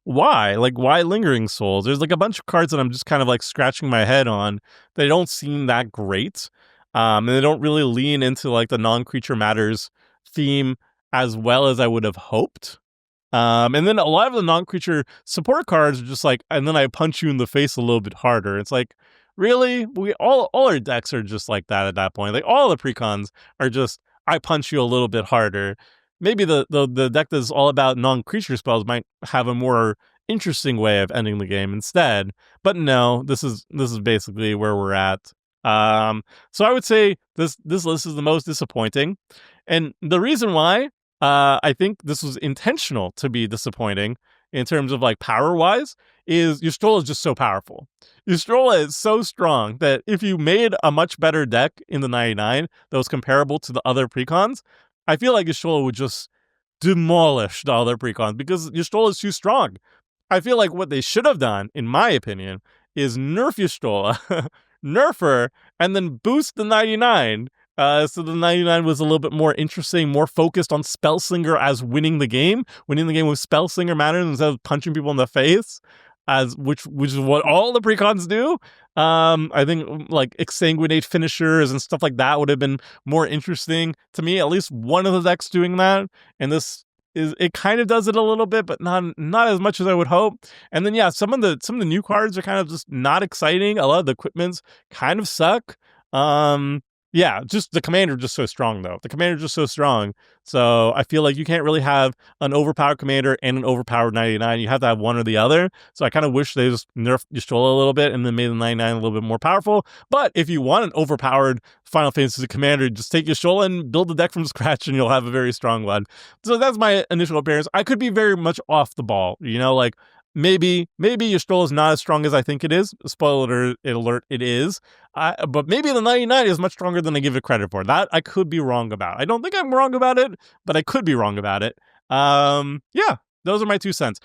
why? Why Lingering Souls? There's a bunch of cards that I'm just kind of scratching my head on. They don't seem that great. And they don't really lean into the non-creature matters theme as well as I would have hoped. And then a lot of the non-creature support cards are just and then I punch you in the face a little bit harder. It's really? All our decks are just like that at that point. All the precons are just, I punch you a little bit harder. Maybe the deck that's all about non-creature spells might have a more interesting way of ending the game instead. But no, this is basically where we're at. So I would say this list is the most disappointing. And the reason why, I think this was intentional to be disappointing in terms of power-wise, is Y'shtola is just so powerful. Y'shtola is so strong that if you made a much better deck in the 99 that was comparable to the other precons, I feel like Y'shtola would just demolish the other precons because Y'shtola is too strong. I feel like what they should have done, in my opinion, is nerf Y'shtola, nerf her, and then boost the 99. So the 99 was a little bit more interesting, more focused on Spellslinger as winning the game with Spellslinger matters instead of punching people in the face, which is what all the precons do. I think Exsanguinate finishers and stuff like that would have been more interesting to me. At least one of the decks doing that, and this it kind of does it a little bit, but not as much as I would hope. And then some of the new cards are kind of just not exciting. A lot of the equipments kind of suck. Yeah, just the commander just so strong though. The commander just so strong. So I feel like you can't really have an overpowered commander and an overpowered 99. You have to have one or the other. So I kind of wish they just nerfed Y'shtola a little bit and then made the 99 a little bit more powerful. But if you want an overpowered Final Fantasy commander, just take Y'shtola and build the deck from scratch and you'll have a very strong one. So that's my initial appearance. I could be very much off the ball, you know, like maybe Y'shtola is not as strong as I think it is. Spoiler alert, it is. But maybe the 99 is much stronger than I give it credit for. That I could be wrong about. I don't think I'm wrong about it, but I could be wrong about it. Yeah, those are my 2 cents.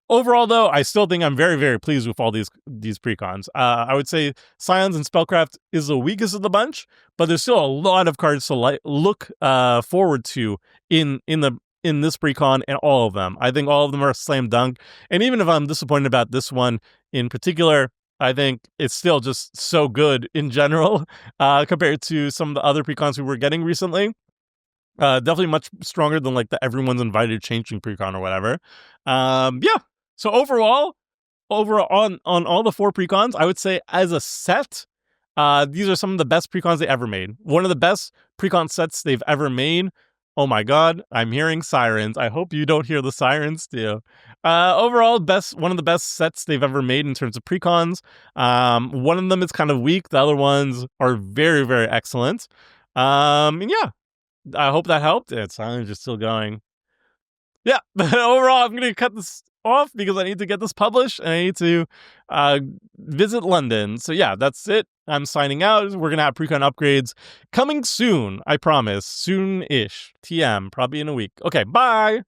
Overall, though, I still think I'm very, very pleased with all these precons. I would say Scions and Spellcraft is the weakest of the bunch, but there's still a lot of cards to look forward to in this precon, and all of them. I think all of them are a slam dunk. And even if I'm disappointed about this one in particular, I think it's still just so good in general compared to some of the other precons we were getting recently. Definitely much stronger than like the everyone's invited changing precon or whatever. Yeah. So overall on all the 4 precons, I would say as a set, these are some of the best precons they ever made. One of the best precon sets they've ever made. Oh my god, I'm hearing sirens. I hope you don't hear the sirens too. Overall, one of the best sets they've ever made in terms of precons. One of them is kind of weak. The other ones are very, very excellent. And yeah, I hope that helped. Yeah, silence is still going. Yeah, but overall, I'm going to cut this off because I need to get this published and I need to visit London. So yeah, that's it. I'm signing out. We're going to have precon upgrades coming soon. I promise. Soon-ish. TM, probably in a week. Okay, bye.